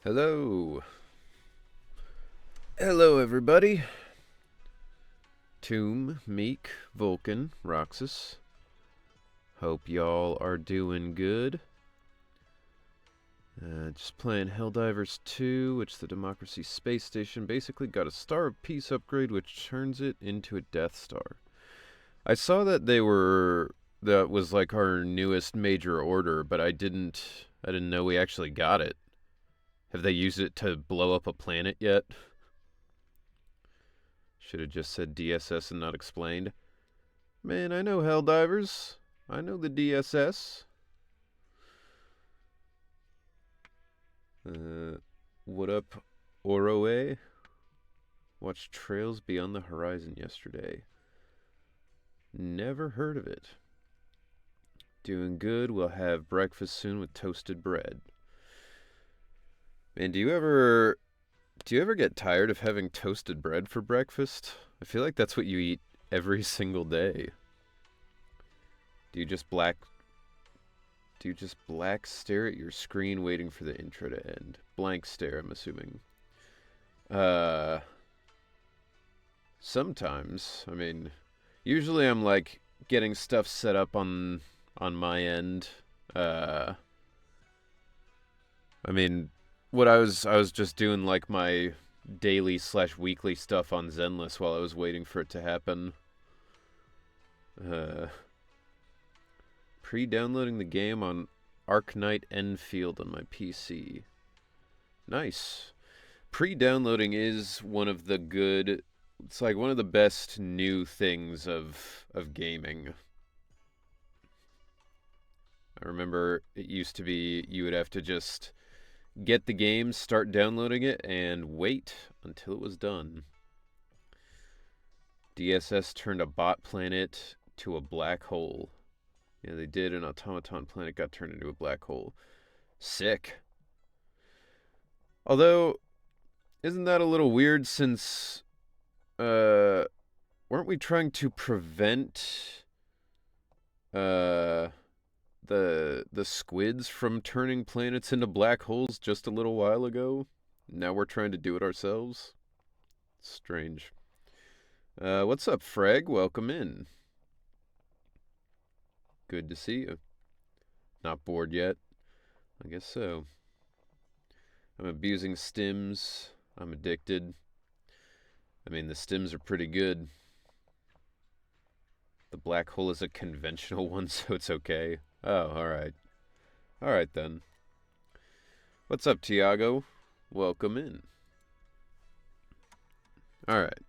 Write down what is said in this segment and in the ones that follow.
Hello. Hello, everybody. Tomb, Meek, Vulcan, Roxas. Hope y'all are doing good. Just playing Helldivers 2, which the Democracy Space Station basically got a Star of Peace upgrade, which turns it into a Death Star. I saw that that was like our newest major order, but I didn't know we actually got it. Have they used it to blow up a planet yet? Should have just said DSS and not explained. Man, I know Helldivers. I know the DSS. What up, Oroe? Watched Trails Beyond the Horizon yesterday. Never heard of it. Doing good. We'll have breakfast soon with toasted bread. Man, do you ever get tired of having toasted bread for breakfast? I feel like that's what you eat every single day. Do you just black stare at your screen waiting for the intro to end? Blank stare, I'm assuming. Sometimes. I mean, usually I'm like getting stuff set up on my end. I mean, what I was just doing like my daily/weekly stuff on Zenless while I was waiting for it to happen. Pre-downloading the game on Arknight Enfield on my PC. Nice. Pre-downloading is one of the good... It's like one of the best new things of gaming. I remember it used to be you would have to just get the game, start downloading it, and wait until it was done. DSS turned a bot planet to a black hole. Yeah, they did. An automaton planet got turned into a black hole. Sick. Although, isn't that a little weird since, weren't we trying to prevent, the squids from turning planets into black holes just a little while ago? Now we're trying to do it ourselves? Strange. What's up, Freg? Welcome in. Good to see you. Not bored yet? I guess so. I'm abusing stims. I'm addicted. I mean, the stims are pretty good. The black hole is a conventional one, so it's okay. Oh, alright. Alright then. What's up, Tiago? Welcome in. Alright.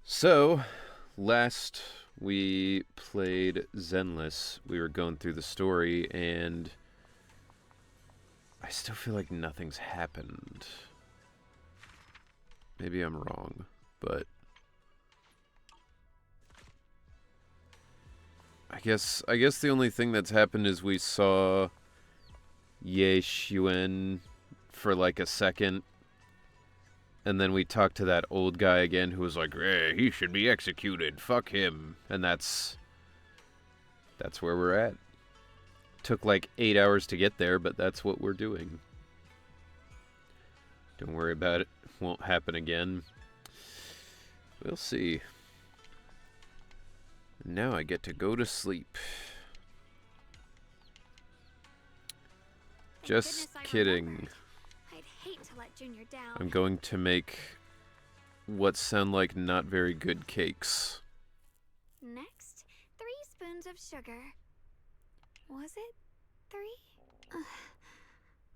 So, last we played Zenless, we were going through the story, and I still feel like nothing's happened. Maybe I'm wrong, but I guess the only thing that's happened is we saw Ye Xuan for like a second, and then we talked to that old guy again who was like, he should be executed, fuck him. And that's where we're at. Took like 8 hours to get there, but that's what we're doing. Don't worry about it. Won't happen again. We'll see. Now I get to go to sleep. Just kidding. I'd hate to let Junior down. I'm going to make what sound like not very good cakes. Next, 3 spoons of sugar. Was it 3?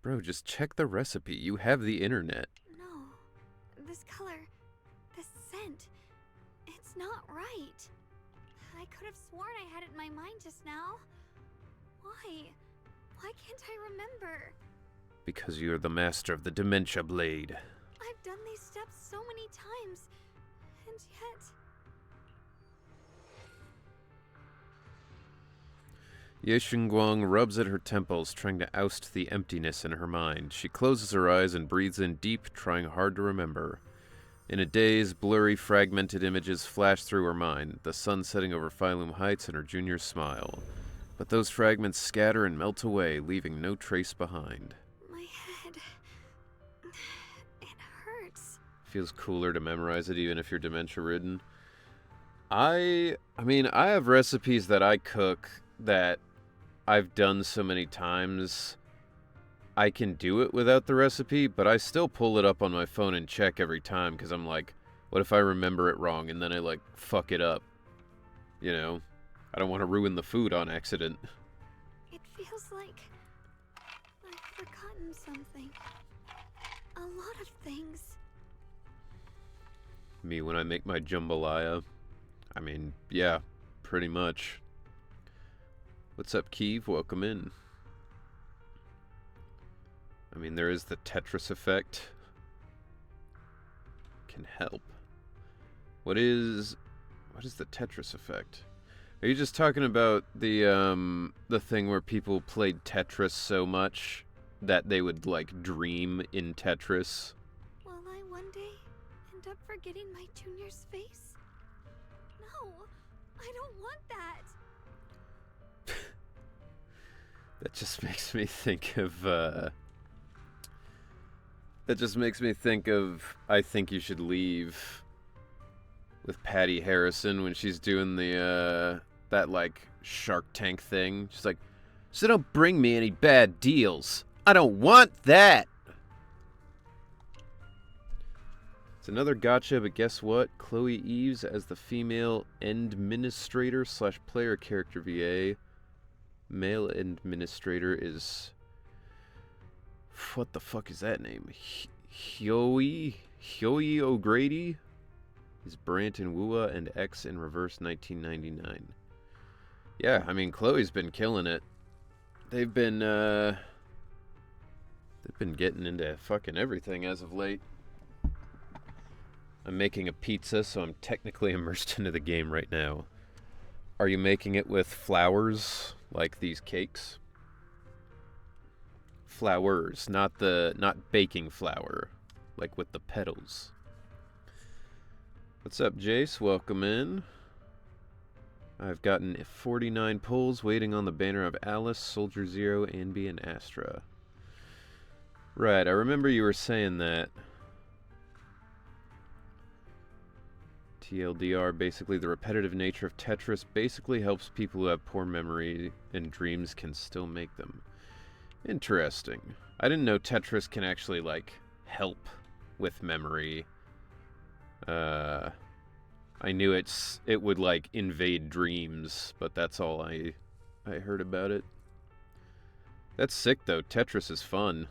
Bro, just check the recipe. You have the internet. No. This color, this scent, it's not right. I could have sworn I had it in my mind just now. Why? Why can't I remember? Because you're the master of the dementia blade. I've done these steps so many times, and yet... Xiao Guang rubs at her temples, trying to oust the emptiness in her mind. She closes her eyes and breathes in deep, trying hard to remember. In a daze, blurry, fragmented images flash through her mind, the sun setting over Failume Heights and her junior's smile. But those fragments scatter and melt away, leaving no trace behind. My head... Feels cooler to memorize it even if you're dementia-ridden. I mean, I have recipes that I cook that I've done so many times I can do it without the recipe, but I still pull it up on my phone and check every time because I'm like, what if I remember it wrong and then I, like, fuck it up? You know? I don't want to ruin the food on accident. It feels like I've forgotten something. A lot of things. Me when I make my jambalaya. I mean, yeah, pretty much. What's up, Keeve? Welcome in. I mean, there is the Tetris effect. Can help. What is the Tetris effect? Are you just talking about the thing where people played Tetris so much that they would, like, dream in Tetris? Will I one day end up forgetting my junior's face? No, I don't want that. That just makes me think of, I Think You Should Leave with Patty Harrison when she's doing the, that, like, Shark Tank thing. She's like, so don't bring me any bad deals. I don't want that. It's another gotcha, but guess what? Chloe Eves as the female administrator / player character VA. Male administrator is... What the fuck is that name? Hyoe O'Grady? Is Brant in Wua and X in Reverse 1999. Yeah, I mean, Chloe's been killing it. They've been getting into fucking everything as of late. I'm making a pizza, so I'm technically immersed into the game right now. Are you making it with flowers, like these cakes? Flowers, not baking flour, like with the petals. What's up, Jace? Welcome in. I've gotten 49 pulls waiting on the banner of Alice, Soldier Zero, Anby, and Astra. Right, I remember you were saying that. TLDR, basically the repetitive nature of Tetris basically helps people who have poor memory and dreams can still make them. Interesting. I didn't know Tetris can actually, like, help with memory. I knew it would, like, invade dreams, but that's all I heard about it. That's sick, though. Tetris is fun.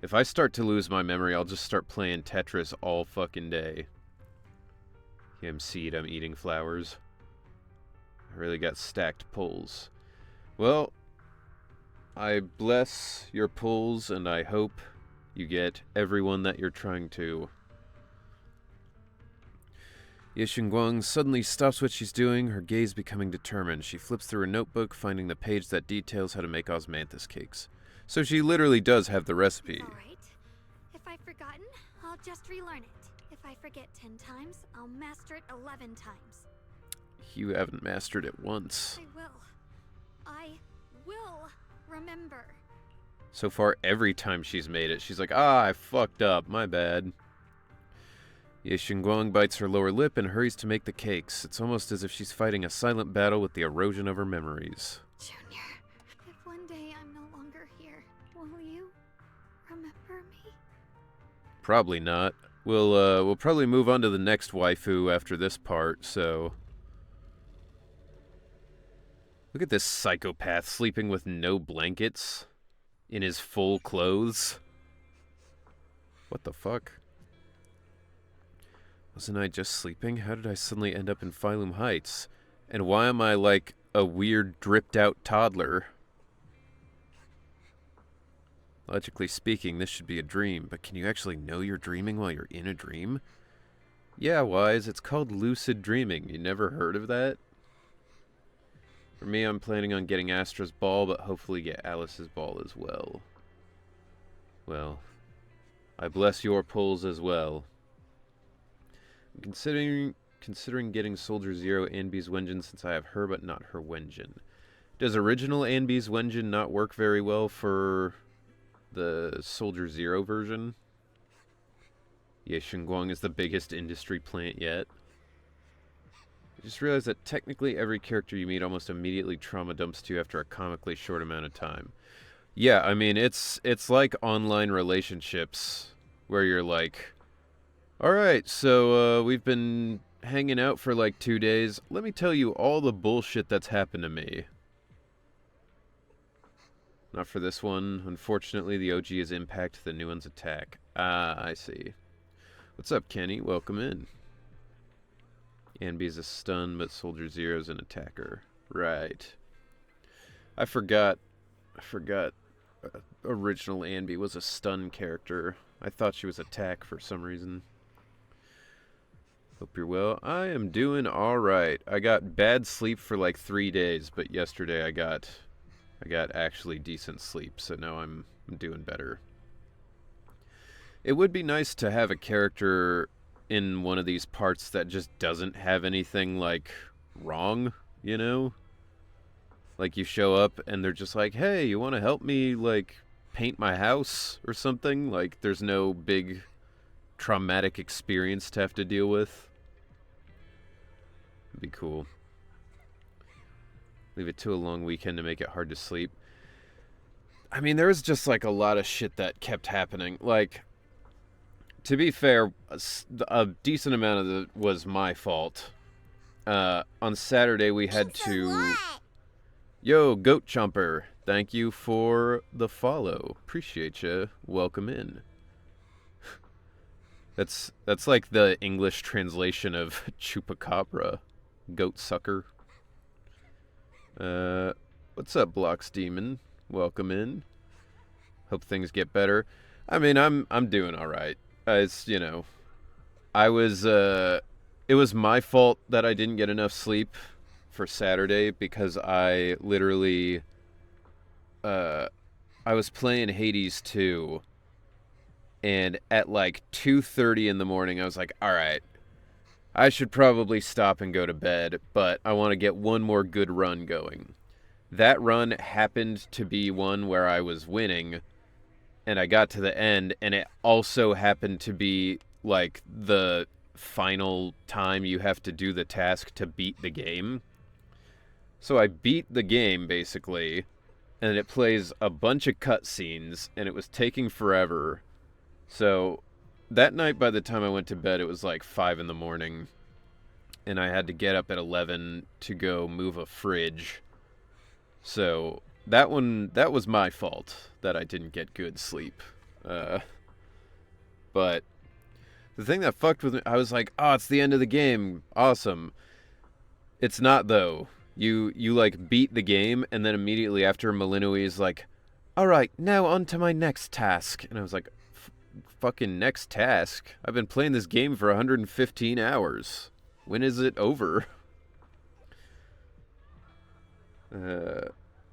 If I start to lose my memory, I'll just start playing Tetris all fucking day. I'm seed, I'm eating flowers. I really got stacked pulls. Well, I bless your pulls, and I hope you get everyone that you're trying to. Xiao Guang suddenly stops what she's doing, her gaze becoming determined. She flips through her notebook, finding the page that details how to make osmanthus cakes. So she literally does have the recipe. Alright. If I've forgotten, I'll just relearn it. If I forget 10 times, I'll master it 11 times. You haven't mastered it once. I will remember. So far, every time she's made it, she's like, I fucked up, my bad. Xiao Guang bites her lower lip and hurries to make the cakes. It's almost as if she's fighting a silent battle with the erosion of her memories. Junior, if one day I'm no longer here, will you remember me? Probably not. We'll probably move on to the next waifu after this part, so... Look at this psychopath sleeping with no blankets in his full clothes. What the fuck? Wasn't I just sleeping? How did I suddenly end up in Failume Heights? And why am I like a weird dripped out toddler? Logically speaking, this should be a dream, but can you actually know you're dreaming while you're in a dream? Yeah, Wise, it's called lucid dreaming. You never heard of that? For me, I'm planning on getting Astra's ball, but hopefully get Alice's ball as well. Well, I bless your pulls as well. I'm considering getting Soldier Zero Anby's Wenjin since I have her but not her Wenjin. Does original Anby's Wenjin not work very well for the Soldier Zero version? Yeah, Xiao Guang is the biggest industry plant yet. I just realized that technically every character you meet almost immediately trauma dumps to you after a comically short amount of time. Yeah, I mean, it's like online relationships where you're like, all right, so we've been hanging out for like 2 days. Let me tell you all the bullshit that's happened to me. Not for this one. Unfortunately, the OG is impact, the new one's attack. Ah, I see. What's up, Kenny? Welcome in. Anby's a stun, but Soldier Zero's an attacker. Right. I forgot. Original Anby was a stun character. I thought she was attack for some reason. Hope you're well. I am doing alright. I got bad sleep for like 3 days, but yesterday I got actually decent sleep, so now I'm doing better. It would be nice to have a character in one of these parts that just doesn't have anything, like, wrong, you know? Like, you show up and they're just like, hey, you want to help me, like, paint my house or something? Like, there's no big traumatic experience to have to deal with. It'd be cool. Leave it to a long weekend to make it hard to sleep. I mean, there was just, like, a lot of shit that kept happening. Like, to be fair, a decent amount of it was my fault. On Saturday, we had to... Yo, Goat Chomper, thank you for the follow. Appreciate you. Welcome in. That's like the English translation of Chupacabra. Goat sucker. What's up, Blocks Demon? Welcome in. Hope things get better. I mean, I'm doing all right. It's, you know, it was my fault that I didn't get enough sleep for Saturday because I literally, I was playing Hades 2, and at like 2:30 in the morning, I was like, all right, I should probably stop and go to bed, but I want to get one more good run going. That run happened to be one where I was winning, and I got to the end, and it also happened to be, like, the final time you have to do the task to beat the game. So I beat the game, basically, and it plays a bunch of cutscenes, and it was taking forever. So that night, by the time I went to bed, it was like 5 in the morning, and I had to get up at 11 to go move a fridge. So that was my fault that I didn't get good sleep. But the thing that fucked with me, I was like, oh, it's the end of the game. Awesome. It's not, though. You like, beat the game, and then immediately after, Malinui is like, all right, now on to my next task. And I was like, fucking next task? I've been playing this game for 115 hours. When is it over?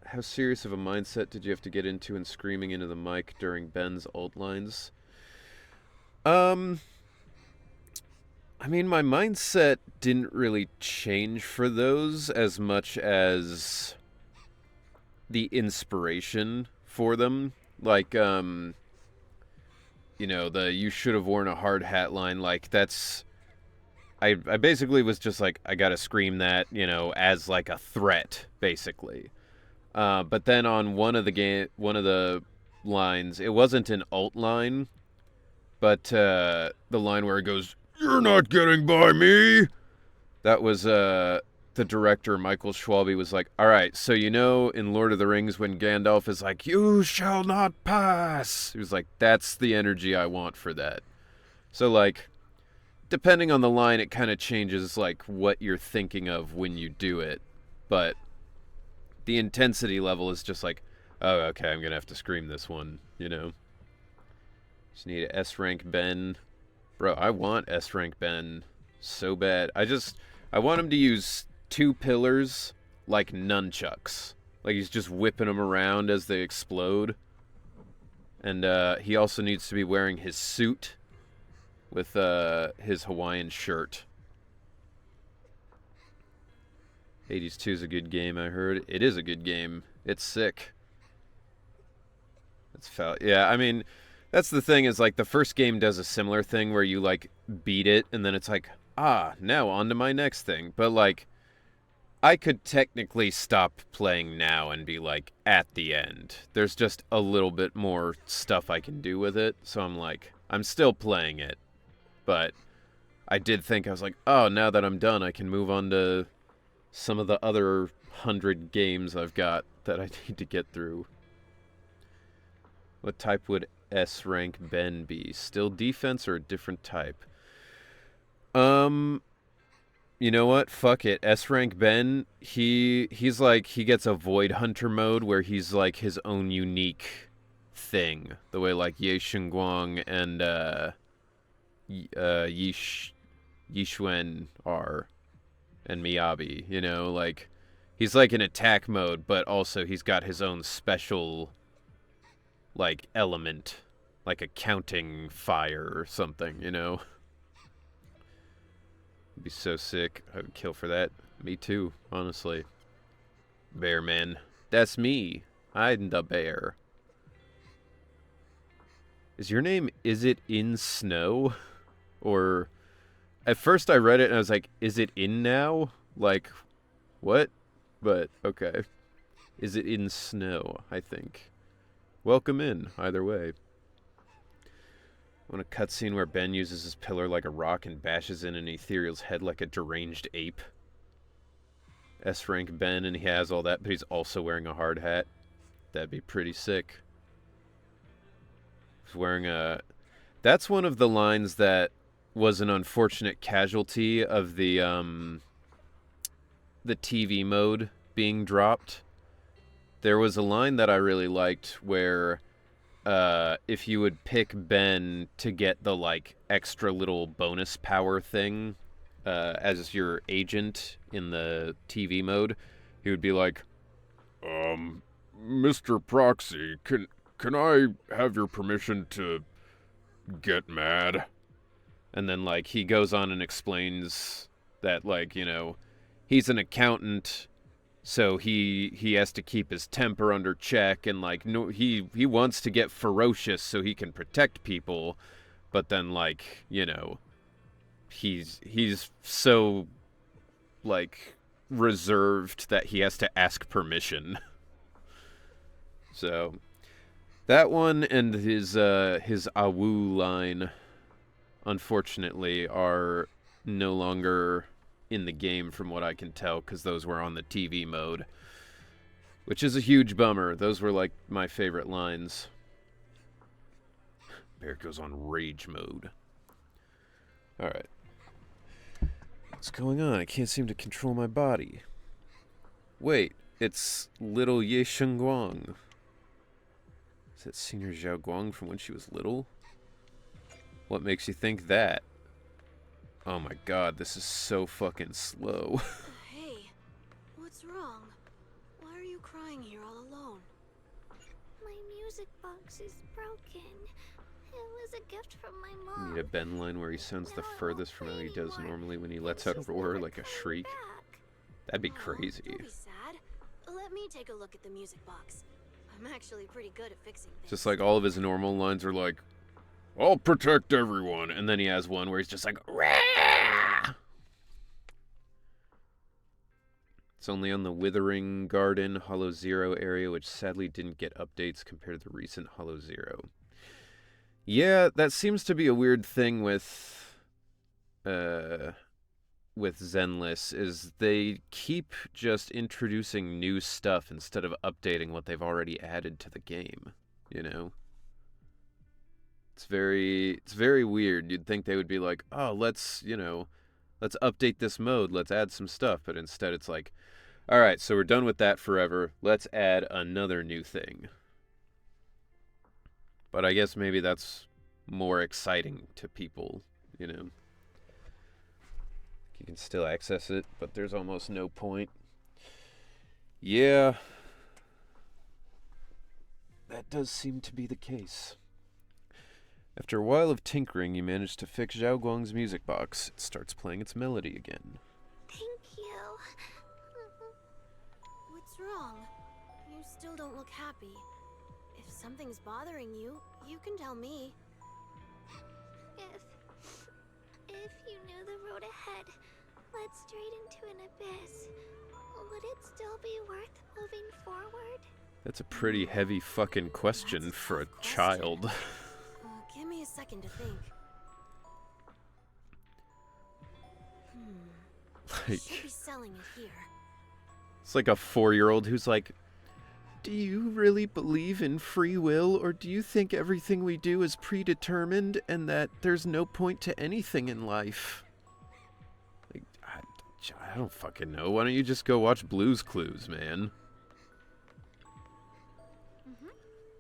How serious of a mindset did you have to get into in screaming into the mic during Ben's ult lines? I mean, my mindset didn't really change for those as much as the inspiration for them. Like, you know, the you should have worn a hard hat line, like, that's... I basically was just like, I gotta scream that, you know, as like a threat, basically. But then on one of the lines, it wasn't an ult line, but the line where it goes, "You're not getting by me." That was the director, Michael Schwalbe, was like, all right, so you know in Lord of the Rings when Gandalf is like, "You shall not pass." He was like, that's the energy I want for that. So, like, depending on the line, it kind of changes, like, what you're thinking of when you do it. But the intensity level is just like, oh, okay, I'm going to have to scream this one, you know? Just need an S-rank Ben. Bro, I want S-rank Ben so bad. I want him to use 2 pillars like nunchucks. Like, he's just whipping them around as they explode. And he also needs to be wearing his suit with his Hawaiian shirt. Hades 2 is a good game, I heard. It is a good game. It's sick. It's foul. Yeah, I mean, That's the thing is, like, the first game does a similar thing where you, like, beat it, and then it's like, now on to my next thing. But, like, I could technically stop playing now and be, like, at the end. There's just a little bit more stuff I can do with it, so I'm like, I'm still playing it. But I did think, I was like, oh, now that I'm done, I can move on to some of the other 100 games I've got that I need to get through. What type would S rank Ben be? Still defense or a different type? You know what? Fuck it. S rank Ben, he's like, he gets a Void Hunter mode where he's like his own unique thing. The way like Xiao Guang and Yixuan are, and Miyabi, you know, like he's like in attack mode, but also he's got his own special like element, like a counting fire or something, you know. It'd be so sick. I would kill for that. Me too, honestly. Bear man. That's me. I'm the bear. Is your name Is It In Snow? Or at first I read it and I was like, is it in now? Like, what? But okay. Is it in snow, I think. Welcome in, either way. I want a cutscene where Ben uses his pillar like a rock and bashes in an ethereal's head like a deranged ape. S rank Ben, and he has all that, but he's also wearing a hard hat. That'd be pretty sick. He's wearing a... That's one of the lines that was an unfortunate casualty of the TV mode being dropped. There was a line that I really liked where if you would pick Ben to get the like extra little bonus power thing as your agent in the TV mode, he would be like, Mr. Proxy, can I have your permission to get mad? And then like he goes on and explains that, like, you know, he's an accountant, so he has to keep his temper under check, and like no, he wants to get ferocious so he can protect people, but then like, you know, he's so like reserved that he has to ask permission. So that one and his Awu line, unfortunately, are no longer in the game from what I can tell, because those were on the TV mode, which is a huge bummer. Those were like my favorite lines. Bear goes on rage mode. Alright. What's going on? I can't seem to control my body. Wait, it's little Xiao Guang. Is that senior Xiao Guang from when she was little? What makes you think that? Oh my god, this is so fucking slow. Hey, what's wrong? Why are you crying here all alone? My music box is broken. It was a gift from my mom. Need a Ben line where he sounds the furthest from how he does normally when he lets out a roar like a shriek. That'd be crazy. Don't be sad. Let me take a look at the music box. I'm actually pretty good at fixing things. Just like all of his normal lines are like, I'll protect everyone. And then he has one where he's just like, Rah! It's only on the Withering Garden Hollow Zero area, which sadly didn't get updates compared to the recent Hollow Zero. Yeah, that seems to be a weird thing with Zenless, is they keep just introducing new stuff instead of updating what they've already added to the game, you know? It's very weird. You'd think they would be like, oh, let's update this mode, let's add some stuff, but instead it's like, all right, so we're done with that forever, let's add another new thing. But I guess maybe that's more exciting to people, you know? You can still access it, but there's almost no point. Yeah. That does seem to be the case. After a while of tinkering, you manage to fix Xiao Guang's music box. It starts playing its melody again. Thank you. What's wrong? You still don't look happy. If something's bothering you, you can tell me. If you knew the road ahead led straight into an abyss, would it still be worth moving forward? That's a pretty heavy fucking question for a Tough question. child. Give me a second to think. Like, Should be selling it here. it's like a 4-year-old who's like, do you really believe in free will, or do you think everything we do is predetermined and that there's no point to anything in life? Like, I don't fucking know. Why don't you just go watch Blue's Clues, man?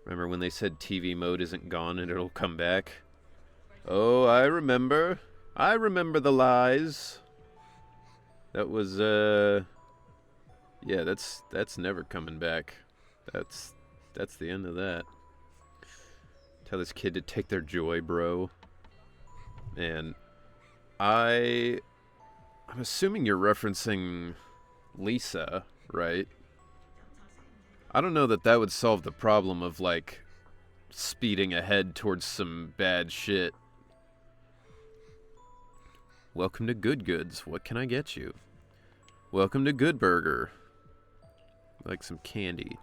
Remember when they said TV mode isn't gone and it'll come back? Oh, I remember. I remember the lies. That was, yeah, that's never coming back. That's the end of that. Tell this kid to take their joy, bro. And I'm assuming you're referencing Lisa, right? I don't know that would solve the problem of, like, speeding ahead towards some bad shit. Welcome to Good Goods. What can I get you? Welcome to Good Burger. Like some candy.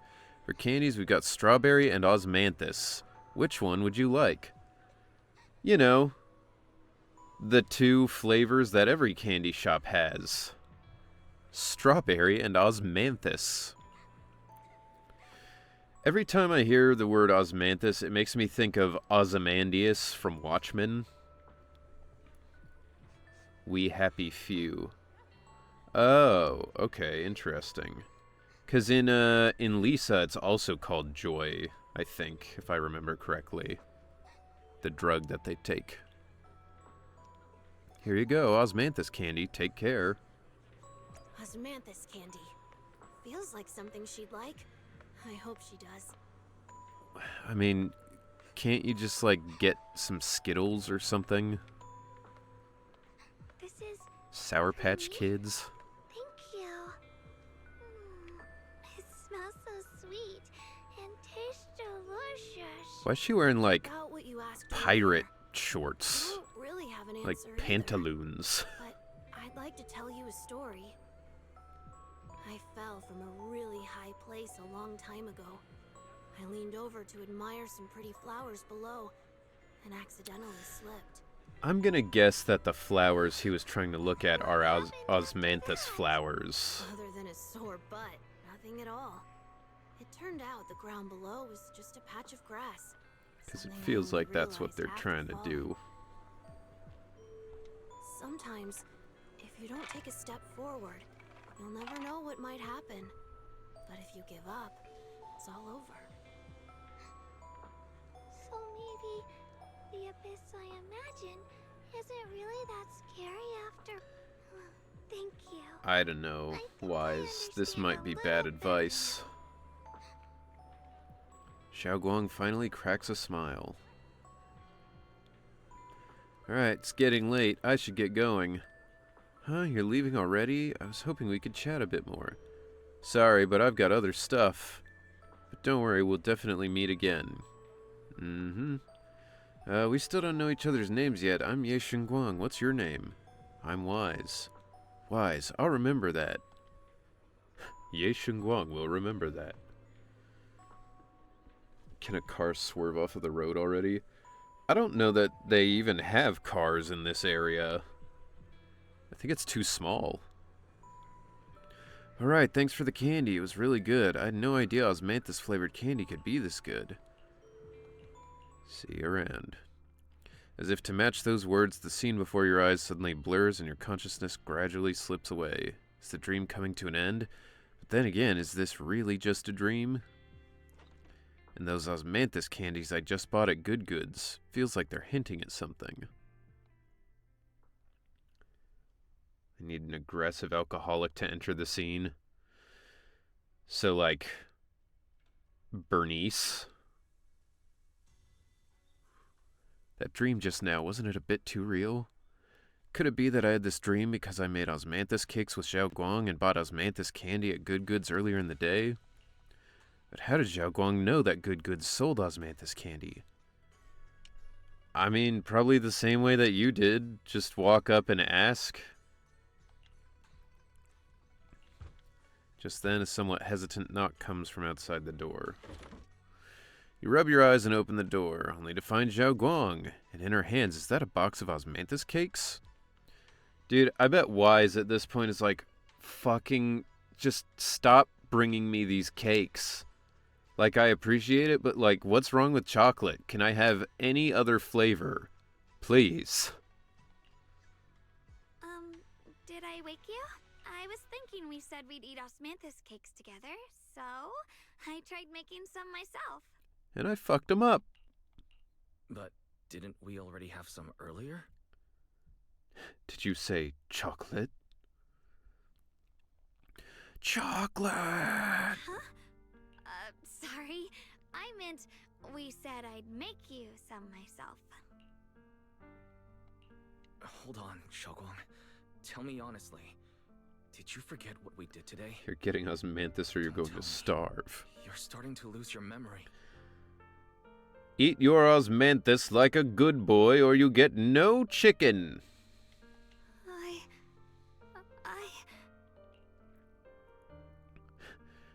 For candies, we've got strawberry and osmanthus. Which one would you like? You know, the 2 flavors that every candy shop has. Strawberry and osmanthus. Every time I hear the word osmanthus, it makes me think of Ozymandias from Watchmen. We happy few. Oh, okay, interesting. Because in Lisa, it's also called joy, I think, if I remember correctly. The drug that they take. Here you go, osmanthus candy. Take care. Osmanthus candy. Feels like something she'd like. I hope she does. I mean, can't you just, like, get some Skittles or something? This is Sour Patch Kids? Thank you. It smells so sweet and tastes delicious. Why is she wearing, like, About what you asked pirate earlier. I shorts? don't really have an answer Like either, pantaloons. but I'd like to tell you a story. I fell from a really high place a long time ago. I leaned over to admire some pretty flowers below and accidentally slipped. I'm gonna guess that the flowers he was trying to look at are osmanthus flowers. Other than a sore butt, nothing at all. It turned out the ground below was just a patch of grass. Because it Something I feels only like that's what realized they're after trying to falling. do. Sometimes, if you don't take a step forward, you'll never know what might happen. But if you give up, it's all over. So maybe the abyss I imagine isn't really that scary after. Thank you. I don't know, Wise. This might be bad advice. Xiao Guang finally cracks a smile. Alright, it's getting late. I should get going. Huh, you're leaving already? I was hoping we could chat a bit more. Sorry, but I've got other stuff. But don't worry, we'll definitely meet again. We still don't know each other's names yet. I'm Ye Guang. What's your name? I'm Wise. Wise, I'll remember that. Ye Guang will remember that. Can a car swerve off of the road already? I don't know that they even have cars in this area. I think it's too small. Alright, thanks for the candy. It was really good. I had no idea osmanthus flavored candy could be this good. See you around. As if to match those words, the scene before your eyes suddenly blurs and your consciousness gradually slips away. Is the dream coming to an end? But then again, is this really just a dream? And those osmanthus candies I just bought at Good Goods feels like they're hinting at something. I need an aggressive alcoholic to enter the scene. So, like, Bernice. That dream just now, wasn't it a bit too real? Could it be that I had this dream because I made osmanthus cakes with Xiao Guang and bought osmanthus candy at Good Goods earlier in the day? But how did Xiao Guang know that Good sold osmanthus candy? I mean, probably the same way that you did. Just walk up and ask. Just then, a somewhat hesitant knock comes from outside the door. You rub your eyes and open the door, only to find Xiao Guang. And in her hands, is that a box of osmanthus cakes? Dude, I bet Wise at this point is like, fucking just stop bringing me these cakes. Like, I appreciate it, but like, what's wrong with chocolate? Can I have any other flavor? Please. Did I wake you? I was thinking we said we'd eat osmanthus cakes together, so I tried making some myself. And I fucked them up. But didn't we already have some earlier? Did you say chocolate? Chocolate! Huh? Sorry. I meant we said I'd make you some myself. Hold on, Xiao Guang. Tell me honestly. Did you forget what we did today? You're getting osmanthus or you're Don't going to tell me. starve. You're starting to lose your memory. Eat your osmanthus like a good boy or you get no chicken.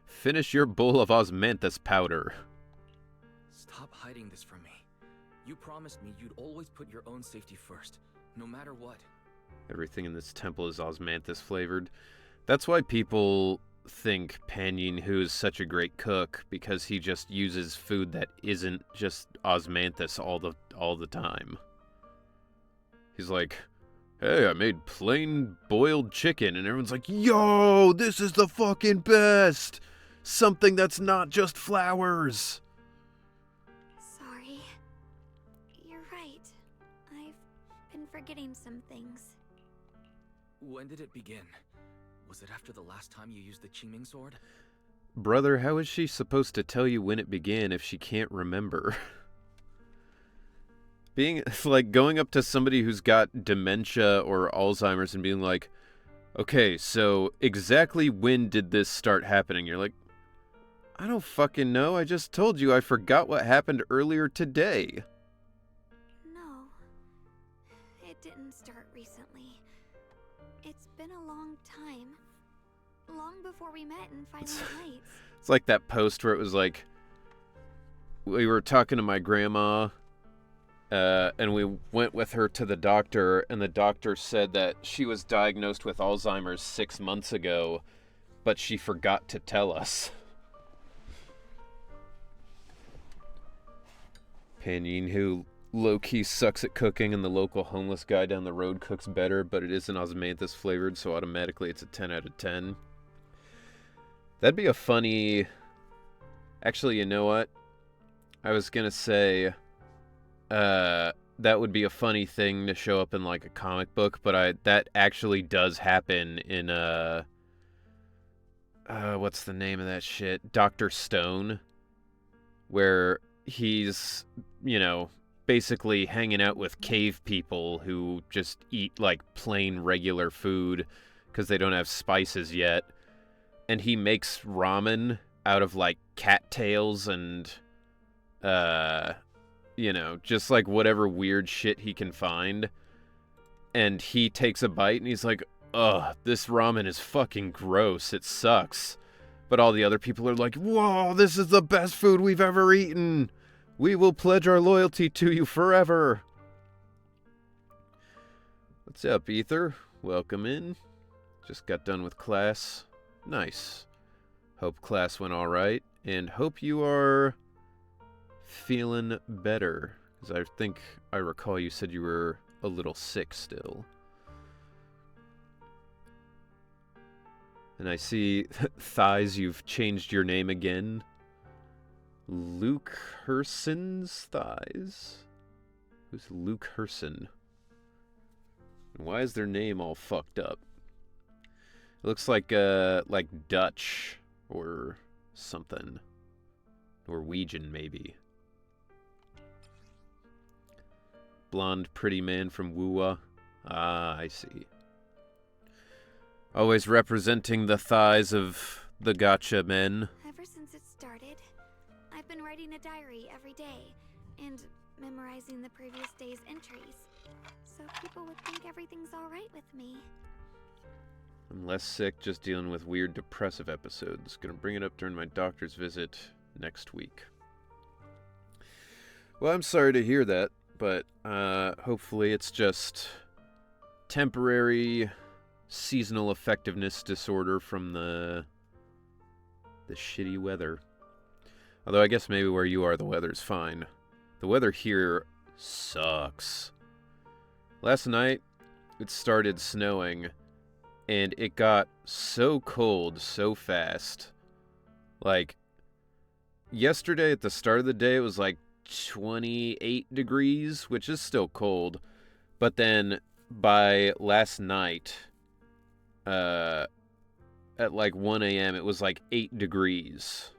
Finish your bowl of osmanthus powder. Stop hiding this from me. You promised me you'd always put your own safety first, no matter what. Everything in this temple is osmanthus flavored. That's why people think Pan Yin Hu is such a great cook, because he just uses food that isn't just osmanthus all the time. He's like, hey, I made plain boiled chicken, and everyone's like, yo, this is the fucking best! Something that's not just flowers! Sorry. You're right. I've been forgetting some things. When did it begin? Was it after the last time you used the Qingming sword? Brother, how is she supposed to tell you when it began if she can't remember? Being, like, going up to somebody who's got dementia or Alzheimer's and being like, okay, so exactly when did this start happening? You're like, I don't fucking know. I just told you I forgot what happened earlier today. No. It didn't start recently. It's been a long time. Long before we met in Failume Heights. It's like that post where it was like, we were talking to my grandma, and we went with her to the doctor, and the doctor said that she was diagnosed with Alzheimer's 6 months ago, but she forgot to tell us. Pan Yin, who low-key sucks at cooking, and the local homeless guy down the road cooks better, but it isn't osmanthus flavored, so automatically it's a 10 out of 10. That'd be a funny... Actually, you know what? I was gonna say... that would be a funny thing to show up in, like, a comic book, but that actually does happen in, what's the name of that shit? Dr. Stone. Where he's, you know, basically hanging out with cave people who just eat, like, plain regular food because they don't have spices yet. And he makes ramen out of, like, cattails and, you know, just, like, whatever weird shit he can find. And he takes a bite and he's like, ugh, this ramen is fucking gross. It sucks. But all the other people are like, whoa, this is the best food we've ever eaten. We will pledge our loyalty to you forever. What's up, Ether? Welcome in. Just got done with class. Nice. Hope class went all right. And hope you are feeling better. Because I think I recall you said you were a little sick still. And I see, Thighs, you've changed your name again. Luke Herson's Thighs? Who's Luke Herson? And why is their name all fucked up? It looks like Dutch or something. Norwegian, maybe. Blonde, pretty man from Wuwa. Ah, I see. Always representing the thighs of the gotcha men. Ever since it started, been writing a diary every day and memorizing the previous day's entries, so people would think everything's alright with me. I'm less sick, just dealing with weird depressive episodes. Gonna bring it up during my doctor's visit next week. Well, I'm sorry to hear that, but hopefully it's just temporary seasonal effectiveness disorder from the shitty weather. Although I guess maybe where you are, the weather's fine. The weather here sucks. Last night, it started snowing, and it got so cold so fast. Like, yesterday at the start of the day, it was like 28 degrees, which is still cold. But then by last night, at like 1 a.m., it was like 8 degrees.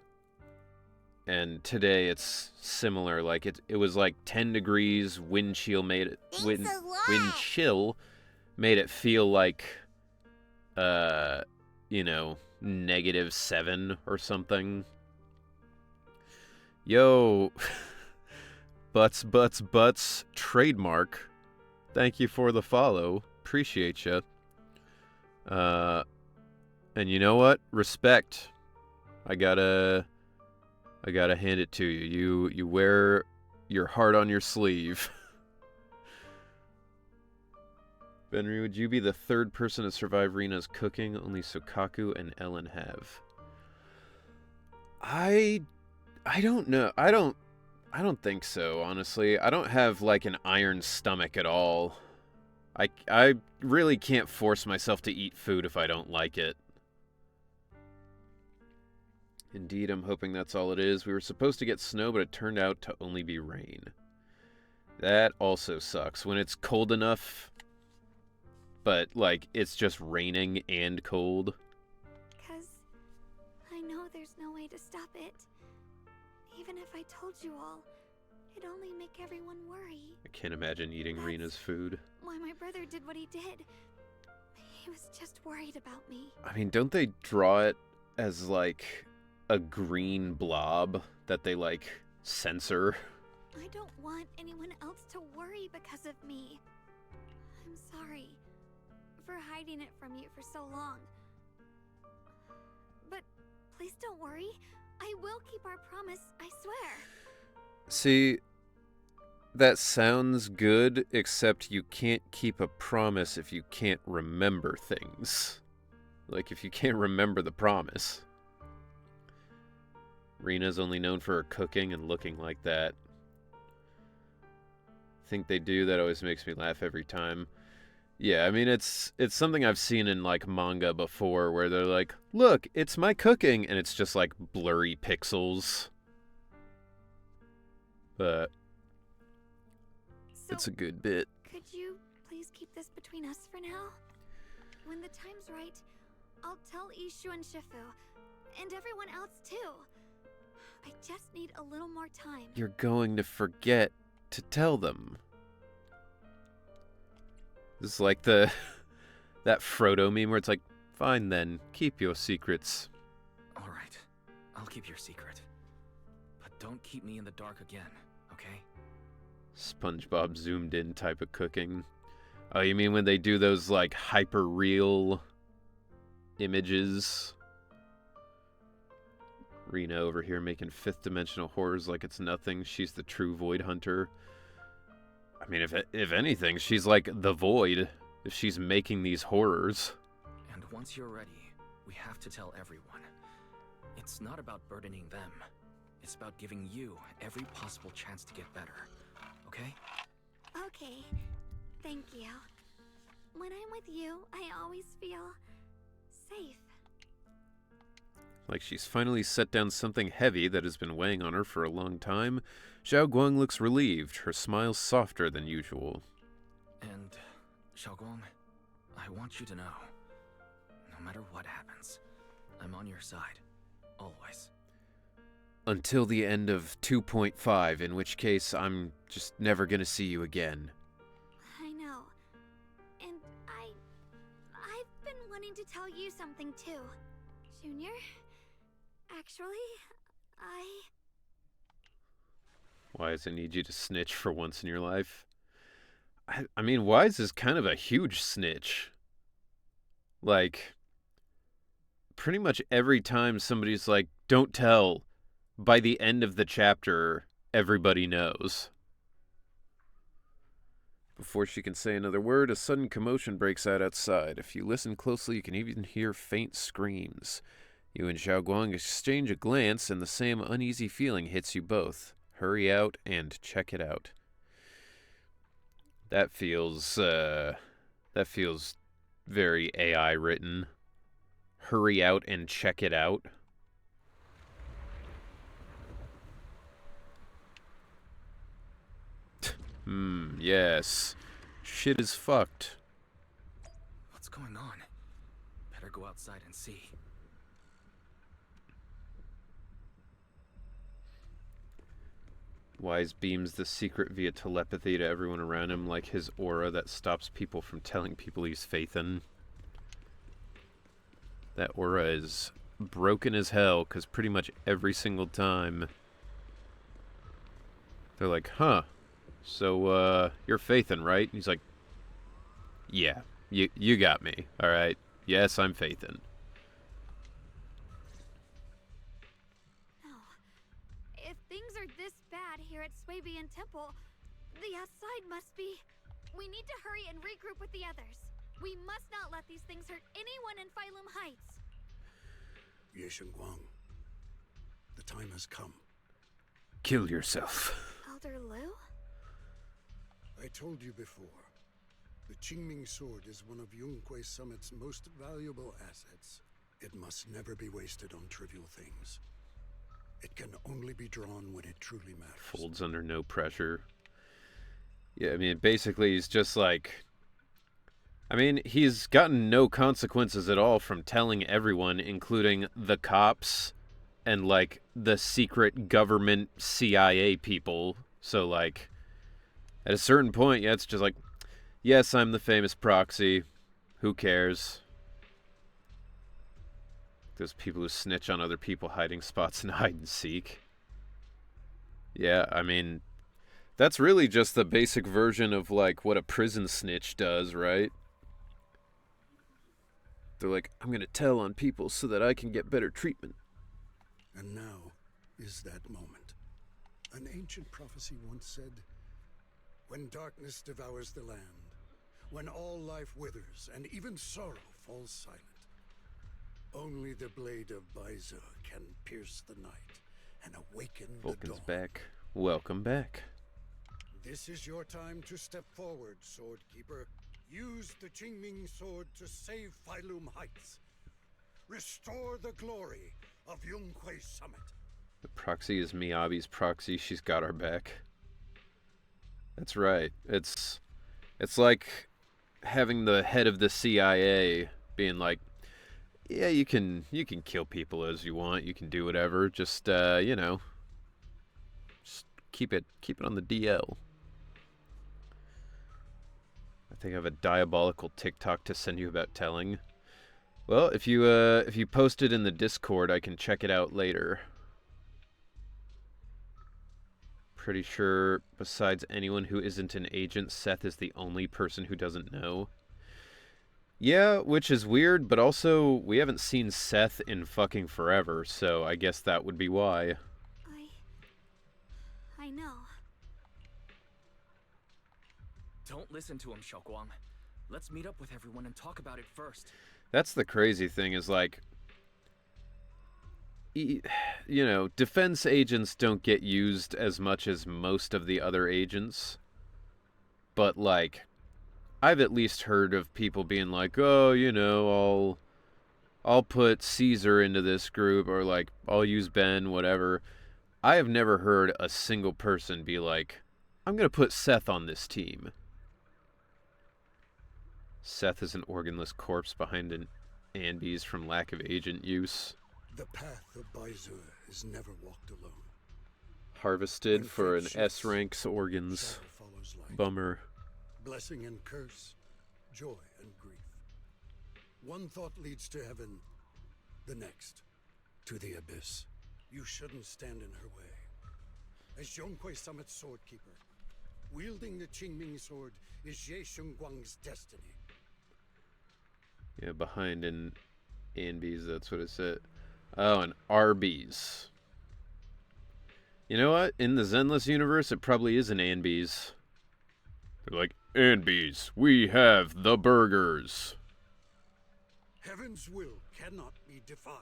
And today it's similar. Like it was like 10 degrees. Wind chill made it wind chill made it feel like -7 or something. Yo, butts trademark. Thank you for the follow. Appreciate you. And you know what? Respect. I gotta hand it to you. You wear your heart on your sleeve. Benry, would you be the third person to survive Rina's cooking? Only Sokaku and Ellen have. I don't know. I don't think so, honestly. I don't have like an iron stomach at all. I really can't force myself to eat food if I don't like it. Indeed, I'm hoping that's all it is. We were supposed to get snow, but it turned out to only be rain. That also sucks. When it's cold enough, but, like, it's just raining and cold. 'Cause I know there's no way to stop it. Even if I told you all, it'd only make everyone worry. I can't imagine eating Rina's food. Why my brother did what he did. He was just worried about me. I mean, don't they draw it as, like, a green blob that they, like, censor? I don't want anyone else to worry because of me. I'm sorry for hiding it from you for so long. But please don't worry. I will keep our promise, I swear. See, that sounds good, except you can't keep a promise if you can't remember things. Like, if you can't remember the promise. Rina's only known for her cooking and looking like that. Think they do? That always makes me laugh every time. Yeah, I mean, it's something I've seen in, like, manga before, where they're like, look, it's my cooking, and it's just, like, blurry pixels. But So, it's a good bit. could you please keep this between us for now? When the time's right, I'll tell Ishu and Shifu, and everyone else too. I just need a little more time. You're going to forget to tell them. This is like that Frodo meme where it's like, fine then, keep your secrets. All right, I'll keep your secret. But don't keep me in the dark again, okay? SpongeBob zoomed in type of cooking. Oh, you mean when they do those, like, hyper real images? Rina over here making fifth dimensional horrors like it's nothing. She's the true void hunter. I mean, if anything, she's like the void if she's making these horrors. And once you're ready, we have to tell everyone. It's not about burdening them. It's about giving you every possible chance to get better. Okay? Okay, thank you. When I'm with you, I always feel safe. Like she's finally set down something heavy that has been weighing on her for a long time. Xiao Guang looks relieved, her smile softer than usual. And, Xiao Guang, I want you to know, no matter what happens, I'm on your side. Always. Until the end of 2.5, in which case I'm just never gonna see you again. I know. And I've been wanting to tell you something too. Junior, actually, Wise, I need you to snitch for once in your life. I mean, Wise is kind of a huge snitch. Like, pretty much every time somebody's like, don't tell, by the end of the chapter, everybody knows. Before she can say another word, a sudden commotion breaks out outside. If you listen closely, you can even hear faint screams. You and Xiao Guang exchange a glance, and the same uneasy feeling hits you both. Hurry out and check it out. That feels very AI written. Hurry out and check it out. Yes. Shit is fucked. What's going on? Better go outside and see. Wise beams the secret via telepathy to everyone around him, like his aura that stops people from telling people he's faith in. That aura is broken as hell, because pretty much every single time they're like, huh, so, you're Faithin, right? And he's like, yeah, you got me, alright? Yes, I'm Faithin. Oh, if things are this bad here at Swabian Temple, the outside must be... We need to hurry and regroup with the others. We must not let these things hurt anyone in Failume Heights. Xiao Guang, the time has come. Kill yourself. Elder Liu? I told you before, the Qingming sword is one of Yonghui Summit's most valuable assets. It must never be wasted on trivial things. It can only be drawn when it truly matters. Folds under no pressure. Yeah, I mean, basically he's just like... I mean, he's gotten no consequences at all from telling everyone, including the cops and, like, the secret government CIA people. So, like, at a certain point, yeah, it's just like, yes, I'm the famous proxy. Who cares? Those people who snitch on other people hiding spots and hide and seek. Yeah, I mean, that's really just the basic version of, like, what a prison snitch does, right? They're like, I'm gonna tell on people so that I can get better treatment. And now is that moment. An ancient prophecy once said, when darkness devours the land, when all life withers and even sorrow falls silent, only the blade of Baizu can pierce the night and awaken Vulcan's the dawn. back. Welcome back. This is your time to step forward, Swordkeeper. Use the Qingming sword to save Failume Heights. Restore the glory of Yonghui Summit. The proxy is Miyabi's proxy. She's got our back. That's right. It's like having the head of the CIA being like, yeah, you can kill people as you want. You can do whatever. Just you know, just keep it on the DL. I think I have a diabolical TikTok to send you about telling. Well, if you post it in the Discord, I can check it out later. Pretty sure, besides anyone who isn't an agent, Seth is the only person who doesn't know. Yeah, which is weird, but also, we haven't seen Seth in fucking forever, so I guess that would be why. I know. Don't listen to him, Xiao Guang. Let's meet up with everyone and talk about it first. That's the crazy thing, is like, you know, defense agents don't get used as much as most of the other agents. But, like, I've at least heard of people being like, oh, you know, I'll put Caesar into this group, or, like, I'll use Ben, whatever. I have never heard a single person be like, I'm going to put Seth on this team. Seth is an organless corpse behind an Andes from lack of agent use. The path of Baizu is never walked alone. Harvested When for an fate S shifts, ranks organs. shadow follows light. Bummer. Blessing and curse, joy and grief. One thought leads to heaven, the next to the abyss. You shouldn't stand in her way. as Zhonghui Summit's sword keeper. Wielding the Qingming sword is Xiao Guang's destiny. Yeah, behind in Anbies, that's what it said. Oh, and Arby's. You know what? In the Zenless universe, it probably is an Anbies. They're like, Anbies, we have the burgers. Heaven's will cannot be defied.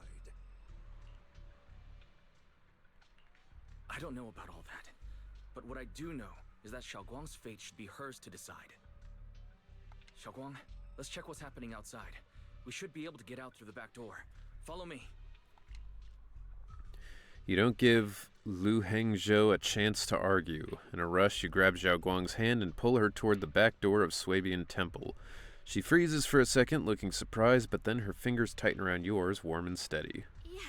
I don't know about all that, but what I do know is that Xiao Guang's fate should be hers to decide. Xiao Guang, let's check what's happening outside. We should be able to get out through the back door. Follow me. You don't give Lu Hengzhou a chance to argue. In a rush, you grab Xiao Guang's hand and pull her toward the back door of Swabian Temple. She freezes for a second, looking surprised, but then her fingers tighten around yours, warm and steady. Yeah,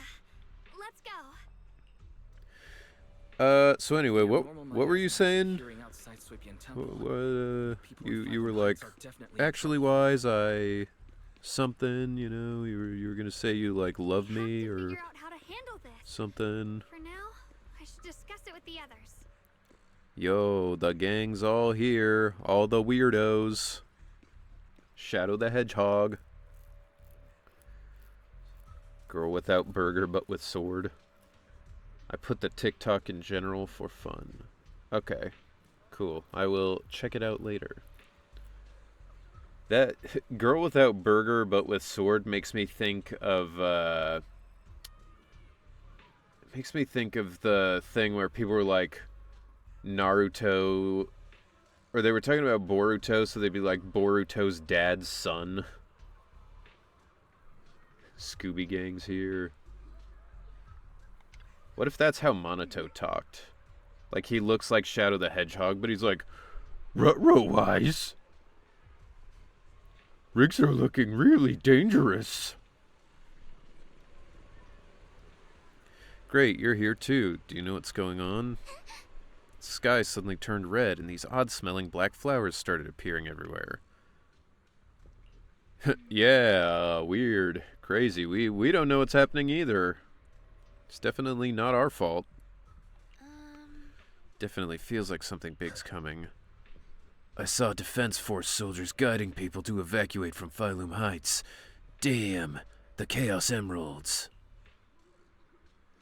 let's go. So anyway, what were you saying? You were like, actually, Wise, I something, you know, you were gonna say you like love me or Figure out how to handle this. something. For now, I should discuss it with the others. Yo, the gang's all here, all the weirdos. Shadow the Hedgehog. Girl without burger but with sword. I put the TikTok in general for fun. Okay, cool. I will check it out later. That girl without burger but with sword makes me think of the thing where people were like Naruto, or they were talking about Boruto, so they'd be like Boruto's dad's son. Scooby Gang's here. What if that's how Monato talked? Like, he looks like Shadow the Hedgehog, but he's like, Ruh-roh, Wise. Rigs are looking really dangerous. Great, you're here too. Do you know what's going on? The sky suddenly turned red, and these odd-smelling black flowers started appearing everywhere. Yeah, weird. Crazy. We don't know what's happening either. It's definitely not our fault. Definitely feels like something big's coming. I saw Defense Force soldiers guiding people to evacuate from Failume Heights. Damn, the Chaos Emeralds.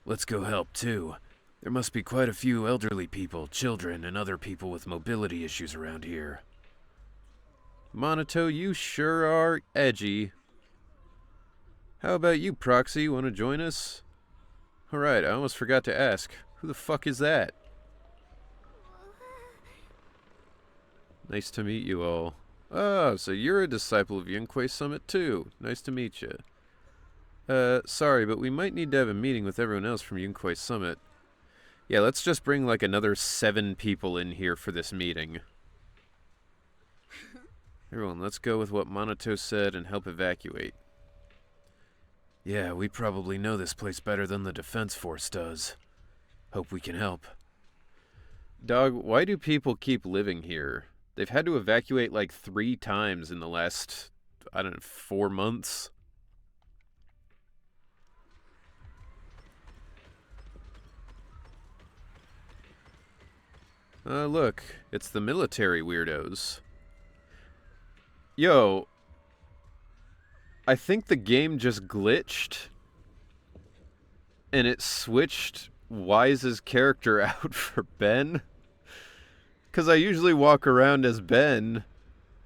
Let's go help too. There must be quite a few elderly people, children, and other people with mobility issues around here. Monato, you sure are edgy. How about you, Proxy? Want to join us? Alright, I almost forgot to ask. Who the fuck is that? Nice to meet you all. Oh, so you're a disciple of Yunquei Summit too. Nice to meet you. Sorry, but we might need to have a meeting with everyone else from Yunquei Summit. Yeah, let's just bring like another 7 people in here for this meeting. Everyone, let's go with what Monato said and help evacuate. Yeah, we probably know this place better than the Defense Force does. Hope we can help. Dog, why do people keep living here? They've had to evacuate like 3 times in the last, I don't know, 4 months. Look, it's the military weirdos. Yo, I think the game just glitched and it switched Wise's character out for Ben. Because I usually walk around as Ben,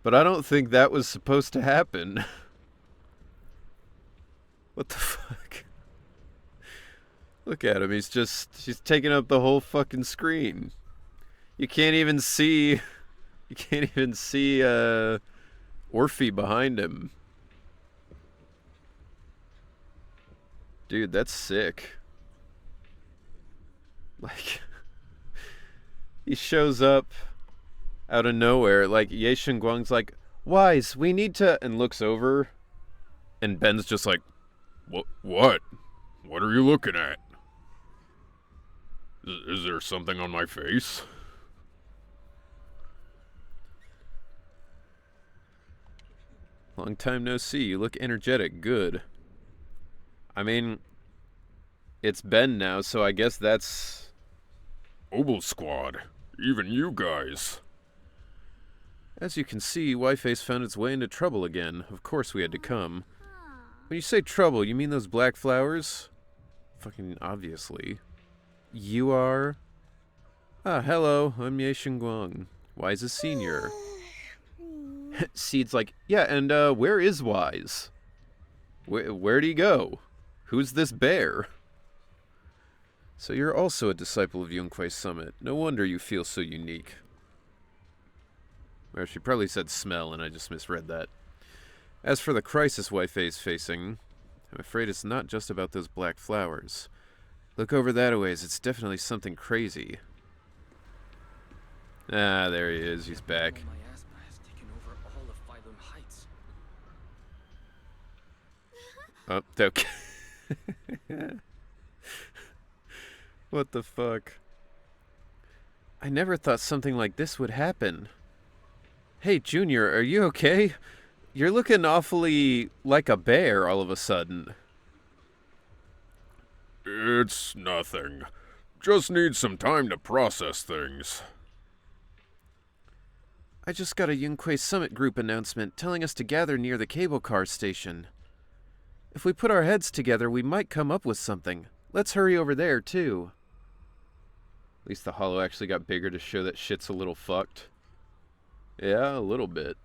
but I don't think that was supposed to happen. What the fuck? Look at him, he's taking up the whole fucking screen. You can't even see Orphe behind him. Dude, that's sick. Like, he shows up out of nowhere, like, Ye Guang's like, Wise, we need to, and looks over, and Ben's just like, What? What are you looking at? Is there something on my face? Long time no see. You look energetic. Good. I mean, it's Ben now, so I guess that's Obel Squad, even you guys. As you can see, Whiteface found its way into trouble again. Of course we had to come. When you say trouble, you mean those black flowers? Fucking obviously. You are... Ah, hello, I'm Xiao Guang, Wise's senior. Seed's like, yeah, and where is Wise? Where'd he go? Who's this bear? So you're also a disciple of Yunquei Summit. No wonder you feel so unique. Or she probably said smell, and I just misread that. As for the crisis Whiteface facing, I'm afraid it's not just about those black flowers. Look over that a ways, it's definitely something crazy. Ah, there he is, he's back. Miasma has taken over all of Failume Heights. Oh, okay. What the fuck? I never thought something like this would happen. Hey, Junior, are you okay? You're looking awfully like a bear all of a sudden. It's nothing. Just need some time to process things. I just got a Yunquei Summit group announcement telling us to gather near the cable car station. If we put our heads together, we might come up with something. Let's hurry over there, too. At least the hollow actually got bigger to show that shit's a little fucked. Yeah, a little bit.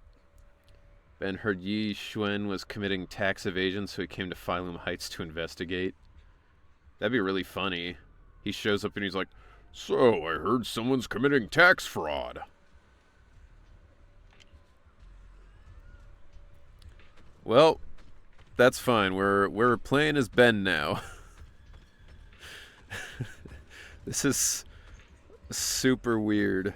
Ben heard Yi Xuan was committing tax evasion, so he came to Failume Heights to investigate. That'd be really funny. He shows up and he's like, So, I heard someone's committing tax fraud. well, that's fine. We're playing as Ben now. This is super weird.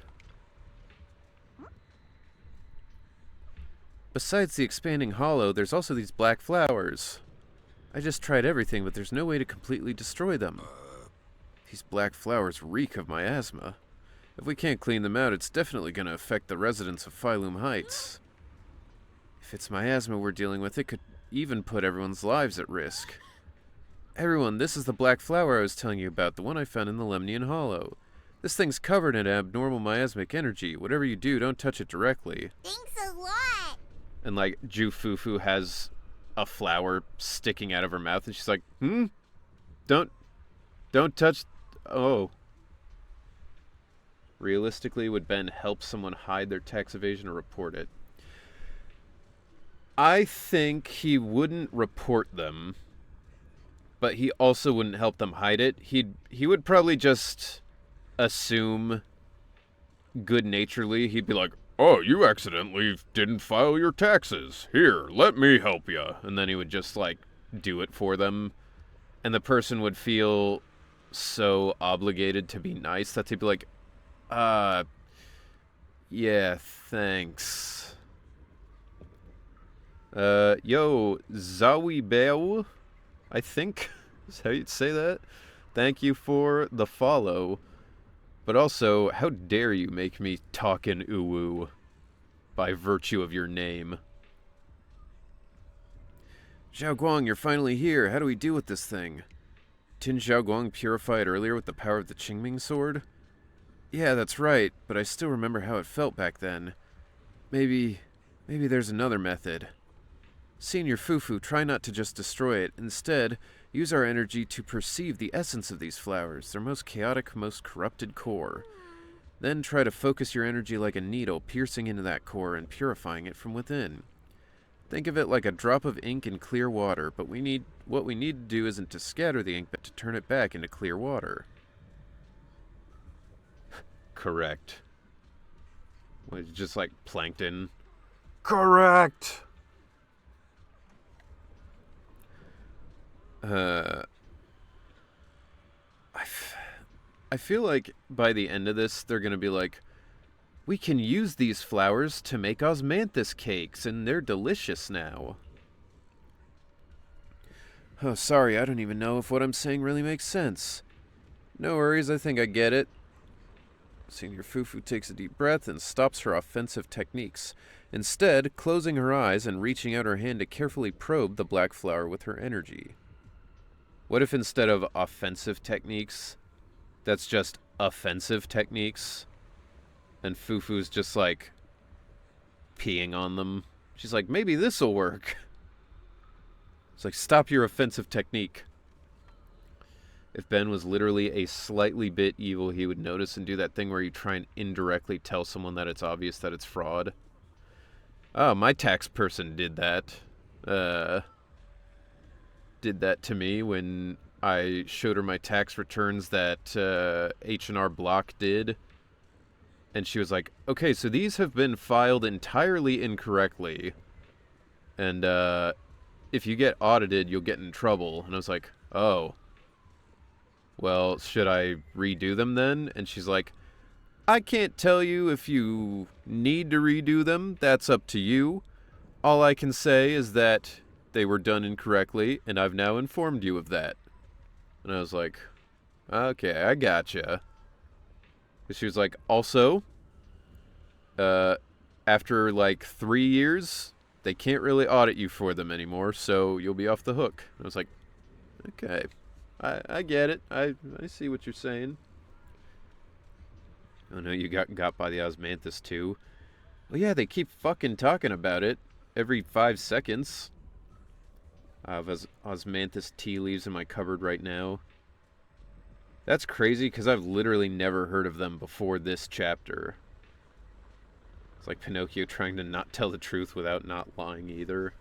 Besides the expanding hollow, there's also these black flowers. I just tried everything, but there's no way to completely destroy them. These black flowers reek of miasma. If we can't clean them out, it's definitely going to affect the residents of Failume Heights. If it's miasma we're dealing with, it could even put everyone's lives at risk. Everyone, this is the black flower I was telling you about, the one I found in the Lemnian Hollow. This thing's covered in abnormal miasmic energy. Whatever you do, don't touch it directly. Thanks a lot! And, like, Ju Fufu has a flower sticking out of her mouth, and she's like, Don't touch... Oh. Realistically, would Ben help someone hide their tax evasion or report it? I think he wouldn't report them, but he also wouldn't help them hide it. He would probably just assume good-naturedly. He'd be like, Oh, you accidentally didn't file your taxes. Here, let me help you. and then he would just, like, do it for them. And the person would feel so obligated to be nice that they'd be like, yeah, thanks. Yo, Zawi Beo, I think is how you'd say that. Thank you for the follow. But also, how dare you make me talk in uwu by virtue of your name? Xiao Guang, you're finally here. How do we deal with this thing? Didn't Xiao Guang purify it earlier with the power of the Qingming sword? Yeah, that's right, but I still remember how it felt back then. Maybe there's another method. Senior Fufu, try not to just destroy it. Instead, use our energy to perceive the essence of these flowers, their most chaotic, most corrupted core. Then try to focus your energy like a needle, piercing into that core and purifying it from within. Think of it like a drop of ink in clear water, but what we need to do isn't to scatter the ink, but to turn it back into clear water. Correct. What, just like plankton? Correct! I feel like by the end of this, they're gonna be like, we can use these flowers to make osmanthus cakes, and they're delicious now. Oh, sorry, I don't even know if what I'm saying really makes sense. No worries, I think I get it. Senior Fufu takes a deep breath and stops her offensive techniques, instead closing her eyes and reaching out her hand to carefully probe the black flower with her energy. What if instead of offensive techniques, that's just offensive techniques, and Fufu's just like peeing on them. She's like, maybe this'll work. It's like, stop your offensive technique. If Ben was literally a slightly bit evil, he would notice and do that thing where you try and indirectly tell someone that it's obvious that it's fraud. Oh, my tax person did that. Did that to me when I showed her my tax returns that H&R Block did. And she was like, okay, so these have been filed entirely incorrectly. And if you get audited, you'll get in trouble. And I was like, oh. Well, should I redo them then? And she's like, I can't tell you if you need to redo them. That's up to you. All I can say is that they were done incorrectly, and I've now informed you of that. And I was like, okay, I gotcha. She was like, also, after like 3 years, they can't really audit you for them anymore, so you'll be off the hook. And I was like, okay. I get it. I see what you're saying. Oh no, you got by the Osmanthus too. Well, yeah, they keep fucking talking about it every 5 seconds. I have Osmanthus tea leaves in my cupboard right now. That's crazy because I've literally never heard of them before this chapter. It's like Pinocchio trying to not tell the truth without not lying either.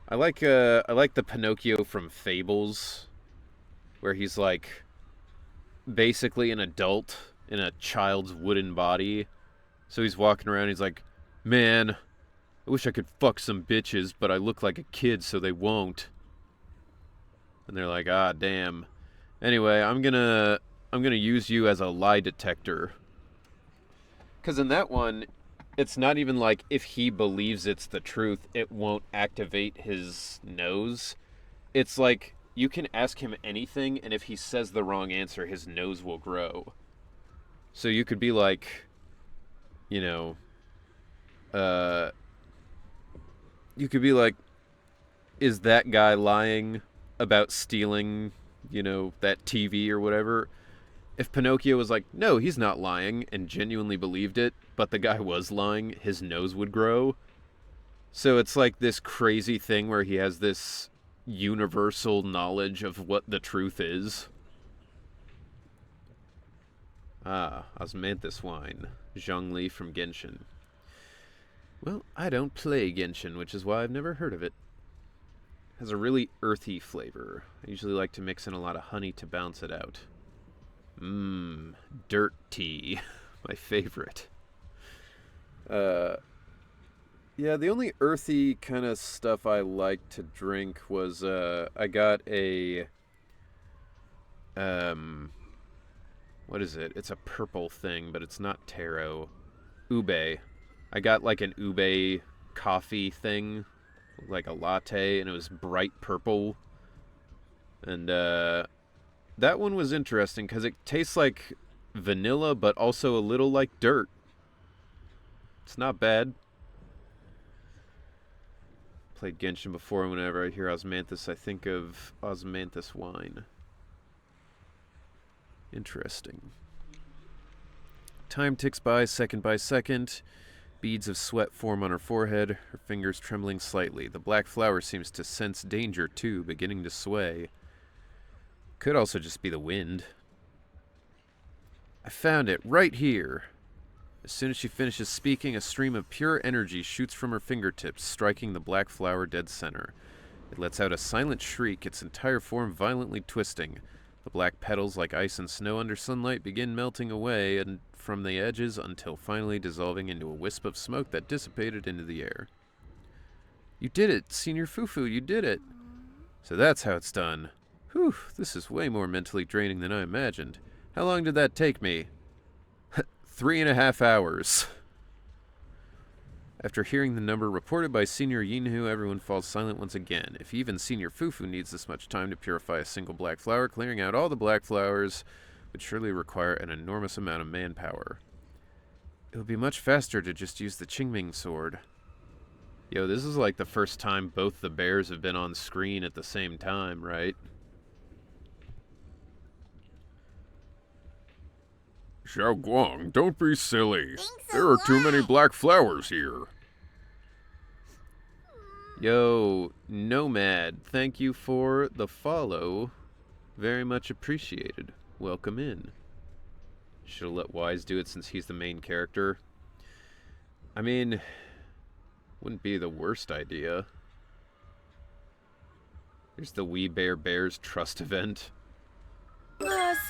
I like the Pinocchio from Fables, where he's like basically an adult in a child's wooden body. So he's walking around, he's like, man, I wish I could fuck some bitches, but I look like a kid, so they won't. And they're like, ah, damn. Anyway, I'm gonna use you as a lie detector. 'Cause in that one, it's not even like if he believes it's the truth, it won't activate his nose. It's like you can ask him anything, and if he says the wrong answer, his nose will grow. So you could be like, you know, you could be like, is that guy lying about stealing, you know, that TV or whatever? If Pinocchio was like, no, he's not lying, and genuinely believed it, but the guy was lying, his nose would grow. So it's like this crazy thing where he has this universal knowledge of what the truth is. Ah, Osmanthus wine. Zhongli from Genshin. Well, I don't play Genshin, which is why I've never heard of it. Has a really earthy flavor. I usually like to mix in a lot of honey to balance it out. Mmm, dirt tea. My favorite. Yeah, the only earthy kind of stuff I like to drink was, I got a, what is it? It's a purple thing, but it's not taro. Ube. I got like an ube coffee thing, like a latte, and it was bright purple. And, that one was interesting because it tastes like vanilla, but also a little like dirt. It's not bad. Played Genshin before, and whenever I hear Osmanthus, I think of Osmanthus wine. Interesting. Time ticks by second. Beads of sweat form on her forehead, her fingers trembling slightly. The black flower seems to sense danger, too, beginning to sway. Could also just be the wind. I found it right here. As soon as she finishes speaking, a stream of pure energy shoots from her fingertips, striking the black flower dead center. It lets out a silent shriek, its entire form violently twisting. The black petals, like ice and snow under sunlight, begin melting away and from the edges until finally dissolving into a wisp of smoke that dissipated into the air. You did it, Senior Fufu, you did it. So that's how it's done. Whew, this is way more mentally draining than I imagined. How long did that take me? 3.5 hours. After hearing the number reported by Senior Yinhu, everyone falls silent once again. If even Senior Fufu needs this much time to purify a single black flower, clearing out all the black flowers would surely require an enormous amount of manpower. It would be much faster to just use the Qingming sword. Yo, this is like the first time both the bears have been on screen at the same time, right? Xiao Guang, don't be silly. Thanks a There are too many lot. black flowers here. Yo, Nomad, thank you for the follow. Very much appreciated. Welcome in. Should have let Wise do it since he's the main character. I mean, wouldn't be the worst idea. Here's the We Bear Bears Trust event.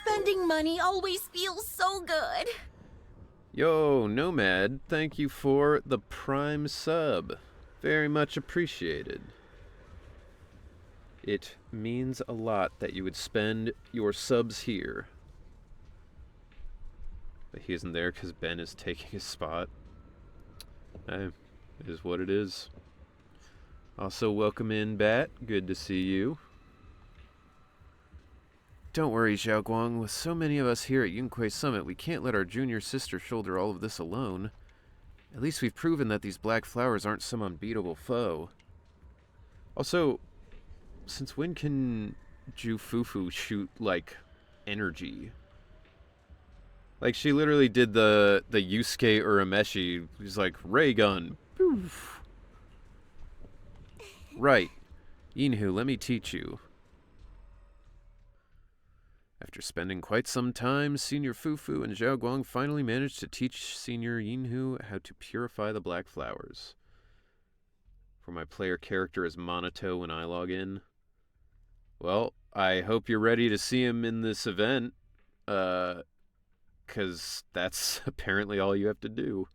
Spending money always feels so good. Yo, Nomad, thank you for the Prime sub. Very much appreciated. It means a lot that you would spend your subs here. But he isn't there because Ben is taking his spot. It is what it is. Also, welcome in, Bat. Good to see you. Don't worry, Xiao Guang. With so many of us here at Yunquei Summit, we can't let our junior sister shoulder all of this alone. At least we've proven that these black flowers aren't some unbeatable foe. Also, since when can Jufufu shoot, like, energy? Like, she literally did the Yusuke Urameshi. He's like, ray gun. Poof. Right. Yinhu, let me teach you. After spending quite some time, Senior Fufu and Xiao Guang finally managed to teach Senior Yinhu how to purify the black flowers. For my player character is Monato when I log in. Well, I hope you're ready to see him in this event, because that's apparently all you have to do.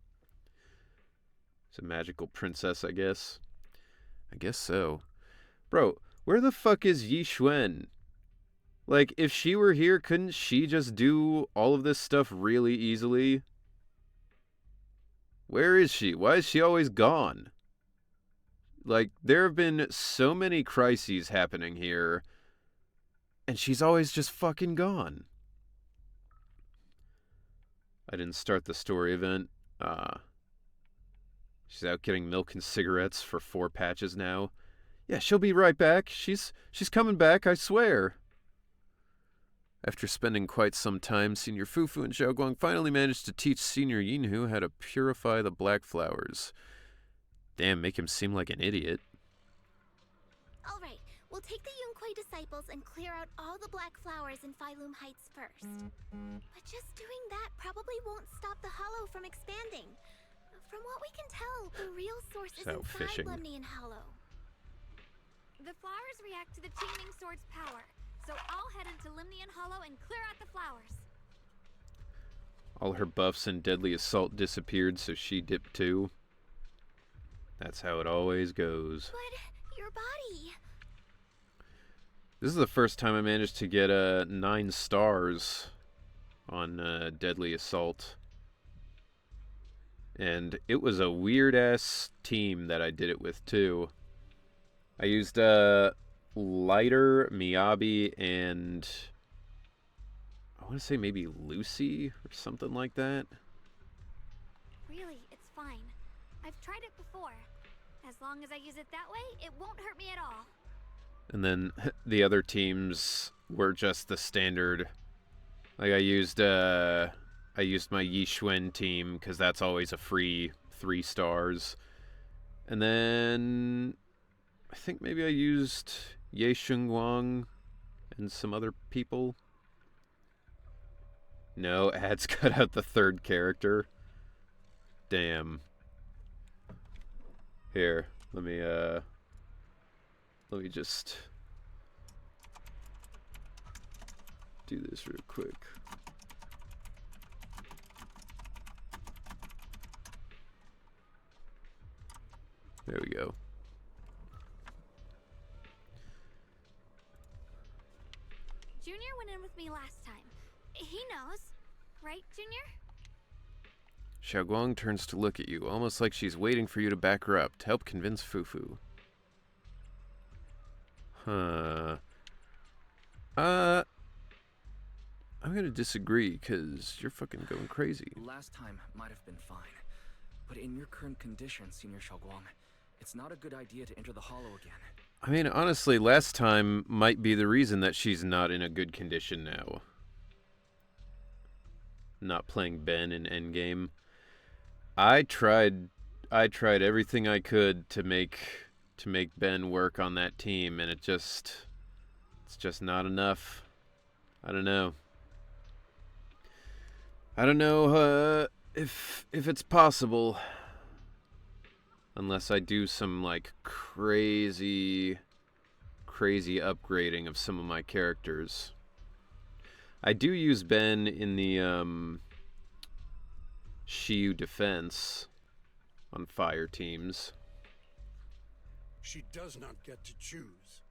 It's a magical princess, I guess. I guess so. Bro, where the fuck is Yi Xuan? Like, if she were here, couldn't she just do all of this stuff really easily? Where is she? Why is she always gone? Like, there have been so many crises happening here, and she's always just fucking gone. I didn't start the story event. She's out getting milk and cigarettes for 4 patches now. Yeah, she'll be right back. She's coming back, I swear. After spending quite some time, Senior Fufu and Xiao Guang finally managed to teach Senior Yinhu how to purify the black flowers. Damn, make him seem like an idiot. Alright, we'll take the Yunquei disciples and clear out all the black flowers in Failume Heights first. But just doing that probably won't stop the hollow from expanding. From what we can tell, the real source is Out inside fishing. Lemnian Hollow. The flowers react to the teeming sword's power, so I'll head into Limnian Hollow and clear out the flowers. All her buffs and deadly assault disappeared, so she dipped too. That's how it always goes. But your body... This is the first time I managed to get 9 stars on deadly assault. And it was a weird-ass team that I did it with, too. I used Lighter, Miyabi, and I want to say maybe Lucy or something like that. Really, it's fine. I've tried it before. As long as I use it that way, it won't hurt me at all. And then the other teams were just the standard. Like I used my Yi Xuan team because that's always a free 3 stars. And then I think maybe I used Ye Guang and some other people. No, ads cut out the 3rd character. Damn. Here, let me just do this real quick. There we go. Junior went in with me last time. He knows. Right, Junior? Xiao Guang turns to look at you, almost like she's waiting for you to back her up to help convince Fufu. Huh. I'm gonna disagree, because you're fucking going crazy. Last time might have been fine, but in your current condition, Senior Xiao Guang, it's not a good idea to enter the hollow again. I mean, honestly, last time might be the reason that she's not in a good condition now. not playing Ben in Endgame. I tried everything I could to make Ben work on that team, and it's just not enough. I don't know. I don't know if it's possible, unless I do some like crazy upgrading of some of my characters. I do use Ben in the Xiao defense on fire teams. She does not get to choose.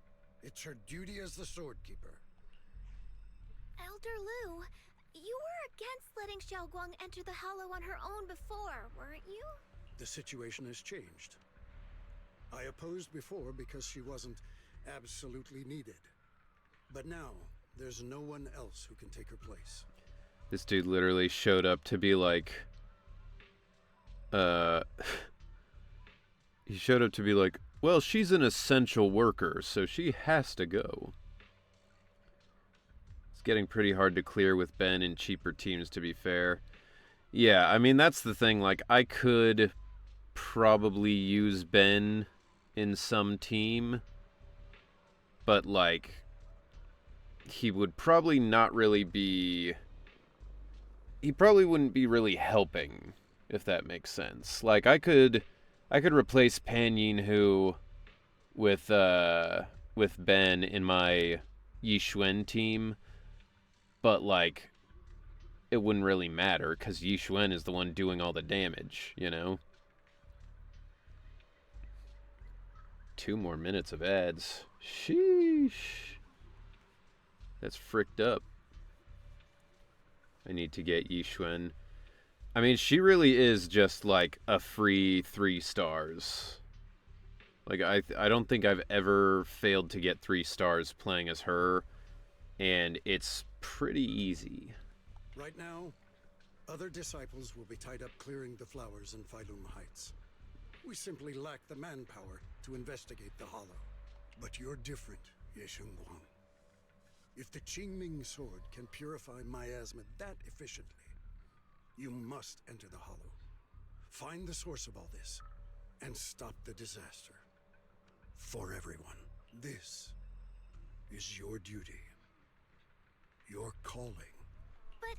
It's her duty as the Sword Keeper. Elder Lu, you were against letting Xiao Guang enter the Hollow on her own before, weren't you? The situation has changed. I opposed before because she wasn't absolutely needed. But now, there's no one else who can take her place. This dude literally showed up to be like, he showed up to be like, well, she's an essential worker, so she has to go. It's getting pretty hard to clear with Ben in cheaper teams, to be fair. Yeah, I mean, that's the thing. Like, I could probably use Ben in some team, but, like, he would probably not really be... He probably wouldn't be really helping, if that makes sense. Like, I could replace Pan Yinhu with Ben in my Yixuan team, but, like, it wouldn't really matter, because Yixuan is the one doing all the damage, you know? 2 more minutes of ads. Sheesh. That's fricked up. I need to get Yixuan. I mean, she really is just like a free 3 stars. Like, I don't think I've ever failed to get 3 stars playing as her, and it's pretty easy. Right now, other disciples will be tied up clearing the flowers in Failume Heights. We simply lack the manpower to investigate the Hollow. But you're different, Xiao Guang. If the Qingming sword can purify miasma that efficiently, you must enter the Hollow. Find the source of all this, and stop the disaster. For everyone. This is your duty. Your calling. But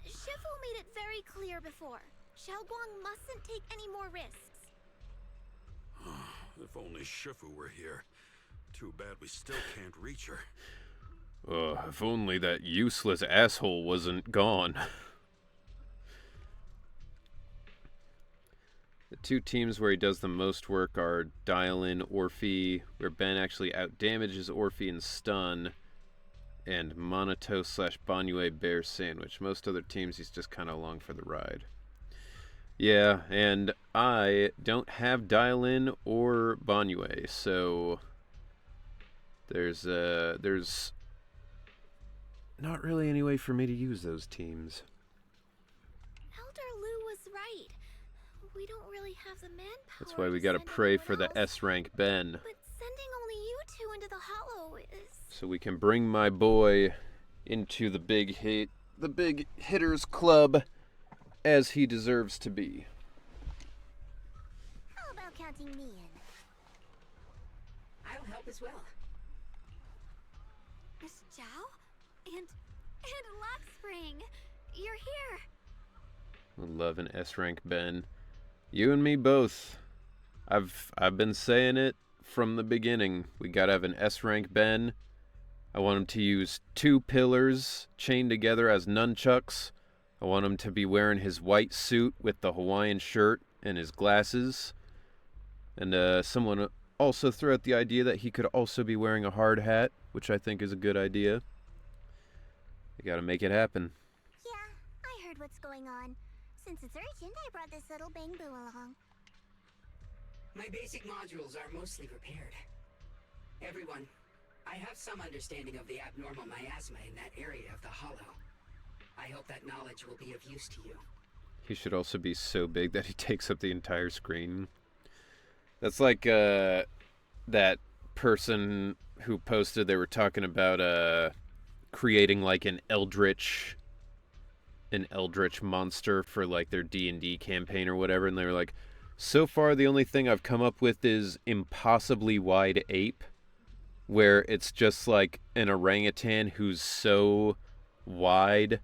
Shifu made it very clear before. Xiao Guang mustn't take any more risks. If only Shifu were here. Too bad we still can't reach her. If only that useless asshole wasn't gone. The 2 teams where he does the most work are Dial-In Orphe, where Ben actually outdamages Orphe in stun, and Monato/Banyue Bear Sandwich. Most other teams he's just kind of along for the ride. Yeah, and I don't have Dial-In or Banyue, so there's not really any way for me to use those teams. Elder Lu was right. We don't really have the manpower. That's why we to gotta send pray anyone for the else. S-rank Ben, But sending only you 2 into the Hollow is... so we can bring my boy into the big hitters club as he deserves to be. How about counting me in? I'll help as well. Miss Zhao? And Black Spring! You're here! I love an S-rank Ben. You and me both. I've been saying it from the beginning. We gotta have an S-rank Ben. I want him to use 2 pillars chained together as nunchucks. I want him to be wearing his white suit with the Hawaiian shirt and his glasses. And someone also threw out the idea that he could also be wearing a hard hat, which I think is a good idea. We gotta make it happen. Yeah, I heard what's going on. Since it's urgent, I brought this little bang-boo along. My basic modules are mostly repaired. Everyone, I have some understanding of the abnormal miasma in that area of the Hollow. I hope that knowledge will be of use to you. He should also be so big that he takes up the entire screen. That's like that person who posted, they were talking about creating like an eldritch an eldritch monster for like their D&D campaign or whatever, and they were like, so far the only thing I've come up with is impossibly wide ape, where it's just like an orangutan who's so wide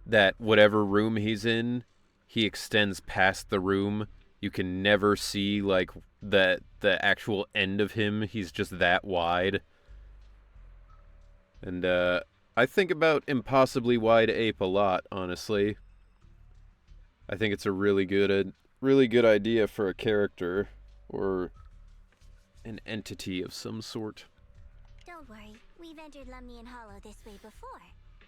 that whatever room he's in, he extends past the room. You can never see like the actual end of him. He's just that wide. And I think about impossibly wide ape a lot, honestly. I think it's a really good idea for a character or an entity of some sort. Don't worry, we've entered Lumnian Hollow this way before.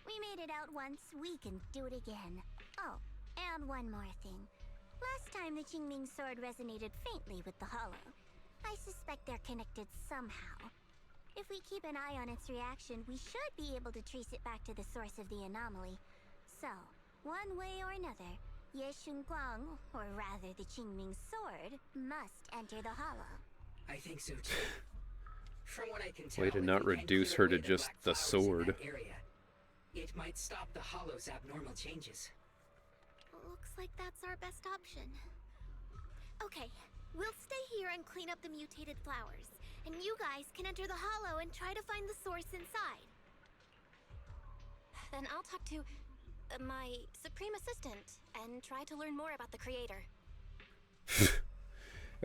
We made it out once, we can do it again. Oh, and one more thing. Last time the Qingming sword resonated faintly with the Hollow. I suspect they're connected somehow. If we keep an eye on its reaction, we should be able to trace it back to the source of the anomaly. So, one way or another, Xiao Guang, or rather the Qingming sword, must enter the Hollow. I think so too. From what I can tell, Way to if not we can reduce clear her to away just black the flowers in sword. that area, it might stop the Hollow's abnormal changes. Looks like that's our best option. Okay, we'll stay here and clean up the mutated flowers, and you guys can enter the Hollow and try to find the source inside. Then I'll talk to my Supreme Assistant and try to learn more about the creator.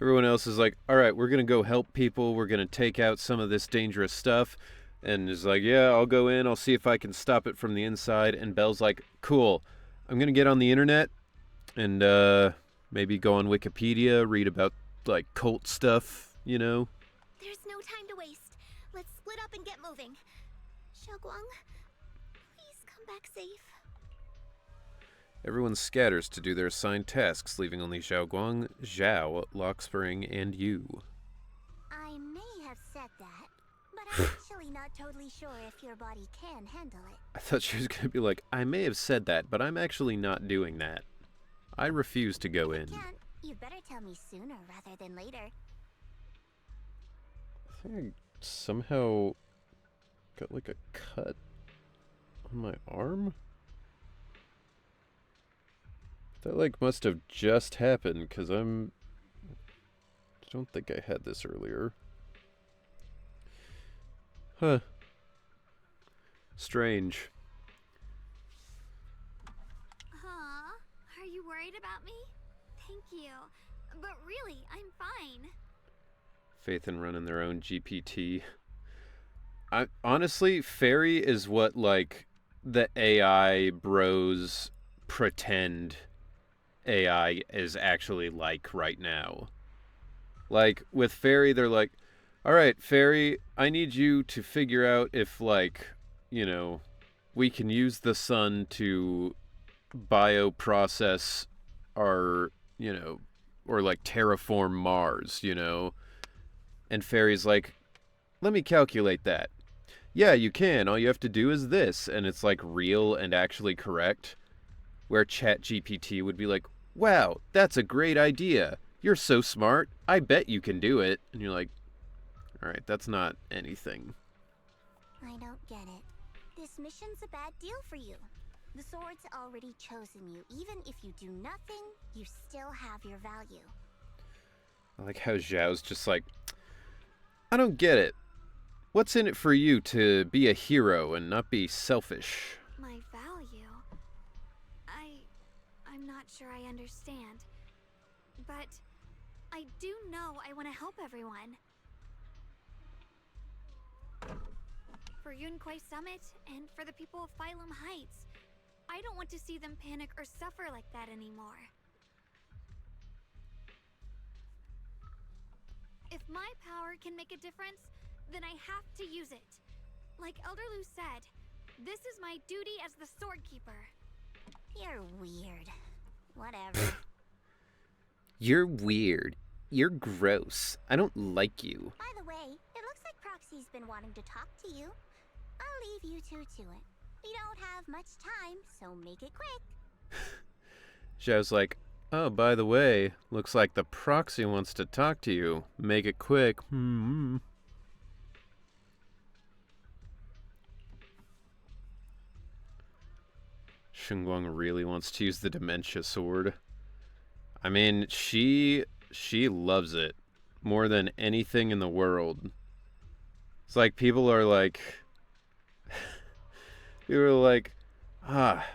Everyone else is like, all right, we're going to go help people. We're going to take out some of this dangerous stuff. And is like, yeah, I'll go in. I'll see if I can stop it from the inside. And Belle's like, cool. I'm going to get on the internet and maybe go on Wikipedia, read about, like, cult stuff, you know? There's no time to waste. Let's split up and get moving. Xiao Guang, please come back safe. Everyone scatters to do their assigned tasks, leaving only Xiao Guang, Zhao, Lockspring, and you. I may have said that, but I'm actually not totally sure if your body can handle it. I thought she was going to be like, I may have said that, but I'm actually not doing that. I refuse to go in. If you can't, you'd better tell me sooner rather than later. I think I somehow got like a cut on my arm. That like must have just happened because I don't think I had this earlier. Huh. Strange. Are you worried about me? Thank you. But really, I'm fine. Faith in running their own GPT. Honestly, Fairy is what like the AI bros pretend AI is actually like right now. Like with Fairy, they're like, all right, Fairy, I need you to figure out if like, you know, we can use the sun to bioprocess our, you know, or like terraform Mars, you know. And Fairy's like, let me calculate that. Yeah, you can. All you have to do is this. And it's like real and actually correct. Where ChatGPT would be like, wow, that's a great idea. You're so smart. I bet you can do it. And you're like, all right, that's not anything. I don't get it. This mission's a bad deal for you. The sword's already chosen you. Even if you do nothing, you still have your value. I like how Zhao's just like, I don't get it. What's in it for you to be a hero and not be selfish? My value? I'm not sure I understand. But I do know I want to help everyone. For Yunquai Summit and for the people of Failume Heights. I don't want to see them panic or suffer like that anymore. If my power can make a difference, then I have to use it. Like Elder Lu said, this is my duty as the Sword Keeper. You're weird. Whatever. You're weird. You're gross. I don't like you. By the way, it looks like Proxy's been wanting to talk to you. I'll leave you two to it. We don't have much time, so make it quick. Zhao's like, oh, by the way, looks like the proxy wants to talk to you. Make it quick. Guang really wants to use the dementia sword. I mean, she loves it more than anything in the world. It's like people are like, ah,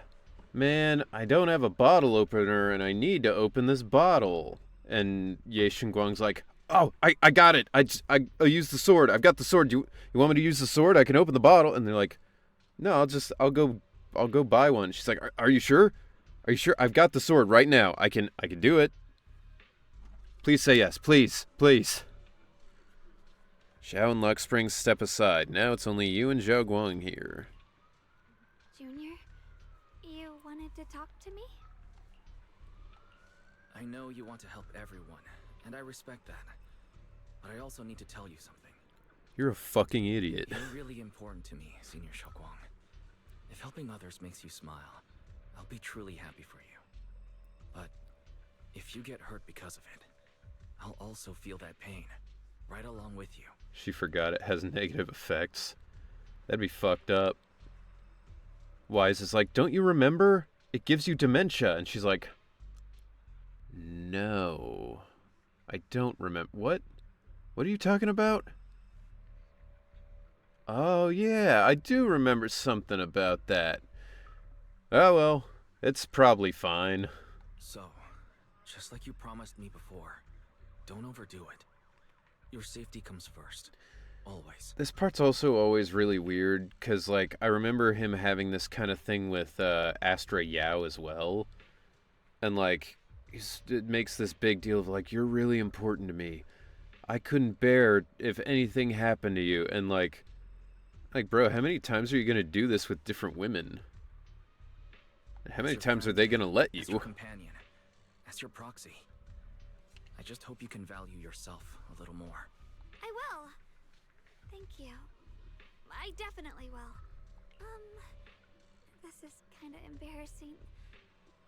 man, I don't have a bottle opener and I need to open this bottle. And Ye Guang's like, oh, I got it. I'll use the sword. I've got the sword. You want me to use the sword? I can open the bottle. And they're like, no, I'll go buy one. She's like, are you sure? Are you sure? I've got the sword right now. I can do it. Please say yes. Please. Xiao and Lux Springs step aside. Now it's only you and Xiao Guang here. Junior, you wanted to talk to me? I know you want to help everyone, and I respect that. But I also need to tell you something. You're a fucking idiot. You're really important to me, Senior Xiao Guang. If helping others makes you smile, I'll be truly happy for you. But if you get hurt because of it, I'll also feel that pain, right along with you. She forgot it has negative effects. That'd be fucked up. Wise is like, don't you remember? It gives you dementia. And she's like, no, I don't remember. What? What are you talking about? Oh, yeah, I do remember something about that. Oh, well, it's probably fine. So, just like you promised me before, don't overdo it. Your safety comes first. Always. This part's also always really weird, because, like, I remember him having this kind of thing with Astra Yao as well. And, like, it makes this big deal of, like, you're really important to me. I couldn't bear if anything happened to you. And, like, bro, how many times are you going to do this with different women? How many times are they going to let you? As your companion, as your proxy. I just hope you can value yourself a little more. I will. Thank you. I definitely will. This is kind of embarrassing,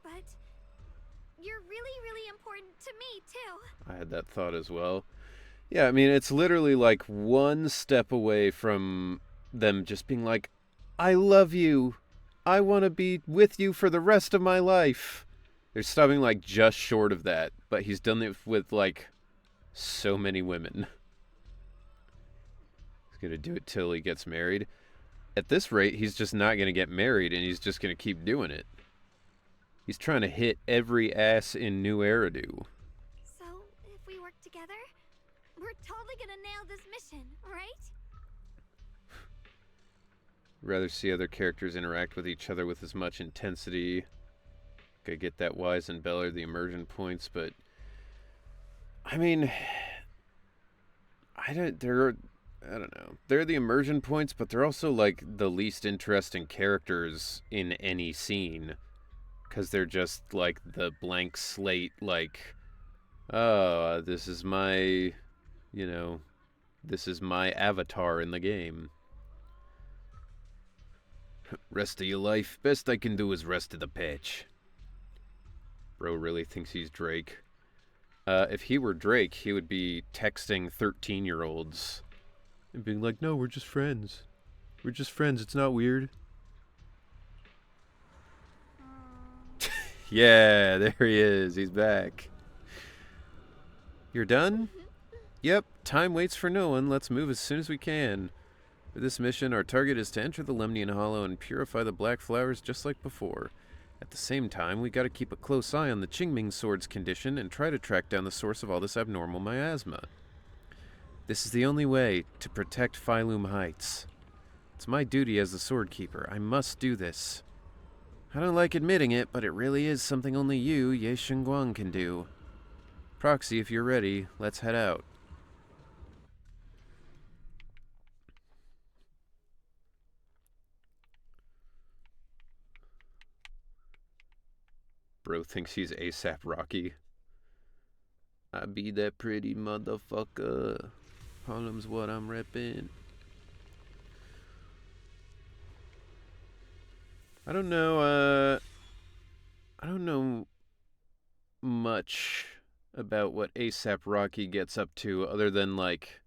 but you're really, really important to me, too. I had that thought as well. Yeah, I mean, it's literally like one step away from them just being like, I love you. I want to be with you for the rest of my life. They're stopping like just short of that, but he's done it with like so many women. He's going to do it till he gets married. At this rate, he's just not going to get married and he's just going to keep doing it. He's trying to hit every ass in New Eridu. So, if we work together, we're totally gonna nail this mission, right? Rather see other characters interact with each other with as much intensity. Gotta get that Wise and Beller the immersion points, but I mean, I don't know. They're the immersion points, but they're also like the least interesting characters in any scene. Because they're just like the blank slate, like, oh, this is my, this is my avatar in the game. Rest of your life, best I can do is rest of the patch. Bro really thinks he's Drake. If he were Drake, he would be texting 13-year-olds and being like, no, we're just friends. We're just friends, it's not weird. Yeah, there he is. He's back. You're done? Yep, time waits for no one. Let's move as soon as we can. For this mission, our target is to enter the Lemnian Hollow and purify the black flowers just like before. At the same time, we gotta keep a close eye on the Qingming Sword's condition and try to track down the source of all this abnormal miasma. This is the only way to protect Failume Heights. It's my duty as the Sword Keeper. I must do this. I don't like admitting it, but it really is something only you, Ye Guang, can do. Proxy, if you're ready, let's head out. Bro thinks he's ASAP Rocky. I be that pretty motherfucker. Harlem's what I'm reppin'. I don't know much about what ASAP Rocky gets up to other than, like,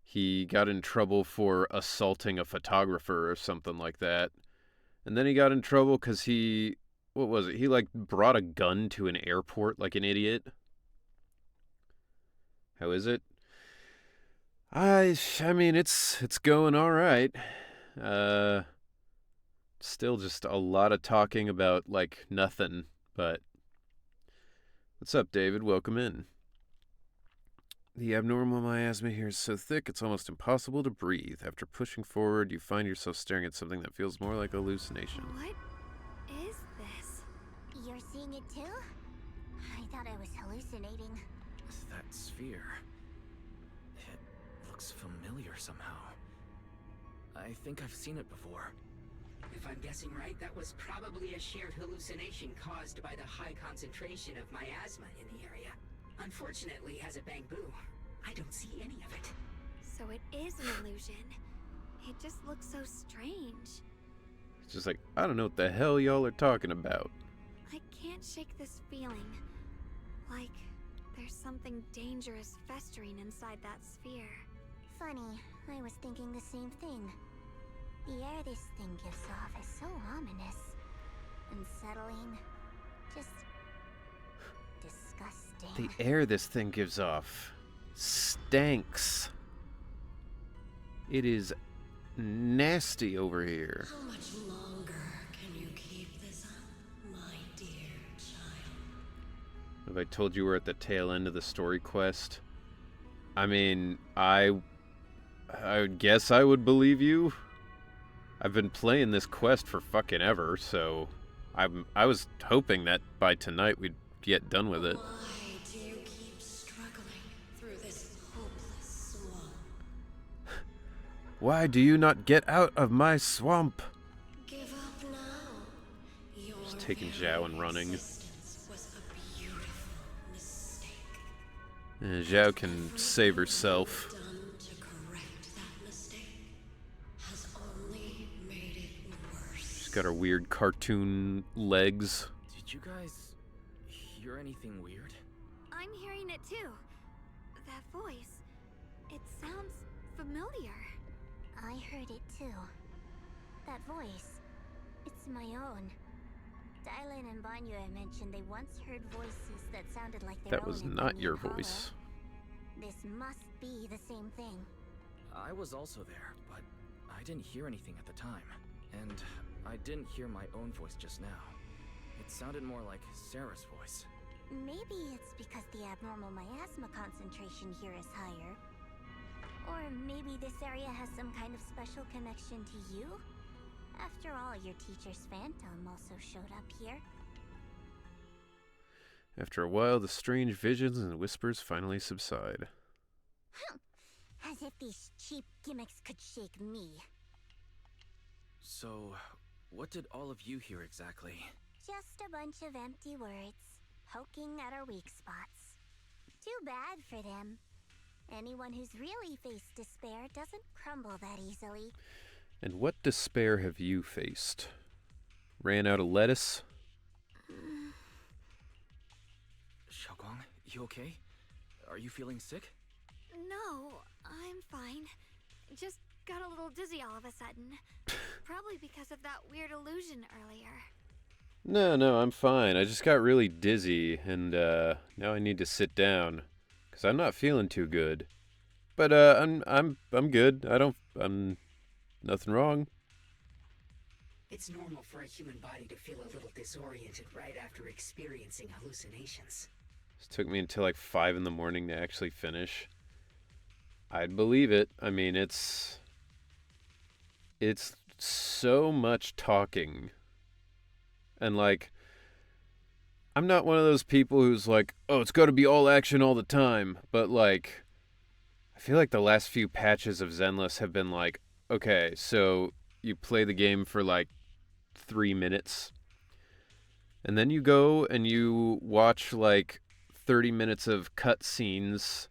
he got in trouble for assaulting a photographer or something like that. And then he got in trouble because he, what was it? He like brought a gun to an airport like an idiot. How is it? I mean, it's going all right. Still just a lot of talking about like nothing. But what's up, David? Welcome in. The abnormal miasma here is so thick it's almost impossible to breathe. After pushing forward, you find yourself staring at something that feels more like a hallucination. What is this? You're seeing it too? I thought I was hallucinating. That sphere. It looks familiar somehow. I think I've seen it before. If I'm guessing right, that was probably a shared hallucination caused by the high concentration of miasma in the area. Unfortunately, as a Bangbu, I don't see any of it. So it is an illusion. It just looks so strange. It's just like, I don't know what the hell y'all are talking about. I can't shake this feeling. Like there's something dangerous festering inside that sphere. Funny, I was thinking the same thing. The air this thing gives off is so ominous. Unsettling. Just disgusting. The air this thing gives off stinks. It is nasty over here. How much longer can you keep this up, my dear child? Have I told you we're at the tail end of the story quest? I mean, I guess I would believe you. I've been playing this quest for fucking ever, so I was hoping that by tonight we'd get done with it. Why do you keep struggling through this hopeless swamp? Why do you not get out of my swamp? Give up now. Your Just taking Xiao and running. existence was a beautiful mistake. Xiao can save herself. Done to correct that mistake has only made it worse. She's got her weird cartoon legs. Did you guys hear anything weird? I'm hearing it too. That voice. It sounds familiar. I heard it too. That voice. It's my own. Dylan and Banyu mentioned they once heard voices that sounded like their That own was in not Lemnian your Hollow. voice. This must be the same thing. I was also there, but I didn't hear anything at the time. And I didn't hear my own voice just now. It sounded more like Sarah's voice. Maybe it's because the abnormal miasma concentration here is higher. Or maybe this area has some kind of special connection to you? After all, your teacher's phantom also showed up here. After a while, the strange visions and whispers finally subside. As if these cheap gimmicks could shake me. So, what did all of you hear exactly? Just a bunch of empty words, poking at our weak spots. Too bad for them. Anyone who's really faced despair doesn't crumble that easily. And what despair have you faced? Ran out of lettuce? Xiao Guang, you okay? Are you feeling sick? No, I'm fine. Just got a little dizzy all of a sudden. Probably because of that weird illusion earlier. No, I'm fine. I just got really dizzy, and now I need to sit down, 'cause I'm not feeling too good. But I'm good. I'm nothing wrong. It's normal for a human body to feel a little disoriented right after experiencing hallucinations. It took me until like 5 in the morning to actually finish. I'd believe it. I mean, it's so much talking. And like, I'm not one of those people who's like, oh, it's got to be all action all the time. But like, I feel like the last few patches of Zenless have been like, okay, so you play the game for like 3 minutes. And then you go and you watch like 30 minutes of cutscenes.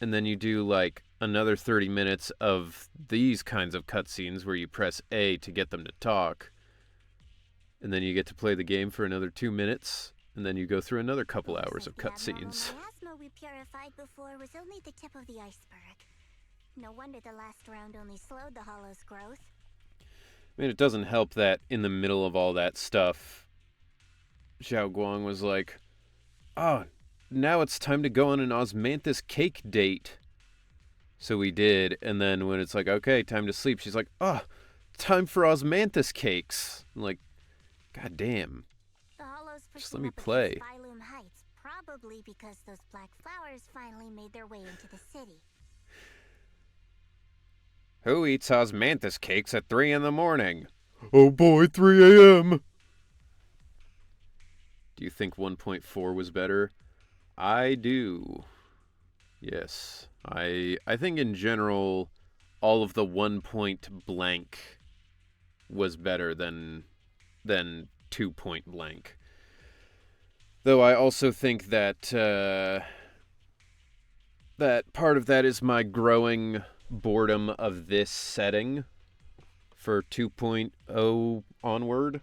And then you do like another 30 minutes of these kinds of cutscenes where you press A to get them to talk. And then you get to play the game for another 2 minutes. And then you go through another couple hours of cutscenes. The miasma we purified before was only the tip of the iceberg. No wonder the last round only slowed the hollow's growth. I mean, it doesn't help that in the middle of all that stuff, Xiao Guang was like, oh, now it's time to go on an osmanthus cake date. So we did, and then when it's like, okay, time to sleep, she's like, oh, time for osmanthus cakes. I'm like, god damn. The Hollow's Just pushing let me up play. against Failume Heights, probably because those black flowers finally made their way into the city. Who eats osmanthus cakes at 3 in the morning? Oh boy, 3 a.m. Do you think 1.4 was better? I do. Yes. I think in general, all of the 1 point blank was better than 2 point blank. Though I also think that that part of that is my growing boredom of this setting for 2.0 onward.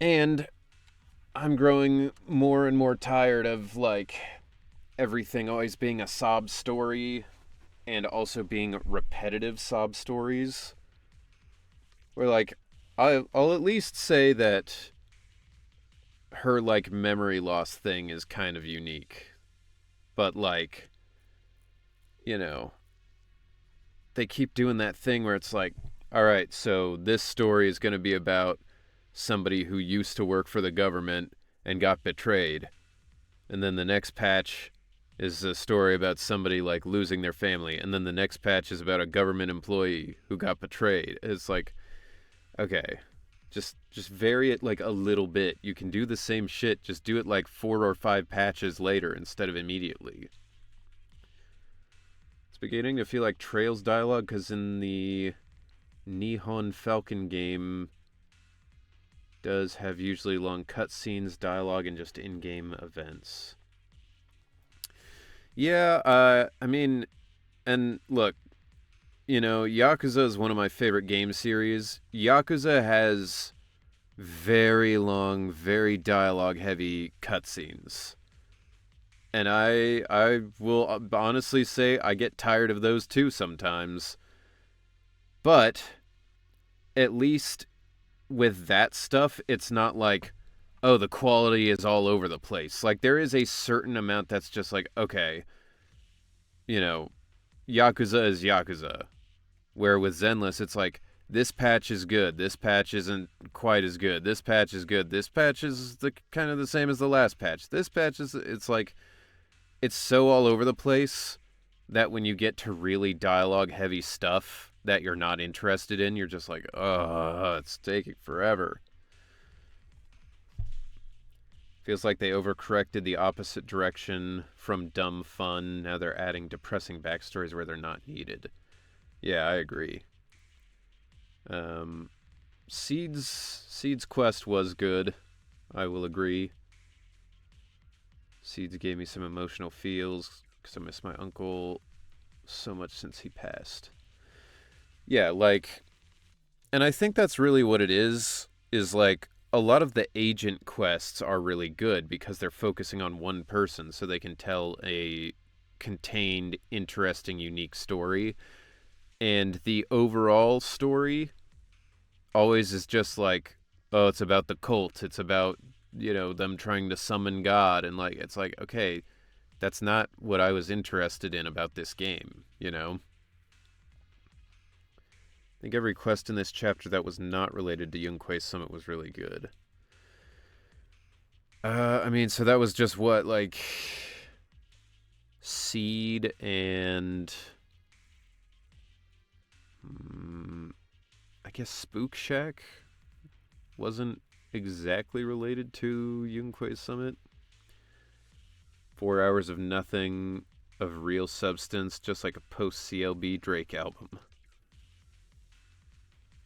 And I'm growing more and more tired of, like, everything always being a sob story and also being repetitive sob stories. Where, like, I'll at least say that her, like, memory loss thing is kind of unique. But, like, you know, they keep doing that thing where it's like, alright, so this story is going to be about somebody who used to work for the government and got betrayed. And then the next patch is a story about somebody, like, losing their family. And then the next patch is about a government employee who got betrayed. It's like, okay, just vary it, like, a little bit. You can do the same shit, just do it, like, 4 or 5 patches later instead of immediately. It's beginning to feel like Trails dialogue, because in the Nihon Falcon game does have usually long cutscenes, dialogue, and just in-game events. Yeah, I mean, and look, you know, Yakuza is one of my favorite game series. Yakuza has very long, very dialogue-heavy cutscenes. And I will honestly say I get tired of those too sometimes. But at least with that stuff, it's not like, oh, the quality is all over the place. Like, there is a certain amount that's just like, okay, you know, Yakuza is Yakuza. Where with Zenless, it's like, this patch is good, this patch isn't quite as good, this patch is good, this patch is kind of the same as the last patch. This patch is, it's like, it's so all over the place that when you get to really dialogue-heavy stuff that you're not interested in, you're just like, oh, it's taking forever. Feels like they overcorrected the opposite direction from dumb fun. Now they're adding depressing backstories where they're not needed. Yeah, I agree. Seed's quest was good. I will agree. Seeds gave me some emotional feels because I miss my uncle so much since he passed. Yeah, like, and I think that's really what it is like, a lot of the agent quests are really good because they're focusing on one person so they can tell a contained, interesting, unique story. And the overall story always is just like, oh, it's about the cult. It's about, you know, them trying to summon God. And, like, it's like, okay, that's not what I was interested in about this game, you know? I think every quest in this chapter that was not related to Yunque's Summit was really good. I mean, so that was just what, like, Seed and I guess Spook Shack wasn't exactly related to Yunque's Summit. 4 hours of nothing of real substance, just like a post-CLB Drake album.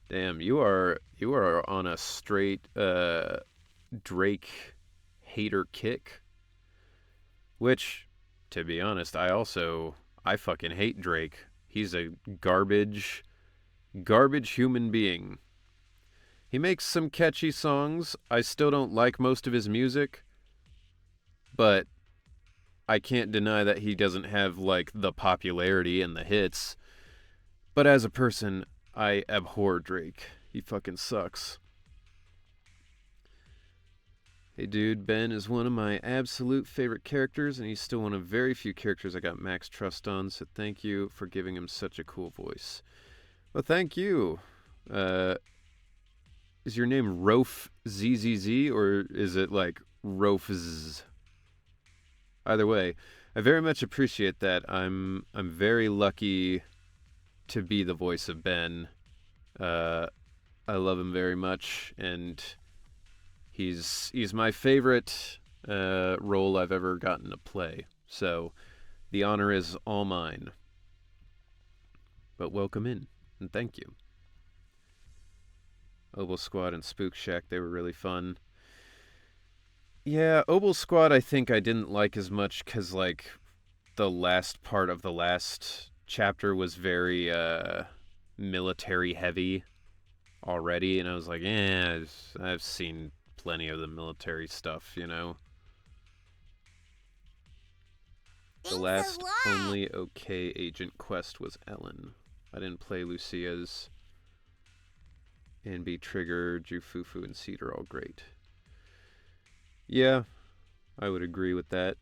Damn, you are on a straight Drake hater kick. Which, to be honest, I fucking hate Drake. He's a garbage human being. He makes some catchy songs. I still don't like most of his music. But I can't deny that he doesn't have, like, the popularity and the hits. But as a person, I abhor Drake. He fucking sucks. Hey dude, Ben is one of my absolute favorite characters, and he's still one of very few characters I got max trust on, so thank you for giving him such a cool voice. Well, thank you. Is your name Rof ZZZ, or is it like Rofz? Either way, I very much appreciate that. I'm very lucky to be the voice of Ben. I love him very much, and he's my favorite role I've ever gotten to play. So the honor is all mine. But welcome in, and thank you. Obel Squad and Spook Shack, they were really fun. Yeah, Obel Squad I think I didn't like as much because, like, the last part of the last chapter was very military heavy already, and I was like, I've seen plenty of the military stuff, you know? The last only okay agent quest was Ellen. I didn't play Lucia's. NB Trigger, Jufufu, and Seed are all great. Yeah, I would agree with that.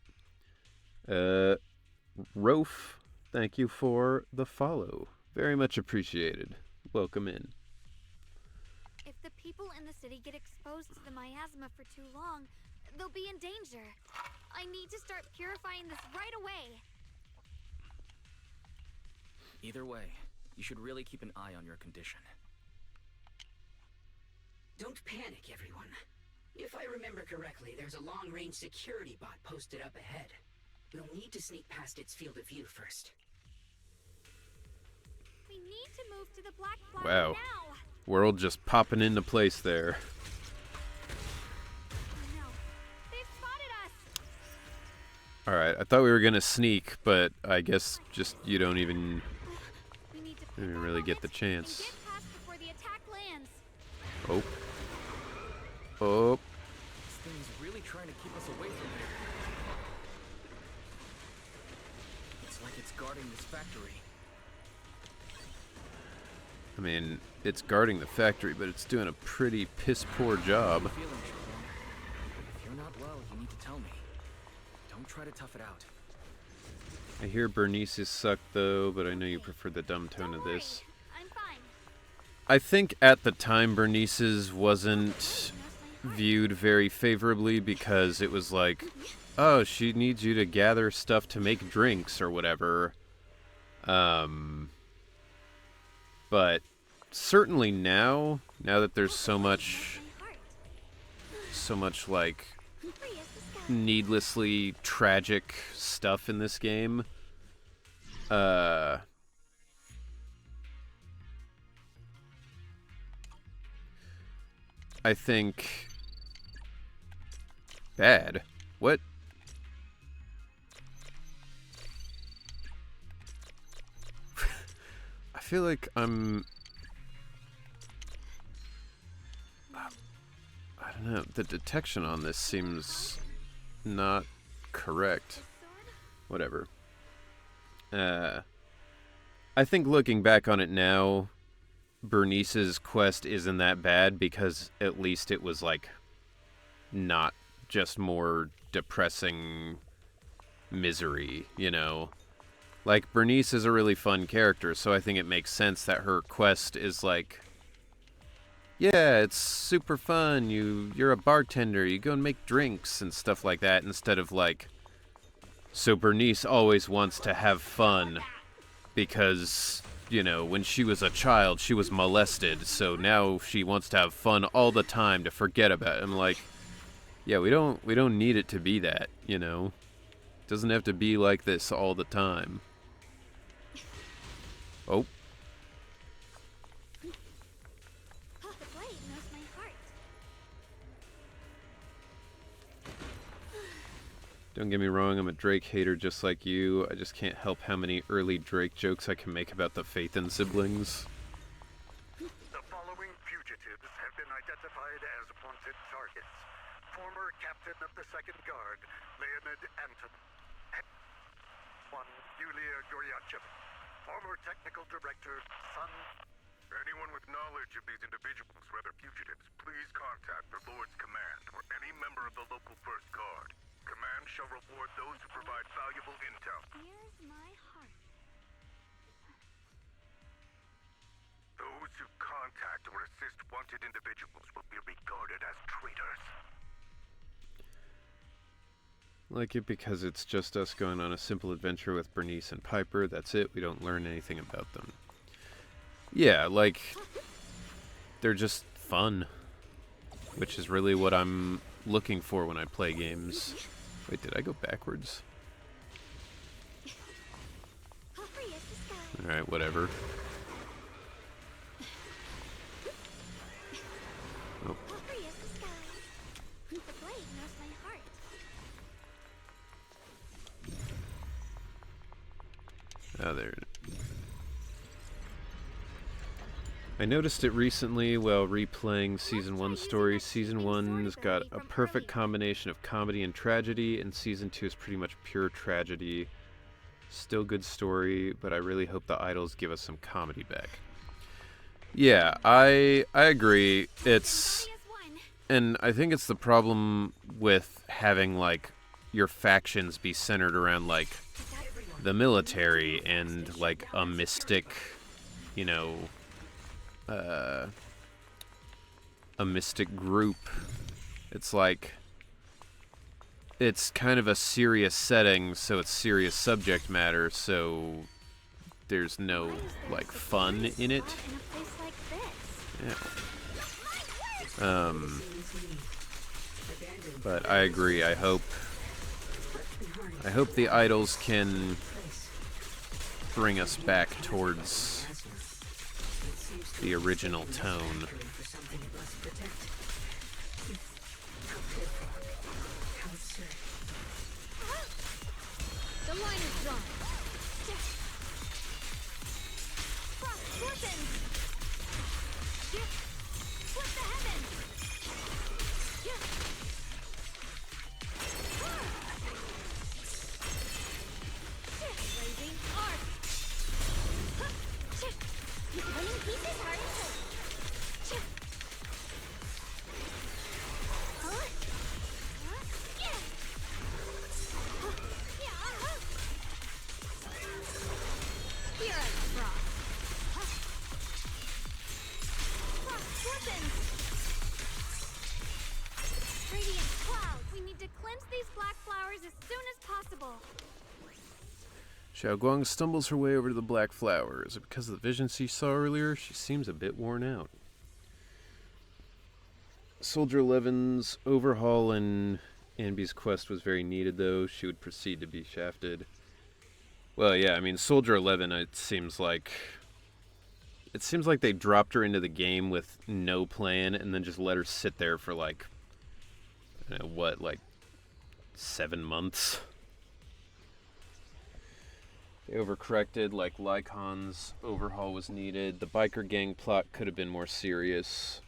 Rof, thank you for the follow. Very much appreciated. Welcome in. If the people in the city get exposed to the miasma for too long, they'll be in danger. I need to start purifying this right away. Either way, you should really keep an eye on your condition. Don't panic, everyone. If I remember correctly, there's a long-range security bot posted up ahead. We'll need to sneak past its field of view first. We need to move to the Black Flower Wow. now. World just popping into place there. Oh no, they've spotted us. Alright, I thought we were gonna sneak, but I guess just you don't even We need to pick our really get the moment chance. and get past before the attack lands. Oh. Oh. This thing is really trying to keep us away from here. It's like it's guarding this factory. I mean, it's guarding the factory, but it's doing a pretty piss-poor job. How are you feeling, Xiao Guang? If you're not well, you need to tell me. Don't try to tough it out. I hear Bernice's suck, though, but I know you prefer the dumb tone Don't of worry, this. I'm fine. I think at the time Bernice's wasn't viewed very favorably because it was like, oh, she needs you to gather stuff to make drinks or whatever. But certainly now that there's so much like needlessly tragic stuff in this game, I think bad. What? I feel like I'm... I don't know. The detection on this seems not correct. Whatever. I think looking back on it now, Bernice's quest isn't that bad because at least it was like not just more depressing misery, you know? Like, Bernice is a really fun character, so I think it makes sense that her quest is like, yeah, it's super fun, you're a bartender, you go and make drinks and stuff like that, instead of like, so Bernice always wants to have fun because, you know, when she was a child, she was molested, so now she wants to have fun all the time to forget about it. I'm like, yeah, we don't need it to be that, you know? It doesn't have to be like this all the time. Oh. The blade knows my heart. Don't get me wrong, I'm a Drake hater just like you. I just can't help how many early Drake jokes I can make about the Phaethon siblings. The following fugitives have been identified as wanted targets. Former captain of the Second Guard, Leonid Anton. One, Yulia Goryachev. Former technical director, Sun. Anyone with knowledge of these individuals, whether fugitives, please contact the Lord's Command or any member of the local First Guard. Command shall reward those who provide valuable intel. Here's my heart. Those who contact or assist wanted individuals will be regarded as traitors. Like it because it's just us going on a simple adventure with Bernice and Piper. That's it. We don't learn anything about them. Yeah, like, they're just fun. Which is really what I'm looking for when I play games. Wait, did I go backwards? Alright, whatever. Oh. Oh, there. I noticed it recently while replaying Season 1's story. Season 1's got a perfect combination of comedy and tragedy, and Season 2 is pretty much pure tragedy. Still good story, but I really hope the idols give us some comedy back. Yeah, I agree. And I think it's the problem with having, like, your factions be centered around, like, the military and, like, a mystic, you know, a mystic group. It's like, it's kind of a serious setting, so it's serious subject matter, so there's no, like, fun in it. Yeah. But I agree. I hope the idols can bring us back towards the original tone. The line is drawn. Split the heavens. Blazing arc. Running pieces hard. Here I frost. Frost weapons. Radiant clouds. We need to cleanse these black flowers as soon as possible. Xiao Guang stumbles her way over to the black flower. Is it because of the vision she saw earlier? She seems a bit worn out. Soldier 11's overhaul in Anby's quest was very needed, though. She would proceed to be shafted. Well, yeah, I mean, Soldier 11, it seems like they dropped her into the game with no plan and then just let her sit there for, like, I don't know, what, like 7 months? They overcorrected, like Lycon's overhaul was needed. The biker gang plot could have been more serious.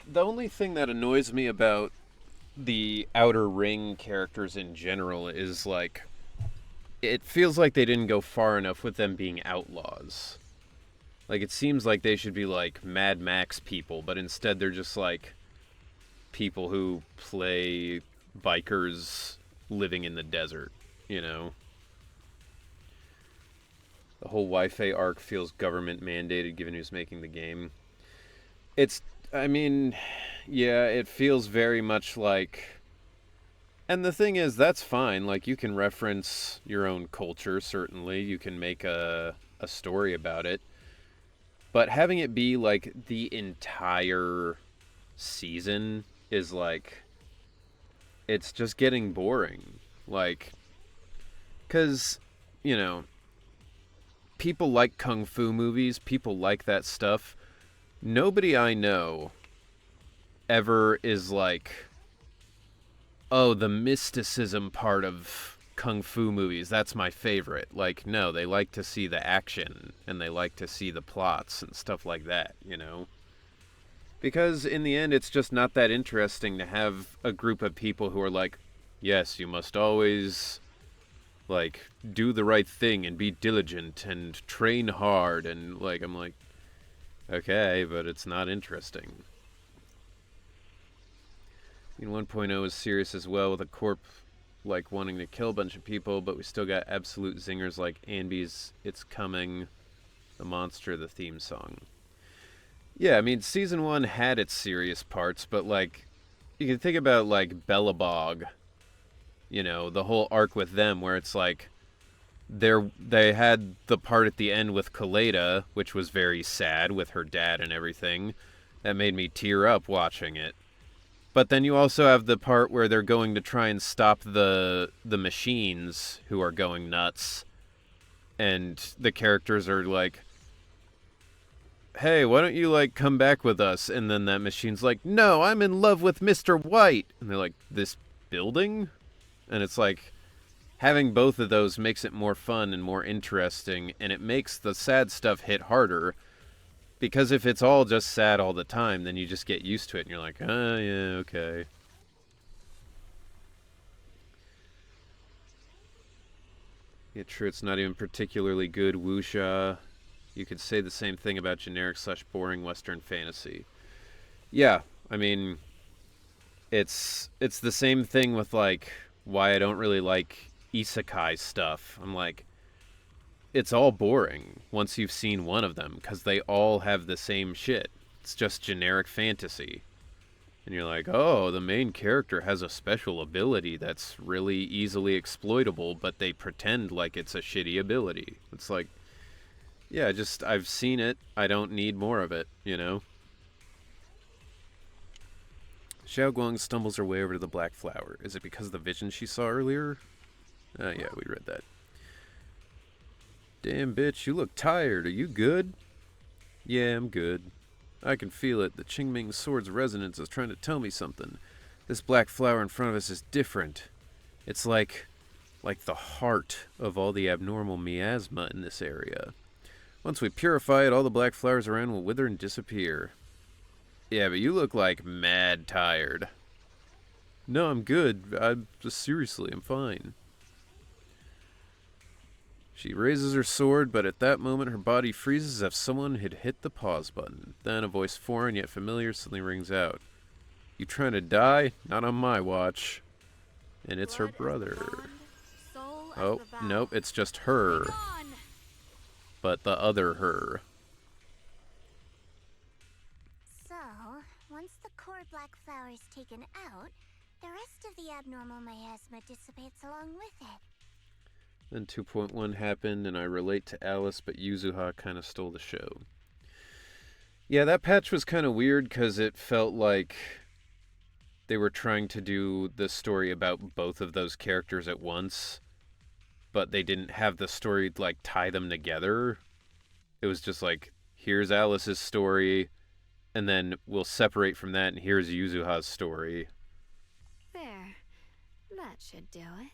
The only thing that annoys me about the Outer Ring characters in general is, like, it feels like they didn't go far enough with them being outlaws. Like, it seems like they should be, like, Mad Max people, but instead they're just, like, people who play bikers living in the desert, you know? The whole Wi-Fi arc feels government mandated given who's making the game. I mean, yeah, it feels very much like... And the thing is, that's fine. Like, you can reference your own culture, certainly. You can make a story about it. But having it be, like, the entire season is, like... It's just getting boring. Like... Because, you know... People like kung fu movies. People like that stuff. Nobody I know ever is like, oh, the mysticism part of kung fu movies, that's my favorite. Like, no, they like to see the action, and they like to see the plots and stuff like that, you know? Because in the end, it's just not that interesting to have a group of people who are like, yes, you must always like, do the right thing and be diligent and train hard, and, like, I'm like, okay, but it's not interesting. I mean, 1.0 is serious as well, with a corp, like, wanting to kill a bunch of people, but we still got absolute zingers like Anby's It's Coming, the monster, the theme song. Yeah, I mean, Season 1 had its serious parts, but, like, you can think about, like, Bellabog, you know, the whole arc with them, where it's like, they had the part at the end with Kaleda, which was very sad with her dad and everything. That made me tear up watching it. But then you also have the part where they're going to try and stop the machines who are going nuts. And the characters are like, hey, why don't you, like, come back with us? And then that machine's like, no, I'm in love with Mr. White. And they're like, this building? And it's like, having both of those makes it more fun and more interesting, and it makes the sad stuff hit harder. Because if it's all just sad all the time, then you just get used to it, and you're like, oh, yeah, okay. Yeah, true, it's not even particularly good wuxia. You could say the same thing about generic/boring Western fantasy. Yeah, I mean, it's the same thing with, like, why I don't really like isekai stuff. I'm like, it's all boring once you've seen one of them, because they all have the same shit. It's just generic fantasy. And you're like, oh, the main character has a special ability that's really easily exploitable, but they pretend like it's a shitty ability. It's like, yeah, just, I've seen it. I don't need more of it, you know? Xiao Guang stumbles her way over to the black flower. Is it because of the vision she saw earlier? Yeah, we read that. Damn, bitch, you look tired. Are you good? Yeah, I'm good. I can feel it. The Qingming sword's resonance is trying to tell me something. This black flower in front of us is different. It's like the heart of all the abnormal miasma in this area. Once we purify it, all the black flowers around will wither and disappear. Yeah, but you look like mad tired. No, I'm good. Seriously, I'm fine. She raises her sword, but at that moment her body freezes as if someone had hit the pause button. Then a voice foreign yet familiar suddenly rings out. You trying to die? Not on my watch. And it's her brother. Oh, nope, it's just her. But the other her. So, once the core black flower is taken out, the rest of the abnormal miasma dissipates along with it. Then 2.1 happened, and I relate to Alice, but Yuzuha kind of stole the show. Yeah, that patch was kind of weird, because it felt like they were trying to do the story about both of those characters at once, but they didn't have the story, like, tie them together. It was just like, here's Alice's story, and then we'll separate from that, and here's Yuzuha's story. There. That should do it.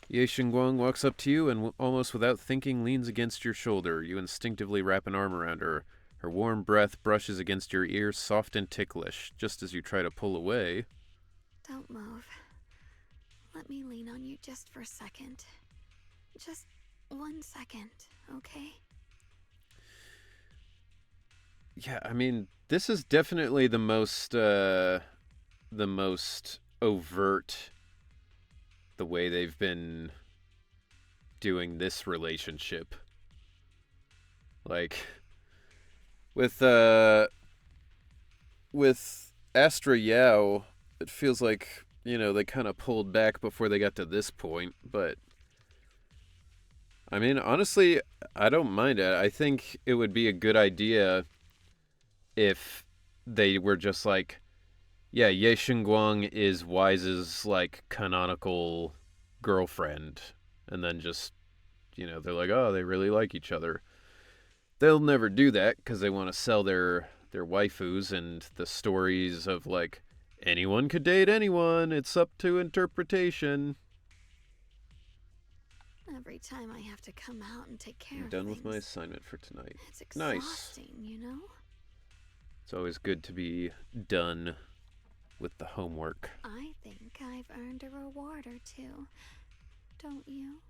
Ye Xinguang walks up to you and almost without thinking leans against your shoulder. You instinctively wrap an arm around her. Her warm breath brushes against your ear, soft and ticklish, just as you try to pull away. Don't move. Let me lean on you just for a second. Just 1 second, okay? Yeah, I mean, this is definitely the most overt, the way they've been doing this relationship. Like, with Astra Yao, it feels like, you know, they kind of pulled back before they got to this point, but I mean, honestly, I don't mind it. I think it would be a good idea if they were just like, yeah, Ye Xinguang is Wise's, like, canonical girlfriend. And then just, you know, they're like, oh, they really like each other. They'll never do that because they want to sell their waifus and the stories of, like, anyone could date anyone. It's up to interpretation. Every time I have to come out and take care I'm of done things, with my assignment for tonight. it's exhausting, Nice. you know? It's always good to be done with the homework. I think I've earned a reward or two. Don't you?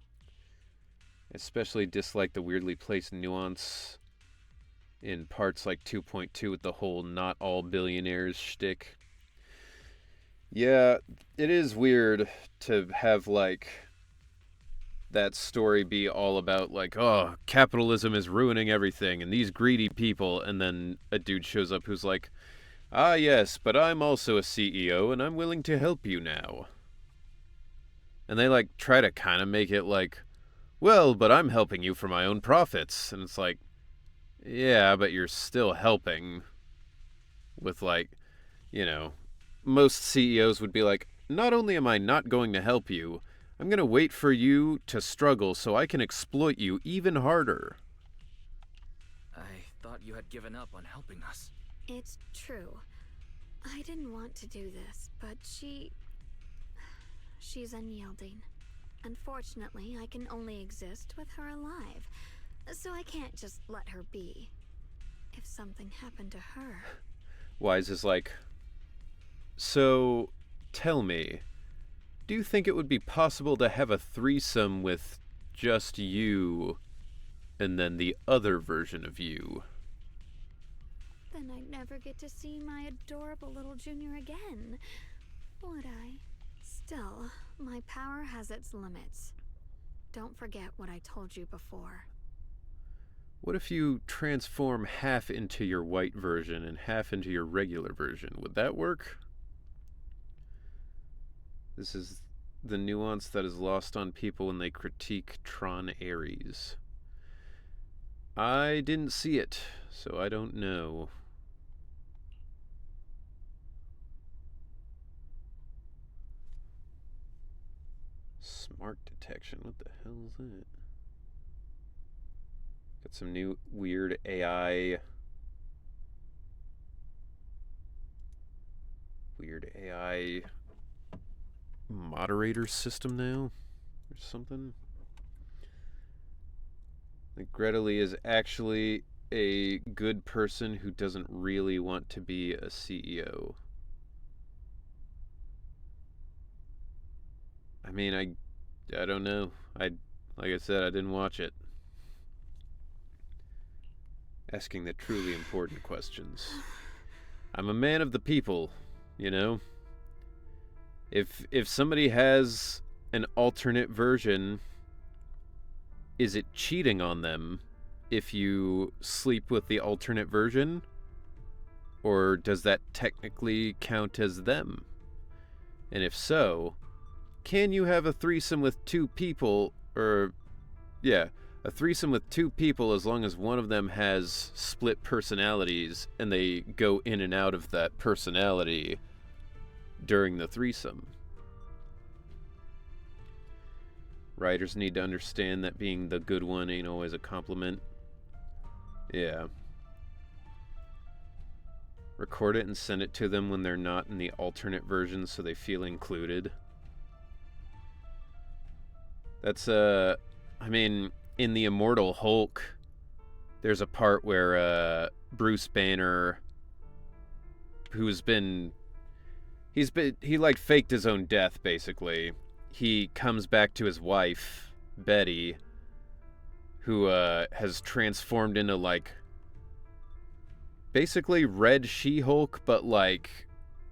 Especially dislike the weirdly placed nuance in parts like 2.2 with the whole not all billionaires shtick. Yeah, it is weird to have, like, that story be all about, like, oh, capitalism is ruining everything, and these greedy people, and then a dude shows up who's like, ah, yes, but I'm also a CEO, and I'm willing to help you now. And they, like, try to kind of make it like, well, but I'm helping you for my own profits. And it's like, yeah, but you're still helping with, like, you know, most CEOs would be like, not only am I not going to help you, I'm going to wait for you to struggle so I can exploit you even harder. I thought you had given up on helping us. It's true. I didn't want to do this, but she's unyielding. Unfortunately, I can only exist with her alive, so I can't just let her be. If something happened to her... Wise is like, so, tell me, do you think it would be possible to have a threesome with just you, and then the other version of you? Then I'd never get to see my adorable little junior again, would I? Still, my power has its limits. Don't forget what I told you before. What if you transform half into your white version and half into your regular version? Would that work? This is the nuance that is lost on people when they critique Tron Ares. I didn't see it, so I don't know. Smart detection, what the hell is that? Got some new weird AI. Weird AI moderator system now, or something. Like Greta Lee is actually a good person who doesn't really want to be a CEO. I mean, I don't know. Like I said, I didn't watch it. Asking the truly important questions. I'm a man of the people, you know? If somebody has an alternate version, is it cheating on them if you sleep with the alternate version? Or does that technically count as them? And if so, can you have a threesome with two people, or, yeah, a threesome with two people as long as one of them has split personalities and they go in and out of that personality during the threesome? Writers need to understand that being the good one ain't always a compliment. Yeah. Record it and send it to them when they're not in the alternate version so they feel included. That's, I mean, in The Immortal Hulk, there's a part where, Bruce Banner, he like faked his own death, basically. He comes back to his wife, Betty, who, has transformed into, like, basically Red She-Hulk, but, like,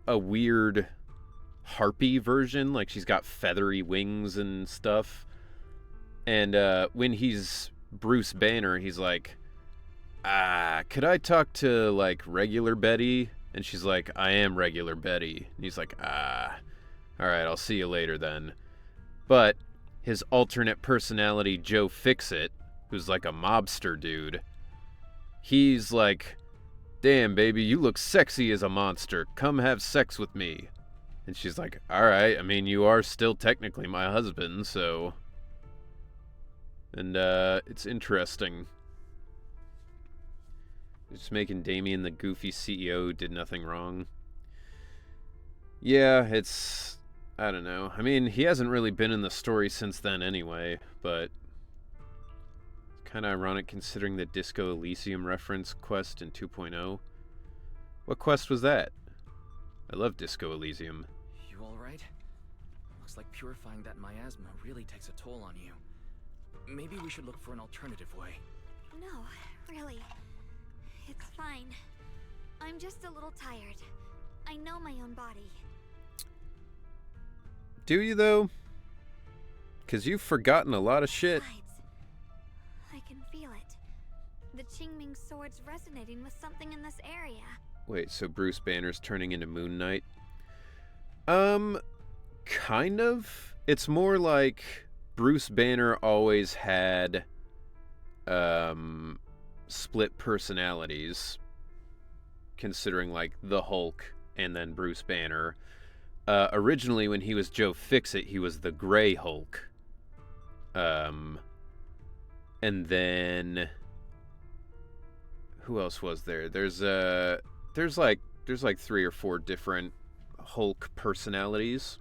a weird harpy version. Like, she's got feathery wings and stuff. And when he's Bruce Banner, he's like, could I talk to, like, regular Betty? And she's like, I am regular Betty. And he's like, alright, I'll see you later then. But his alternate personality, Joe Fixit, who's like a mobster dude, he's like, damn, baby, you look sexy as a monster. Come have sex with me. And she's like, alright, I mean, you are still technically my husband, so... And, it's interesting. Just making Damien the goofy CEO who did nothing wrong. Yeah, it's... I don't know. I mean, he hasn't really been in the story since then anyway, but... It's kind of ironic considering the Disco Elysium reference quest in 2.0. What quest was that? I love Disco Elysium. You alright? Looks like purifying that miasma really takes a toll on you. Maybe we should look for an alternative way. No, really. It's fine. I'm just a little tired. I know my own body. Do you, though? Because you've forgotten a lot of shit. Besides, I can feel it. The Qingming sword's resonating with something in this area. Wait, so Bruce Banner's turning into Moon Knight? Kind of. It's more like Bruce Banner always had, split personalities, considering, like, the Hulk and then Bruce Banner. Originally, when he was Joe Fixit, he was the Gray Hulk. And then... who else was there? There's like 3 or 4 different Hulk personalities.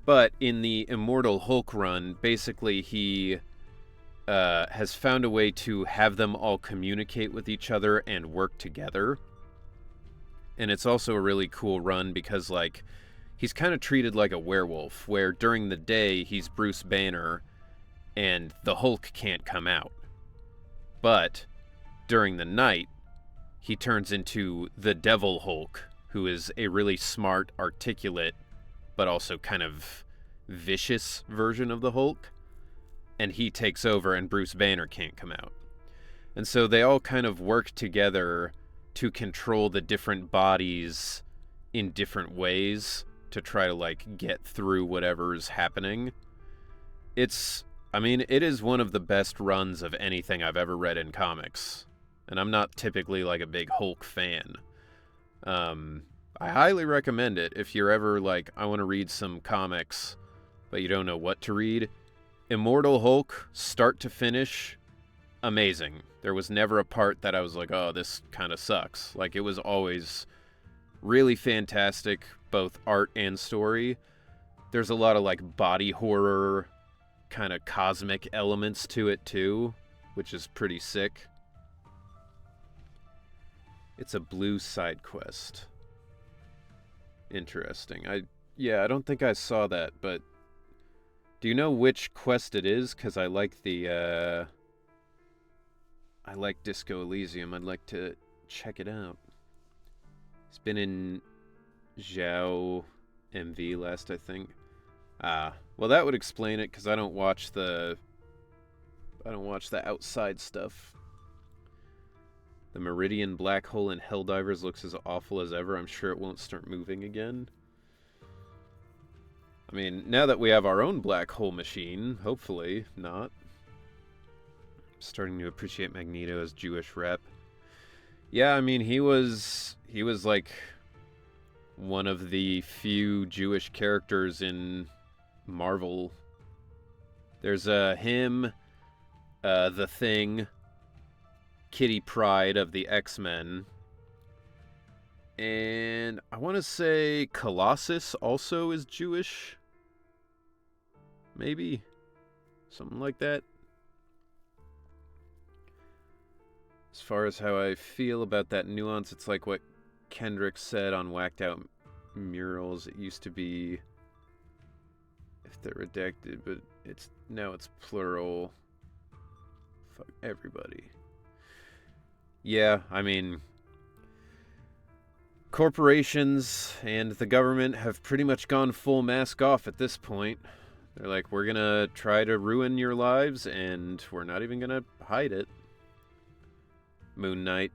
But in the Immortal Hulk run, basically he has found a way to have them all communicate with each other and work together. And it's also a really cool run because, like, he's kind of treated like a werewolf, where during the day he's Bruce Banner and the Hulk can't come out. But during the night, he turns into the Devil Hulk, who is a really smart, articulate, but also kind of vicious version of the Hulk. And he takes over and Bruce Banner can't come out. And so they all kind of work together to control the different bodies in different ways to try to, like, get through whatever's happening. It is one of the best runs of anything I've ever read in comics. And I'm not typically, like, a big Hulk fan. I highly recommend it if you're ever, like, I want to read some comics, but you don't know what to read. Immortal Hulk, start to finish, amazing. There was never a part that I was like, oh, this kind of sucks. Like, it was always really fantastic, both art and story. There's a lot of, like, body horror, kind of cosmic elements to it, too, which is pretty sick. It's a blue side quest. Interesting. I don't think I saw that, but do you know which quest it is? Because I like I like Disco Elysium. I'd like to check it out. It's been in Xiao MV last, I think. Well, that would explain it, because I don't watch the outside stuff. The Meridian black hole in Helldivers looks as awful as ever. I'm sure it won't start moving again. I mean, now that we have our own black hole machine, hopefully not. I'm starting to appreciate Magneto as Jewish rep. Yeah, I mean, he was like one of the few Jewish characters in Marvel. There's him, the Thing, Kitty Pryde of the X-Men, and I want to say Colossus also is Jewish. Maybe. Something like that. As far as how I feel about that nuance, it's like what Kendrick said on Whacked Out Murals. It used to be if they're redacted, but now it's plural. Fuck everybody. Yeah, I mean, corporations and the government have pretty much gone full mask off at this point. They're like, we're gonna try to ruin your lives, and we're not even gonna hide it. Moon Knight.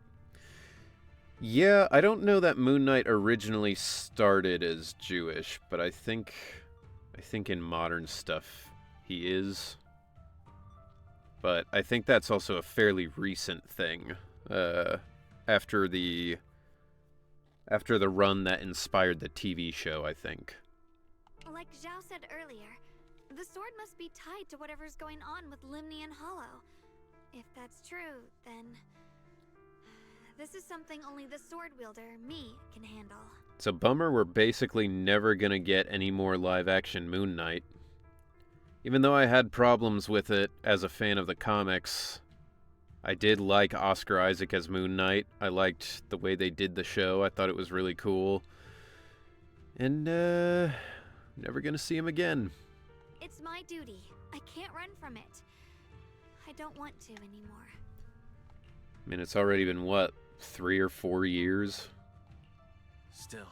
Yeah, I don't know that Moon Knight originally started as Jewish, but I think in modern stuff he is. But I think that's also a fairly recent thing. After the run that inspired the TV show, I think. Like Xiao said earlier, the sword must be tied to whatever's going on with Limnian Hollow. If that's true, then this is something only the sword wielder, me, can handle. It's a bummer we're basically never gonna get any more live-action Moon Knight. Even though I had problems with it as a fan of the comics, I did like Oscar Isaac as Moon Knight. I liked the way they did the show. I thought it was really cool. And, never gonna see him again. It's my duty. I can't run from it. I don't want to anymore. I mean, it's already been, what, 3 or 4 years? Still,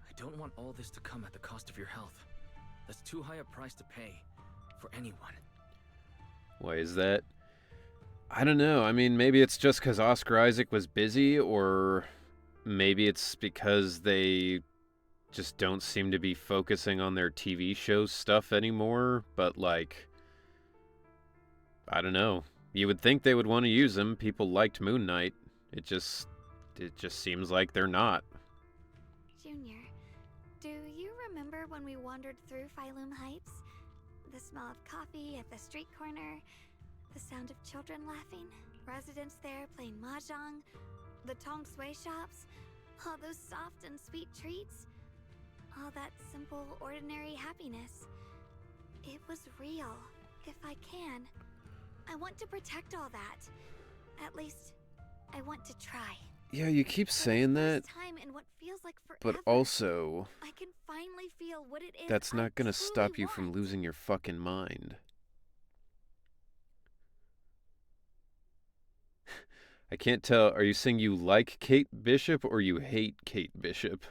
I don't want all this to come at the cost of your health. That's too high a price to pay for anyone. Why is that? I don't know. I mean, maybe it's just because Oscar Isaac was busy, or maybe it's because they just don't seem to be focusing on their TV show stuff anymore. But, like, I don't know. You would think they would want to use him. People liked Moon Knight. It just seems like they're not. Junior, do you remember when we wandered through Failume Heights? The smell of coffee at the street corner, the sound of children laughing, residents there playing mahjong, the tong sui shops, all those soft and sweet treats, all that simple, ordinary happiness. It was real, if I can. I want to protect all that. At least, I want to try. Yeah, you keep saying that, Time in what feels like forever, but also, I can finally feel what it is that's not gonna truly stop you from want. losing your fucking mind. I can't tell, are you saying you like Kate Bishop or you hate Kate Bishop?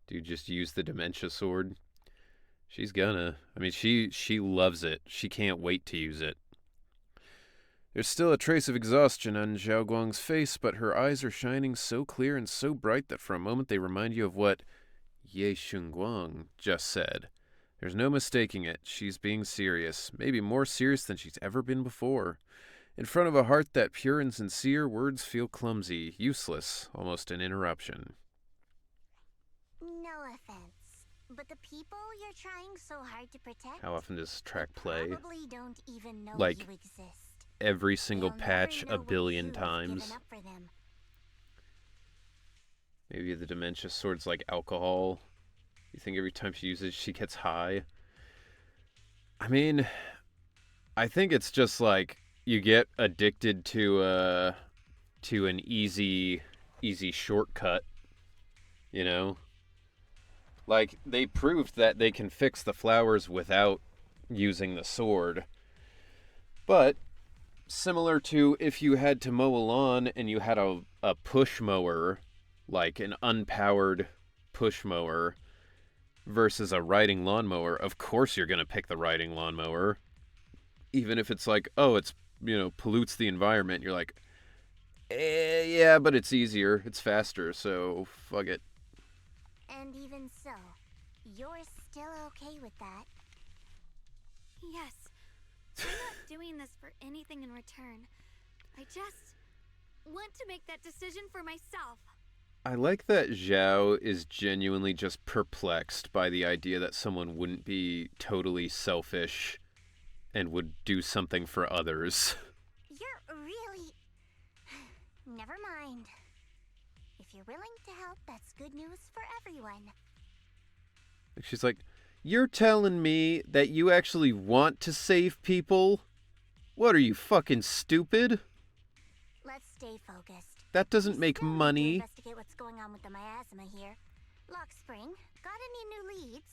Do you just use the dementia sword? She's gonna. I mean, she loves it. She can't wait to use it. There's still a trace of exhaustion on Xiao Guang's face, but her eyes are shining so clear and so bright that for a moment they remind you of what Xiao Guang just said. There's no mistaking it. She's being serious, maybe more serious than she's ever been before. In front of a heart that pure and sincere, words feel clumsy, useless, almost an interruption. No offense, but the people you're trying so hard to protect. How often does track play? Probably don't even know Like, you exist. Every single They'll patch never a know what billion you've times. given up for them. Maybe the dementia sword's like alcohol. You think every time she uses it, she gets high? I mean, I think it's just like you get addicted to an easy shortcut, you know? Like, they proved that they can fix the flowers without using the sword. But similar to if you had to mow a lawn and you had a push mower, like an unpowered push mower, versus a riding lawnmower, of course you're going to pick the riding lawnmower. Even if it's like, oh, it's, pollutes the environment. You're like, yeah, but it's easier. It's faster, so fuck it. And even so, you're still okay with that? Yes. I'm not doing this for anything in return. I just want to make that decision for myself. I like that Xiao is genuinely just perplexed by the idea that someone wouldn't be totally selfish and would do something for others. You're really... Never mind. If you're willing to help, that's good news for everyone. She's like, you're telling me that you actually want to save people? What are you, fucking stupid? Let's stay focused. That doesn't We make still need to money. investigate what's going on with the miasma here. Lock Spring, got any new leads?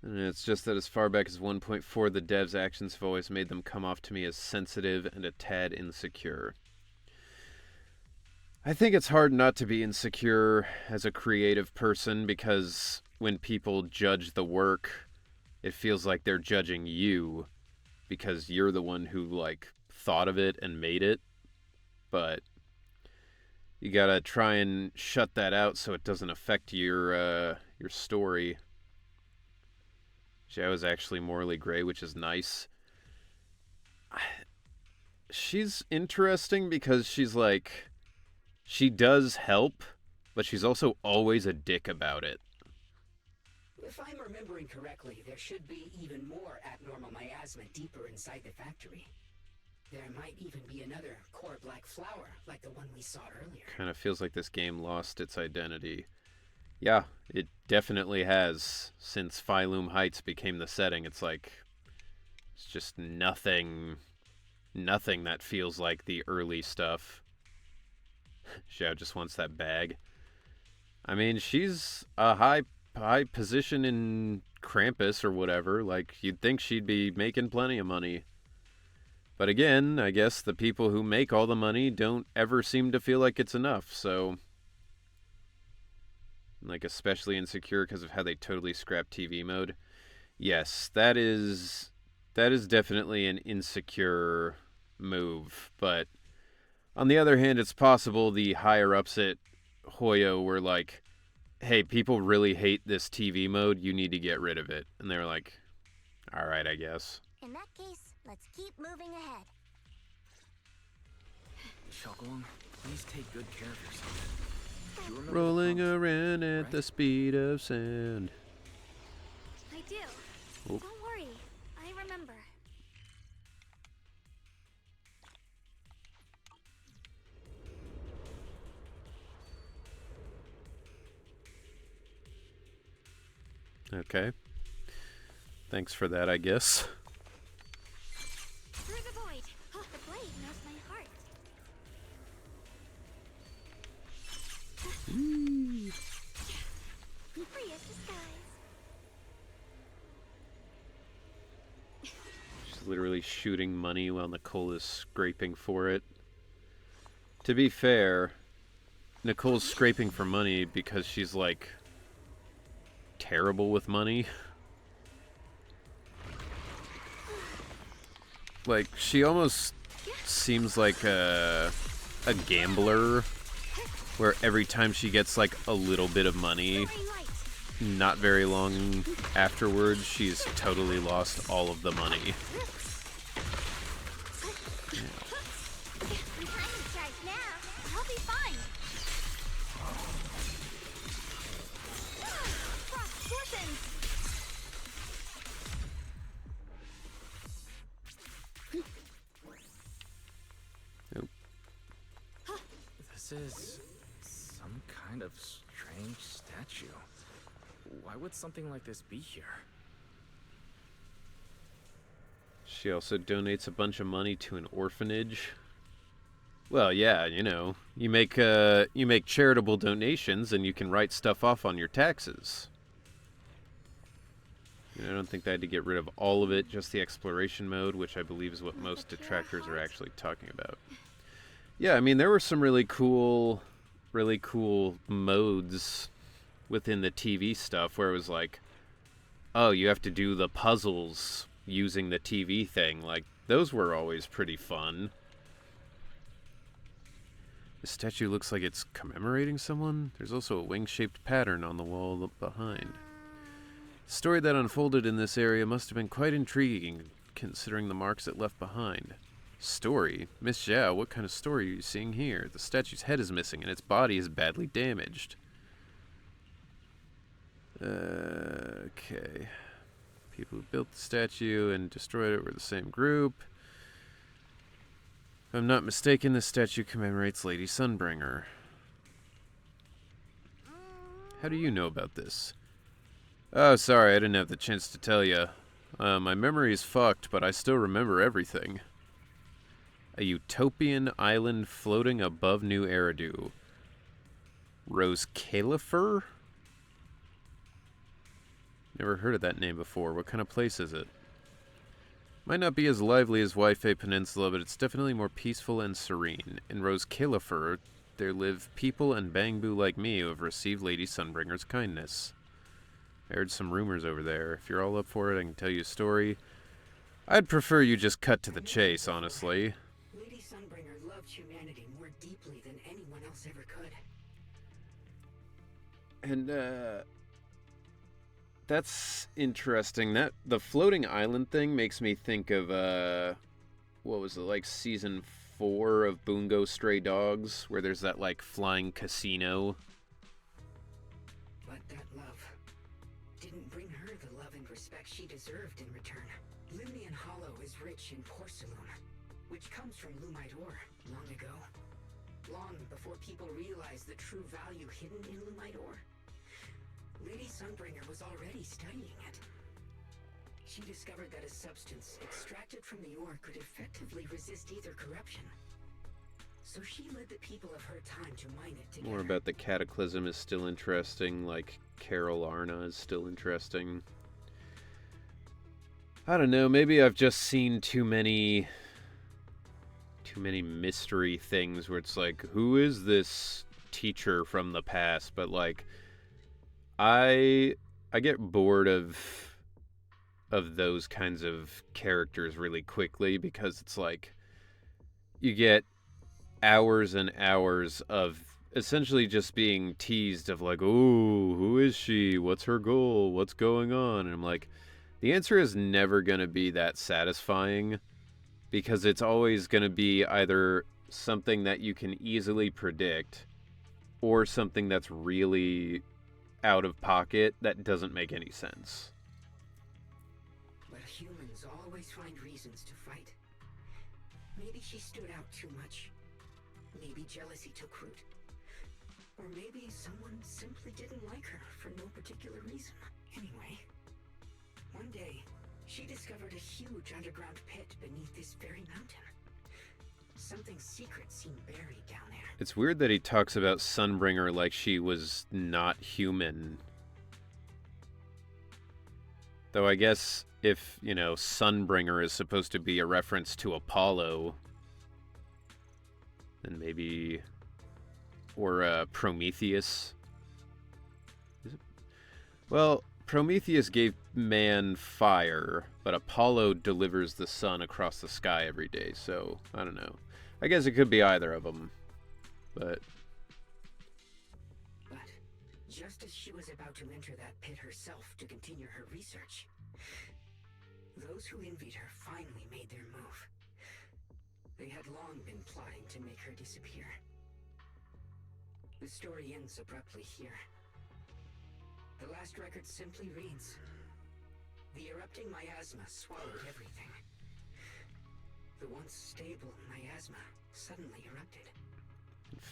And it's just that as far back as 1.4, the devs' actions have always made them come off to me as sensitive and a tad insecure. I think it's hard not to be insecure as a creative person, because when people judge the work, it feels like they're judging you because you're the one who, like, thought of it and made it. But you gotta try and shut that out so it doesn't affect your story. Xiao is actually morally gray, which is nice. She's interesting because she's like, she does help, but she's also always a dick about it. If I'm remembering correctly, there should be even more abnormal miasma deeper inside the factory. There might even be another core black flower, like the one we saw earlier. Kind of feels like this game lost its identity. Yeah, it definitely has. Since Failume Heights became the setting, it's like, it's just nothing that feels like the early stuff. Xiao just wants that bag. I mean, she's a high position in Krampus or whatever. Like, you'd think she'd be making plenty of money. But again, I guess the people who make all the money don't ever seem to feel like it's enough, so... Like, especially insecure because of how they totally scrapped TV mode. Yes, that is definitely an insecure move, but on the other hand, it's possible the higher-ups at Hoyo were like, hey, people really hate this TV mode, you need to get rid of it. And they were like, alright, I guess. In that case, let's keep moving ahead. Xiao Guang, please take good care of yourself. Do you remember Rolling the prompts, around at right? the speed of sound. I do. Oh. Don't worry. I remember. Okay. Thanks for that, I guess. Through the void. Oh, the blade knows my heart. Free as disguise. She's literally shooting money while Nicole is scraping for it. To be fair, Nicole's scraping for money because she's, like, terrible with money. Like, she almost seems like a gambler, where every time she gets, like, a little bit of money, not very long afterwards, she's totally lost all of the money. I'll be fine. Frost fortune. This is some kind of strange statue. Why would something like this be here? She also donates a bunch of money to an orphanage. Well, yeah, you know, you make charitable donations and you can write stuff off on your taxes. You know, I don't think they had to get rid of all of it, just the exploration mode, which I believe is what most detractors are actually talking about. Yeah, I mean, there were some really cool modes within the TV stuff where it was like, oh, you have to do the puzzles using the TV thing. Like, those were always pretty fun. The statue looks like it's commemorating someone. There's also a wing-shaped pattern on the wall behind. The story that unfolded in this area must have been quite intriguing, considering the marks it left behind. Story? Miss Xiao, what kind of story are you seeing here? The statue's head is missing and its body is badly damaged. Okay. People who built the statue and destroyed it were the same group. If I'm not mistaken, this statue commemorates Lady Sunbringer. How do you know about this? Oh, sorry, I didn't have the chance to tell you. My memory is fucked, but I still remember everything. A utopian island floating above New Eridu. Rose Califer? Never heard of that name before. What kind of place is it? Might not be as lively as Waifei Peninsula, but it's definitely more peaceful and serene. In Rose Califer, there live people and Bangbu like me who have received Lady Sunbringer's kindness. I heard some rumors over there. If you're all up for it, I can tell you a story. I'd prefer you just cut to the chase, honestly. Lady Sunbringer loved humanity more deeply than anyone else ever could. And, that's interesting. That the floating island thing makes me think of, what was it, like season 4 of Bungo Stray Dogs, where there's that, like, flying casino. But that love didn't bring her the love and respect she deserved in return. Limnian Hollow is rich in porcelain, which comes from Lumite ore long ago. Long before people realized the true value hidden in Lumite ore. Lady Sunbringer was already studying it. She discovered that a substance extracted from the ore could effectively resist ether corruption. So she led the people of her time to mine it together. More about the Cataclysm is still interesting, like Carol Arna is still interesting. I don't know, maybe I've just seen too many mystery things where it's like, who is this teacher from the past? But like, I get bored of those kinds of characters really quickly, because it's like you get hours and hours of essentially just being teased of like, oh, who is she? What's her goal? What's going on? And I'm like, the answer is never going to be that satisfying, because it's always going to be either something that you can easily predict or something that's really out of pocket that doesn't make any sense. But humans always find reasons to fight. Maybe she stood out too much. Maybe jealousy took root. Or maybe someone simply didn't like her for no particular reason. Anyway, one day, she discovered a huge underground pit beneath this very mountain. Something secret seemed buried down there. It's weird that he talks about Sunbringer like she was not human. Though I guess if, you know, Sunbringer is supposed to be a reference to Apollo, then maybe... Or Prometheus. Is it? Well, Prometheus gave man fire, but Apollo delivers the sun across the sky every day, so I don't know. I guess it could be either of them, but just as she was about to enter that pit herself to continue her research, those who envied her finally made their move. They had long been plotting to make her disappear. The story ends abruptly here. The last record simply reads, "The erupting miasma swallowed everything. The once stable miasma suddenly erupted."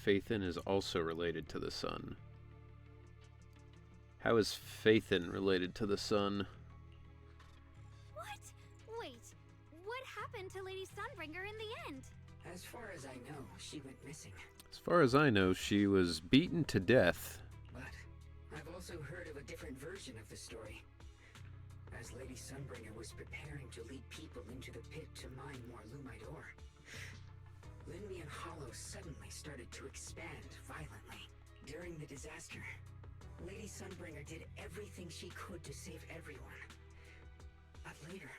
Phaethon is also related to the sun. How is Phaethon related to the sun? What? Wait, what happened to Lady Sunbringer in the end? As far as I know, she went missing. As far as I know, she was beaten to death. But I've also heard of a different version of the story. As Lady Sunbringer was preparing to lead people into the pit to mine more lumite ore, Linmian Hollow suddenly started to expand violently. During the disaster, Lady Sunbringer did everything she could to save everyone. But later,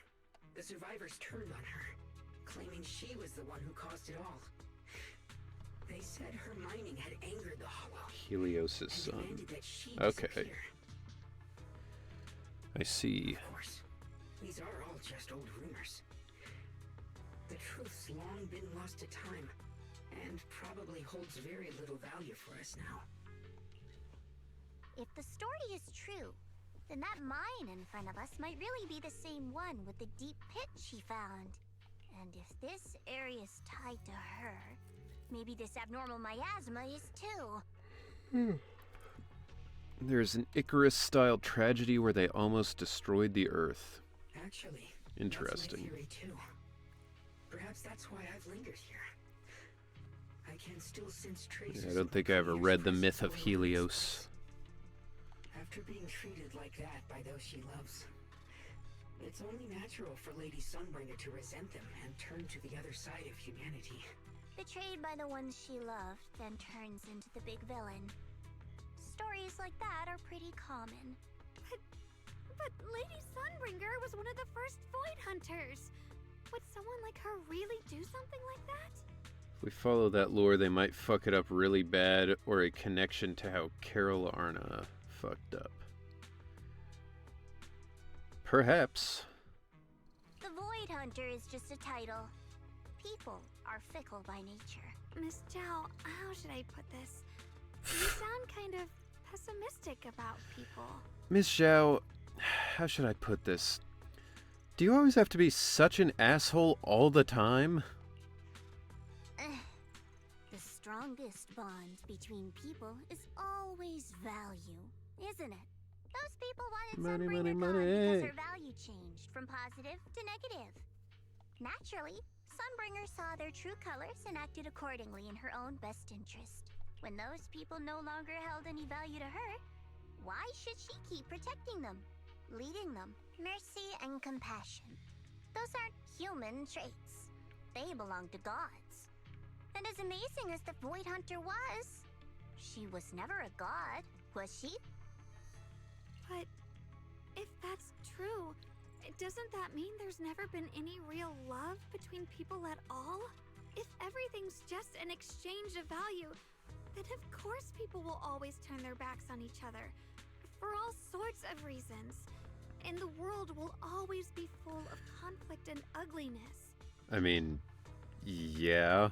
the survivors turned on her, claiming she was the one who caused it all. They said her mining had angered the Hollow. Helios' son. Demanded that she Okay. disappear. I see. Of course, these are all just old rumors. The truth's long been lost to time, and probably holds very little value for us now. If the story is true, then that mine in front of us might really be the same one with the deep pit she found. And if this area is tied to her, maybe this abnormal miasma is too. There's an Icarus-style tragedy where they almost destroyed the Earth. Actually, Interesting. that's my theory too. Perhaps that's why I've lingered here. I can still sense traces. Yeah, I don't of think I ever Creator's read the presence myth of going on Helios. After being treated like that by those she loves, it's only natural for Lady Sunbringer to resent them and turn to the other side of humanity. Betrayed by the ones she loved, then turns into the big villain. Stories like that are pretty common. But Lady Sunbringer was one of the first Void Hunters. Would someone like her really do something like that? If we follow that lore, they might fuck it up really bad, or a connection to how Carol Arna fucked up. Perhaps. The Void Hunter is just a title. People are fickle by nature. Miss Zhao, how should I put this? You sound kind of pessimistic about people. Miss Xiao, how should I put this? Do you always have to be such an asshole all the time? The strongest bond between people is always value, isn't it? Those people wanted Money, Sunbringer money, gone money. because her value changed from positive to negative. Naturally, Sunbringer saw their true colors and acted accordingly in her own best interest. When those people no longer held any value to her, why should she keep protecting them, leading them? Mercy and compassion. Those aren't human traits. They belong to gods. And as amazing as the Void Hunter was, she was never a god, was she? But if that's true, doesn't that mean there's never been any real love between people at all? If everything's just an exchange of value, then of course people will always turn their backs on each other. For all sorts of reasons. And the world will always be full of conflict and ugliness. I mean, yeah.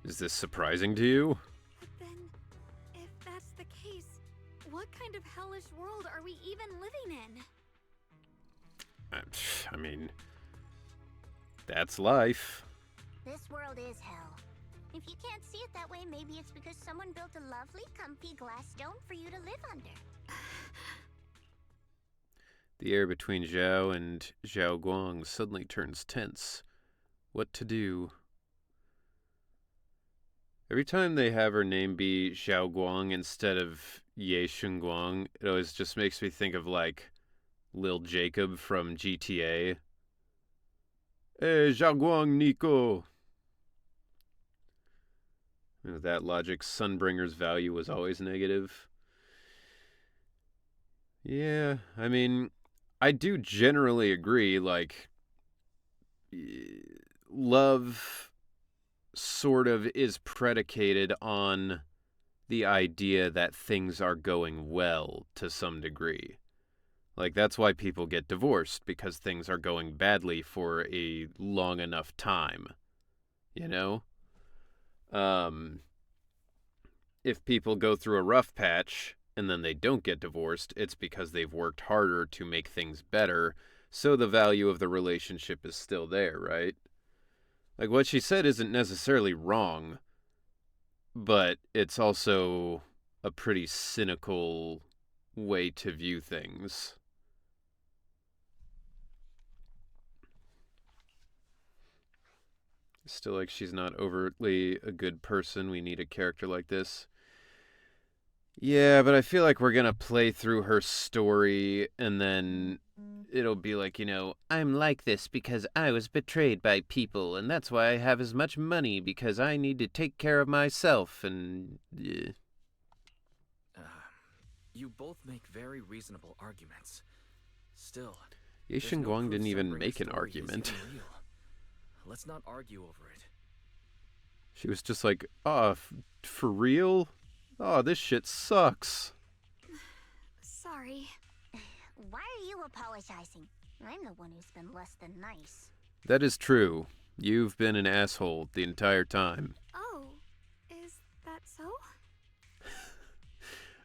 Is this surprising to you? But then, if that's the case, what kind of hellish world are we even living in? I mean, that's life. This world is hell. If you can't see it that way, maybe it's because someone built a lovely, comfy glass dome for you to live under. The air between Xiao and Xiao Guang suddenly turns tense. What to do? Every time they have her name be Xiao Guang instead of Ye Guang, it always just makes me think of, like, Lil Jacob from GTA. Hey, Xiao Guang, Nico! With that logic, Sunbringer's value was always negative. Yeah, I mean, I do generally agree, like, love sort of is predicated on the idea that things are going well to some degree. Like, that's why people get divorced, because things are going badly for a long enough time, you know? If people go through a rough patch and then they don't get divorced, it's because they've worked harder to make things better, so the value of the relationship is still there, right? Like, what she said isn't necessarily wrong, but it's also a pretty cynical way to view things. Still, like, she's not overtly a good person. We need a character like this. Yeah, but I feel like we're gonna play through her story, and then it'll be like, you know, I'm like this because I was betrayed by people, and that's why I have as much money, because I need to take care of myself, and... yeah. You both make very reasonable arguments. Still, Ye there's no Guang proof didn't even Sunbringer's make an story is argument. even real. Let's not argue over it. She was just like, oh, for real? Oh, this shit sucks. Sorry. Why are you apologizing? I'm the one who's been less than nice. That is true. You've been an asshole the entire time. Oh, is that so?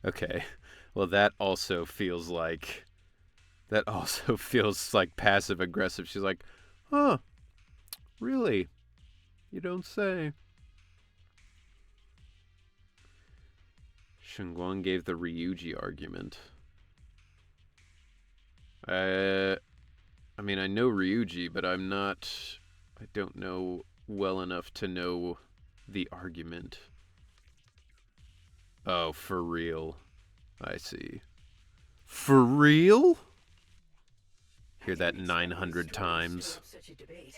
Okay. Well, that also feels like passive aggressive. She's like, huh, really? You don't say. Shengguang gave the Ryuji argument. I mean, I know Ryuji, but I don't know well enough to know the argument. Oh, for real. I see. For real? Hear that 900 times. Such a debate.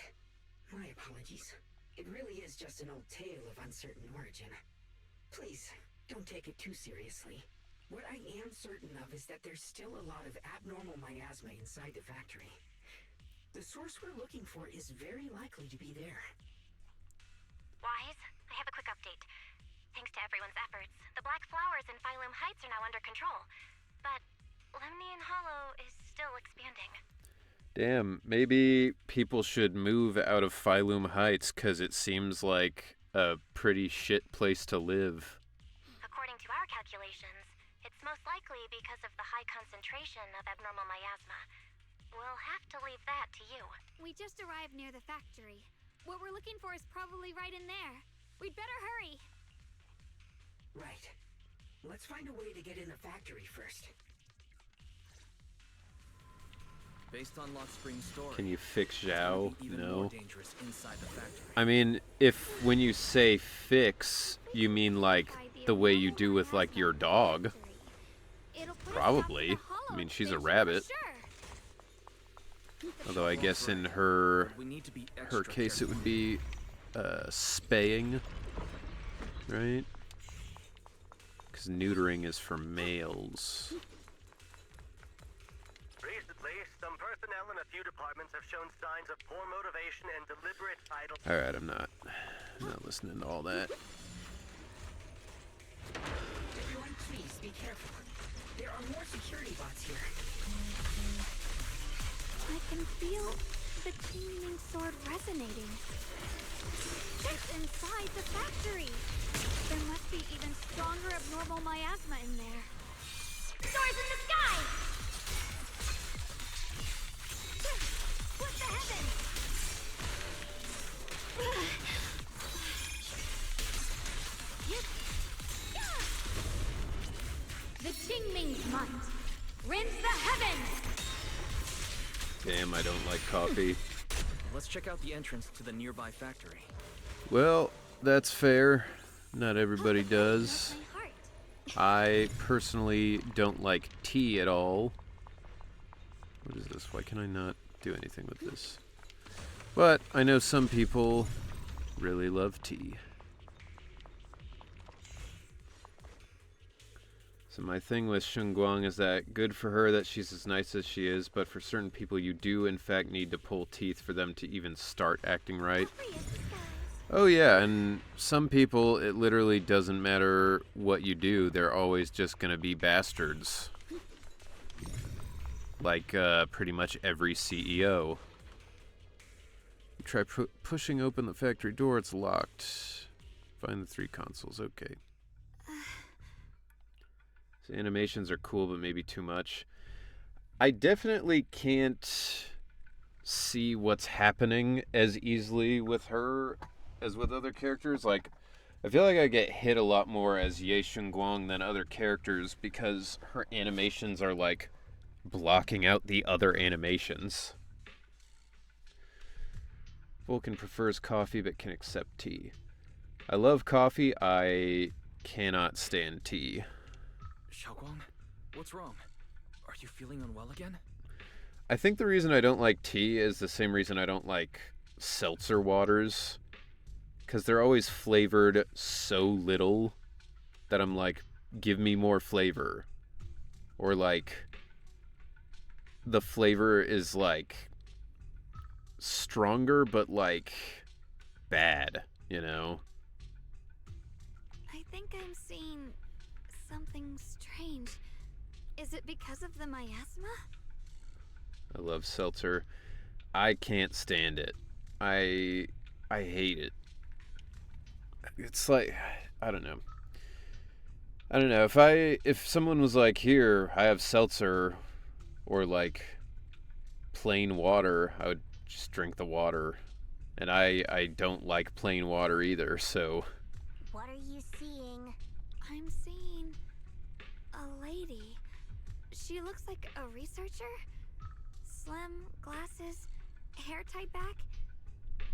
My apologies. It really is just an old tale of uncertain origin. Please, don't take it too seriously. What I am certain of is that there's still a lot of abnormal miasma inside the factory. The source we're looking for is very likely to be there. Wise, I have a quick update. Thanks to everyone's efforts, the black flowers in Failume Heights are now under control. But Lemnian Hollow is still expanding. Damn, maybe people should move out of Failume Heights, because it seems like a pretty shit place to live. According to our calculations, it's most likely because of the high concentration of abnormal miasma. We'll have to leave that to you. We just arrived near the factory. What we're looking for is probably right in there. We'd better hurry. Right. Let's find a way to get in the factory first. Based on Lock Spring's story, Can you fix it's gonna Xiao? be even No. more dangerous inside the factory. I mean, if when you say fix, you mean like the way you do with like your dog. It'll put a stop to Probably. the I hollow mean, she's a expansion for rabbit. sure. Although I guess in her But we need to be her extra case it careful. would be spaying, right? Because neutering is for males. Recently, some personnel in a few departments have shown signs of poor motivation and deliberate idle. All right, I'm not listening to all that. Everyone, please be careful. There are more security bots here. I can feel the Qingming sword resonating. It's inside the factory. There must be even stronger abnormal miasma in there. Stars in the sky! Split the heavens! The Qingming's might. Rinse the heavens! Damn, I don't like coffee. Let's check out the entrance to the nearby factory. Well, that's fair. Not everybody does. My heart. I personally don't like tea at all. What is this? Why can I not do anything with this? But I know some people really love tea. So my thing with Xiao Guang is that good for her that she's as nice as she is, but for certain people you do in fact need to pull teeth for them to even start acting right. Oh yeah, and some people it literally doesn't matter what you do, they're always just gonna be bastards. Like pretty much every CEO. You try pushing open the factory door, it's locked. Find the 3 consoles, okay. So animations are cool, but maybe too much. I definitely can't see what's happening as easily with her as with other characters. Like, I feel like I get hit a lot more as Xiao Guang than other characters because her animations are like blocking out the other animations. Vulcan prefers coffee but can accept tea. I love coffee, I cannot stand tea. Xiao Guang, what's wrong? Are you feeling unwell again? I think the reason I don't like tea is the same reason I don't like seltzer waters. Because they're always flavored so little that I'm like, give me more flavor. Or like, the flavor is like stronger but like bad, you know? I think I'm seeing something strange. Is it because of the miasma? I love seltzer. I can't stand it. I hate it. It's like, I don't know. If someone was like, here, I have seltzer or like plain water, I would just drink the water. And I don't like plain water either, so. What are you seeing? I'm seeing a lady. She looks like a researcher. Slim, glasses, hair tied back,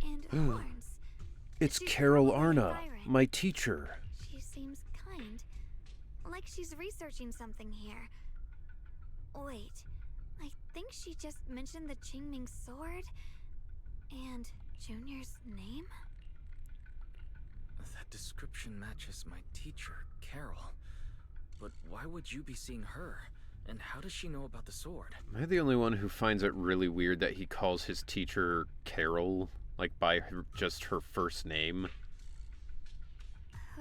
and horns. It's She's Carol probably Arna, Byron. my teacher. She seems kind. Like she's researching something here. Wait, I think she just mentioned the Qingming sword and Junior's name? That description matches my teacher, Carol. But why would you be seeing her? And how does she know about the sword? Am I the only one who finds it really weird that he calls his teacher Carol, like by just her first name?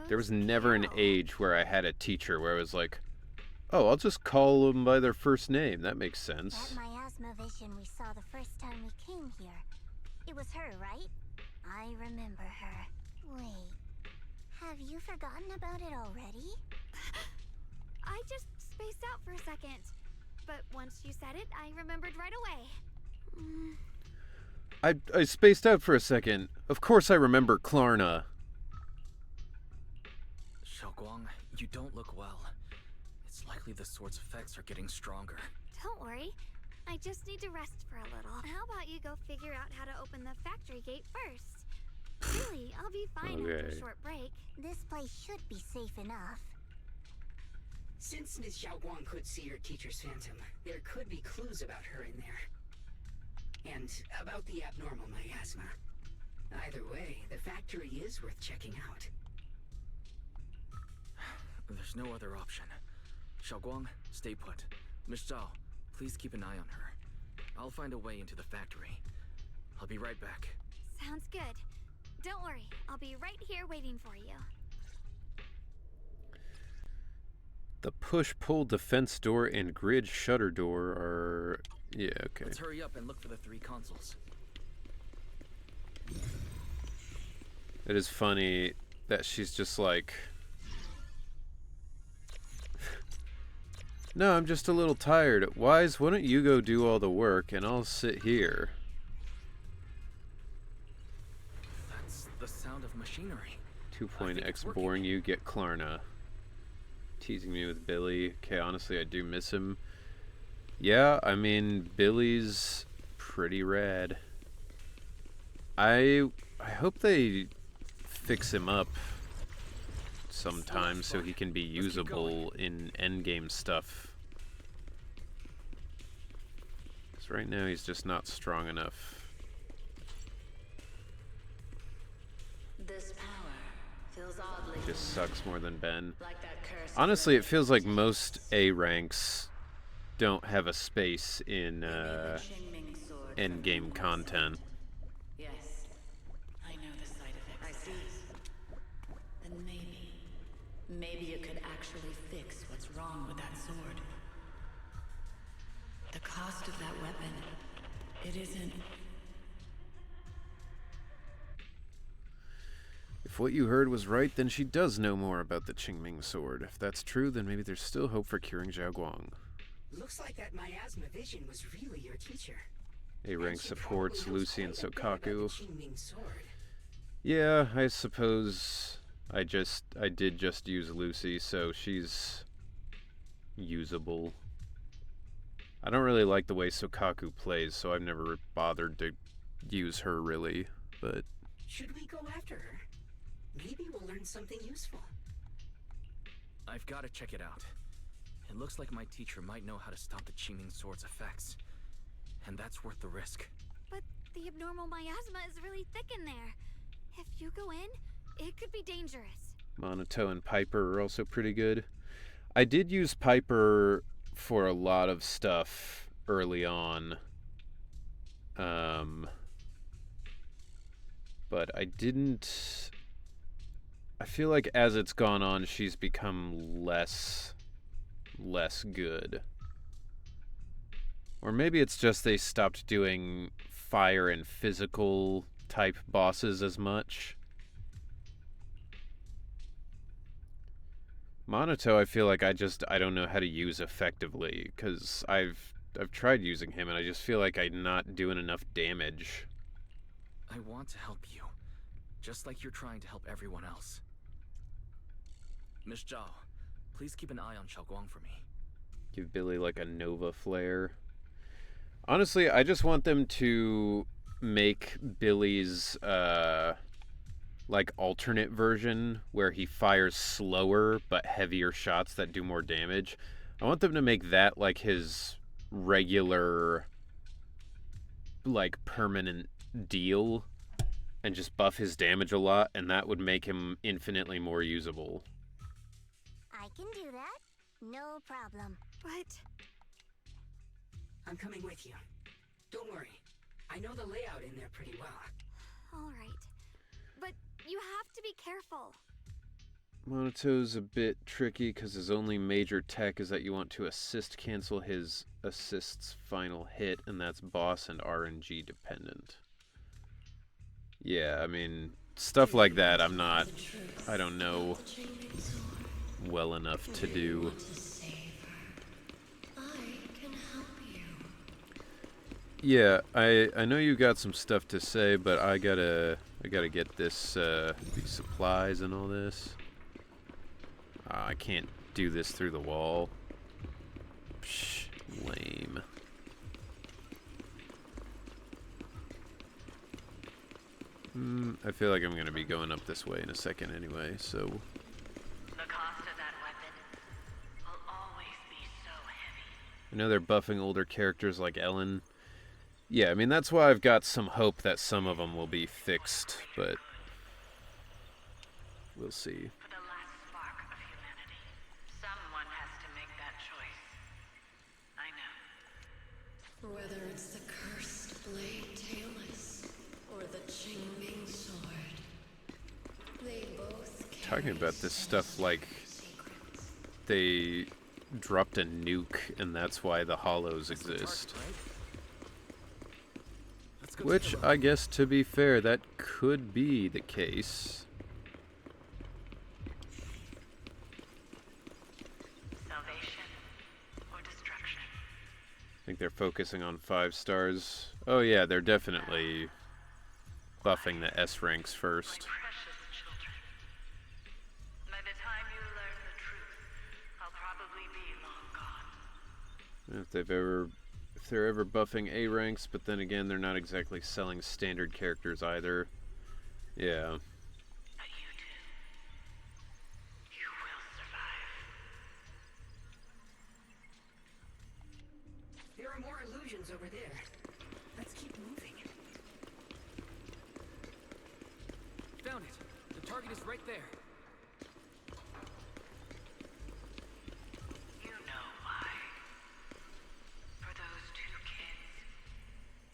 There was never an age where I had a teacher where I was like, oh, I'll just call them by their first name. That makes sense. That miasma vision we saw the first time we came here. It was her, right? I remember her. Wait, have you forgotten about it already? I just spaced out for a second. But once you said it, I remembered right away. I spaced out for a second. Of course I remember Klarna. Xiao Guang, you don't look well. It's likely the sword's effects are getting stronger. Don't worry. I just need to rest for a little. How about you go figure out how to open the factory gate first? Really, I'll be fine after a Okay. short break. This place should be safe enough. Since Ms. Xiao Guang could see your teacher's phantom, there could be clues about her in there. And about the abnormal miasma. Either way, the factory is worth checking out. There's no other option. Xiao Guang, stay put. Miss Zhao, please keep an eye on her. I'll find a way into the factory. I'll be right back. Sounds good. Don't worry, I'll be right here waiting for you. The push-pull defense door and grid shutter door are... Yeah, okay. Let's hurry up and look for the 3 consoles. It is funny that she's just like... No, I'm just a little tired. Wise, why don't you go do all the work and I'll sit here? That's the sound of machinery. 2.x boring you, get Klarna. Teasing me with Billy. Okay, honestly, I do miss him. Yeah, I mean, Billy's pretty rad. I hope they fix him up sometime so he can be usable in endgame stuff. Because right now he's just not strong enough. This power feels oddly Just sucks more than Ben. like that curse. Honestly, it feels like most A ranks don't have a space in endgame content. Yes, I know the side effects. I see. Then maybe you could actually fix what's wrong with that sword. The cost of that weapon, it isn't. If what you heard was right, then she does know more about the Qingming sword. If that's true, then maybe there's still hope for curing Xiao Guang. Looks like that miasma vision was really your teacher. A rank supports Lucy and Sokaku. Qingming sword. Yeah, I suppose I did just use Lucy, so she's usable. I don't really like the way Sokaku plays, so I've never bothered to use her really, but... Should we go after her? Maybe we'll learn something useful. I've got to check it out. It looks like my teacher might know how to stop the Qingming sword's effects. And that's worth the risk. But the abnormal miasma is really thick in there. If you go in, it could be dangerous. Monato and Piper are also pretty good. I did use Piper for a lot of stuff early on. But I didn't... I feel like as it's gone on, she's become less good. Or maybe it's just they stopped doing fire and physical type bosses as much. Monato, I feel like I don't know how to use effectively, because I've tried using him and I just feel like I'm not doing enough damage. I want to help you, just like you're trying to help everyone else. Miss Zhao, please keep an eye on Xiao Guang for me. Give Billy like a Nova flare. Honestly, I just want them to make Billy's like alternate version where he fires slower but heavier shots that do more damage. I want them to make that like his regular like permanent deal and just buff his damage a lot, and that would make him infinitely more usable. I can do that. No problem. But... I'm coming with you. Don't worry. I know the layout in there pretty well. Alright. But you have to be careful. Monato's a bit tricky because his only major tech is that you want to assist cancel his assist's final hit, and that's boss and RNG dependent. Yeah, I mean, stuff like that I don't know well enough to do. Yeah, I know you got some stuff to say, but I gotta get this these supplies and all this. I can't do this through the wall. Psh, lame. I feel like I'm going to be going up this way in a second anyway, so... The cost of that weapon will always be so heavy. I know they're buffing older characters like Ellen. Yeah, I mean, that's why I've got some hope that some of them will be fixed, but... we'll see. For the last spark of humanity, someone has to make that choice. I know. Whether it's the cursed blade tailless or the Qingming sword, they both Talking about this stuff like they dropped a nuke and that's why the hollows exist. Which, I guess, to be fair, that could be the case. Salvation or destruction? I think they're focusing on 5 stars. Oh yeah, they're definitely buffing the S ranks first. Precious children. By the time you learn the truth, I'll probably be long gone. If they're ever buffing A ranks, but then again, they're not exactly selling standard characters either. Yeah. But you two, you will survive. There are more illusions over there. Let's keep moving. Found it. The target is right there. You know why. For those 2 kids,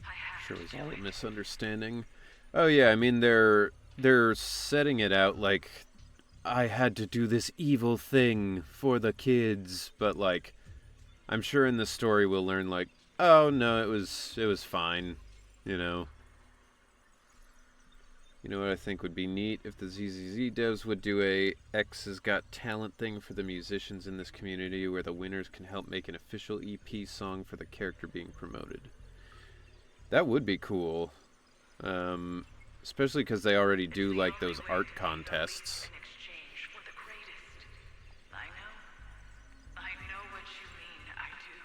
I have Sure was to all do a it. misunderstanding. Oh yeah, I mean they're setting it out like I had to do this evil thing for the kids, but like I'm sure in the story we'll learn like, oh no, it was fine, you know. You know what I think would be neat if the ZZZ devs would do a X's Got Talent thing for the musicians in this community where the winners can help make an official EP song for the character being promoted. That would be cool. Especially because they already do like those art contests. In exchange for the greatest. I know what you mean, I do.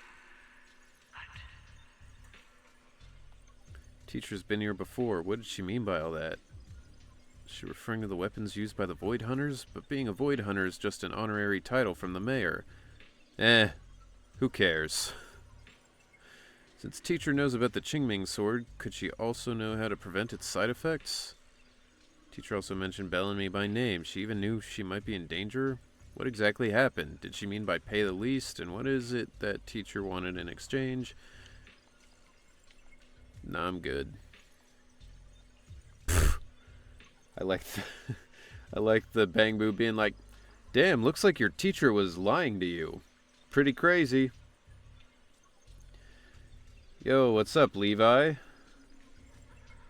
But Teacher's been here before. What did she mean by all that? Is she referring to the weapons used by the Void Hunters? But being a Void Hunter is just an honorary title from the mayor. Who cares? Since Teacher knows about the Qingming sword, could she also know how to prevent its side effects? Teacher also mentioned Bellamy by name. She even knew she might be in danger? What exactly happened? Did she mean by pay the least? And what is it that Teacher wanted in exchange? Nah, I'm good. I like the Bang Boo being like, damn, looks like your teacher was lying to you. Pretty crazy. Yo, what's up, Levi?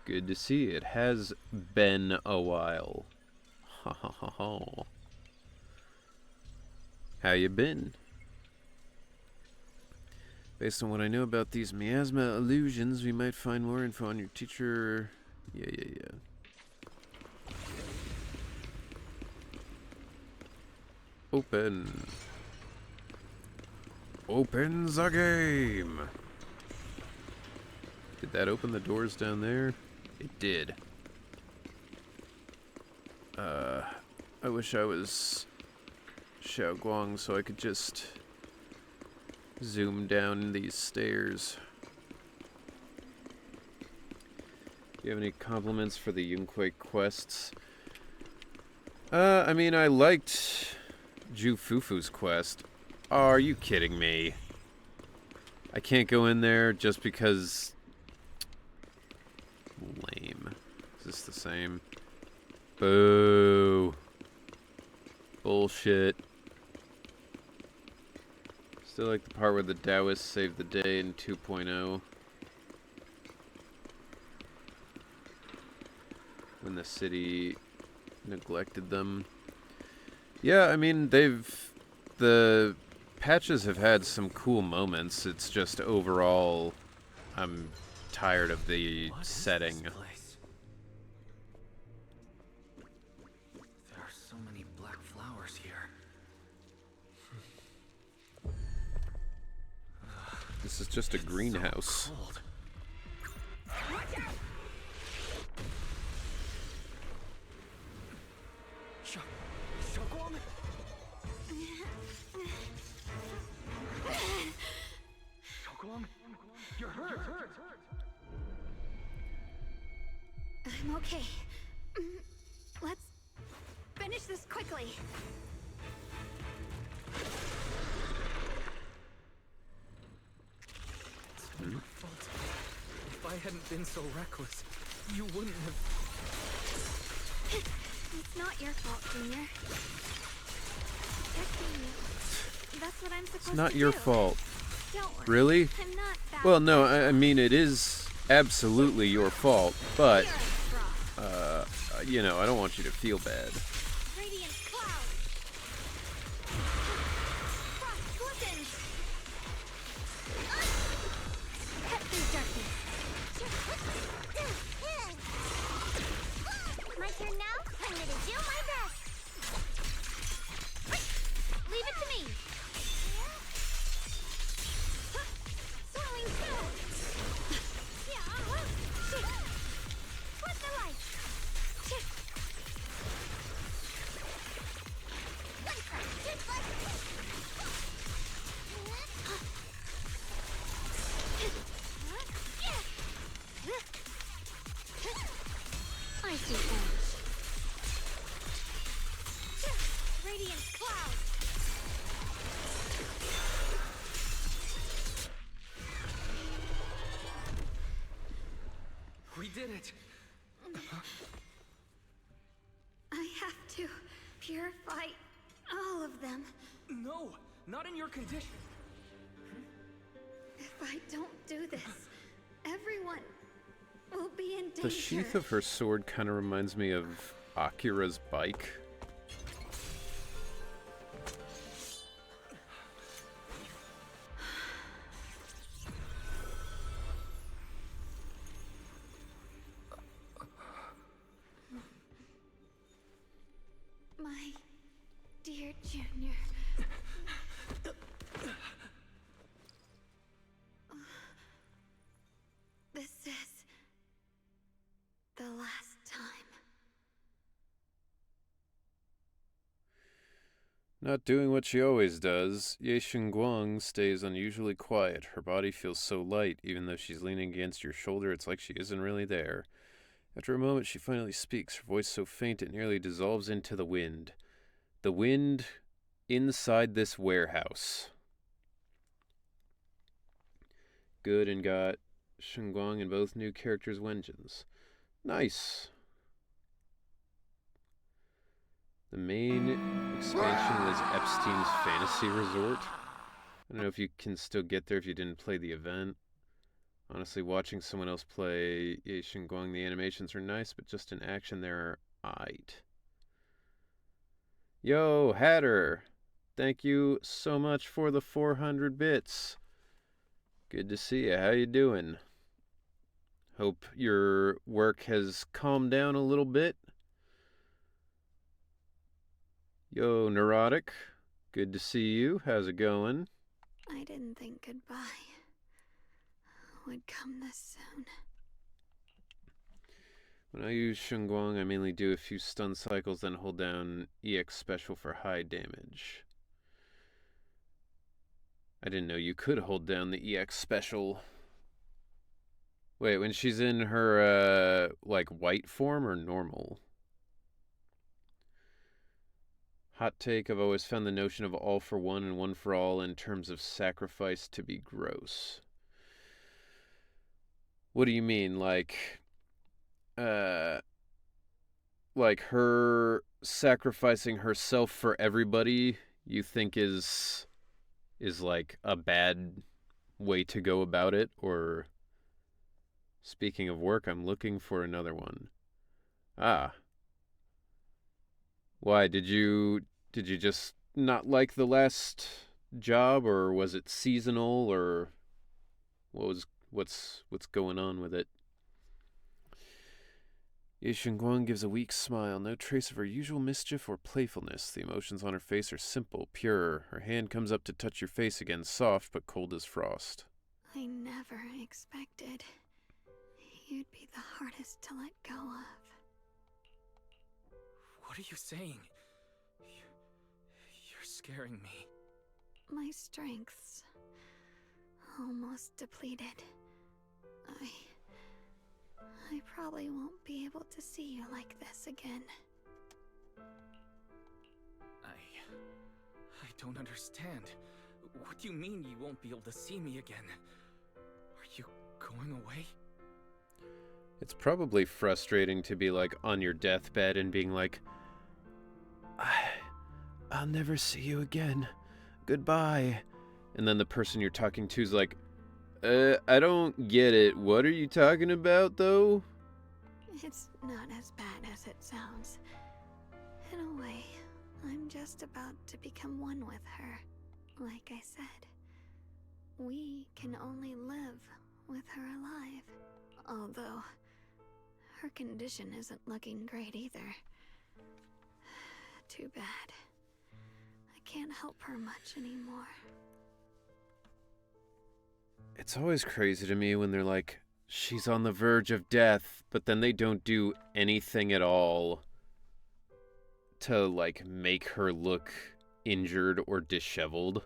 Good to see you. It has been a while. Ha ha ha ha. How you been? Based on what I know about these miasma illusions, we might find more info on your teacher. Yeah. Open. Open the game. Did that open the doors down there? It did. I wish I was Xiao Guang so I could just zoom down these stairs. Do you have any compliments for the Yunquake quests? I mean, I liked Ju Fufu's quest. Oh, are you kidding me? I can't go in there just because... Lame. Is this the same? Boo. Bullshit. Still like the part where the Taoists saved the day in 2.0. When the city neglected them. Yeah, I mean, the patches have had some cool moments. It's just overall, I'm tired of the setting. There are so many black flowers here. This is just a greenhouse. Cold. Okay. Let's finish this quickly. It's not my fault. If I hadn't been so reckless, you wouldn't have... It's not your fault, Junior. Protecting you. That's what I'm supposed to do. It's not your fault. Don't worry. Really? I'm not that Well, no, I mean, it is absolutely your fault, but, you know, I don't want you to feel bad. Radiant cloud. Frost glistens. Cut through darkness. My turn now? I'm gonna do my best. Leave it to me. Swirling stone. What's the light? I see orange. Radiant cloud. We did it! I have to purify all of them. No! Not in your condition! If I don't do this, everyone will be in danger. The sheath of her sword kind of reminds me of Akira's bike. My dear Junior. This is the last time. Not doing what she always does, Xiao Guang stays unusually quiet. Her body feels so light, even though she's leaning against your shoulder, it's like she isn't really there. After a moment, she finally speaks, her voice so faint it nearly dissolves into the wind. The wind inside this warehouse. Good, and got Xiao Guang and both new characters' wenjins. Nice. The main expansion was Epstein's Fantasy Resort. I don't know if you can still get there if you didn't play the event. Honestly, watching someone else play Xiao Guang, the animations are nice, but just in action they're aight. Yo, Hatter! Thank you so much for the 400 bits. Good to see you. How you doing? Hope your work has calmed down a little bit. Yo, Neurotic. Good to see you. How's it going? I didn't think goodbye would come this soon. When I use Xiao Guang, I mainly do a few stun cycles, then hold down EX special for high damage. I didn't know you could hold down the EX special. Wait, when she's in her, like, white form or normal? Hot take, I've always found the notion of all for one and one for all in terms of sacrifice to be gross. What do you mean? Like her sacrificing herself for everybody, you think is like a bad way to go about it? Or, speaking of work, I'm looking for another one. Ah. Why, did you just not like the last job, or was it seasonal, or what's going on with it? Xiao Guang gives a weak smile, no trace of her usual mischief or playfulness. The emotions on her face are simple, pure. Her hand comes up to touch your face again, soft but cold as frost. I never expected you'd be the hardest to let go of. What are you saying? You're scaring me. My strength's almost depleted. I probably won't be able to see you like this again. I don't understand. What do you mean you won't be able to see me again? Are you going away? It's probably frustrating to be like on your deathbed and being like, I'll never see you again. Goodbye. And then the person you're talking to is like, I don't get it. What are you talking about, though? It's not as bad as it sounds. In a way, I'm just about to become one with her. Like I said, we can only live with her alive. Although, her condition isn't looking great either. Too bad. I can't help her much anymore. It's always crazy to me when they're like, she's on the verge of death, but then they don't do anything at all to, like, make her look injured or disheveled.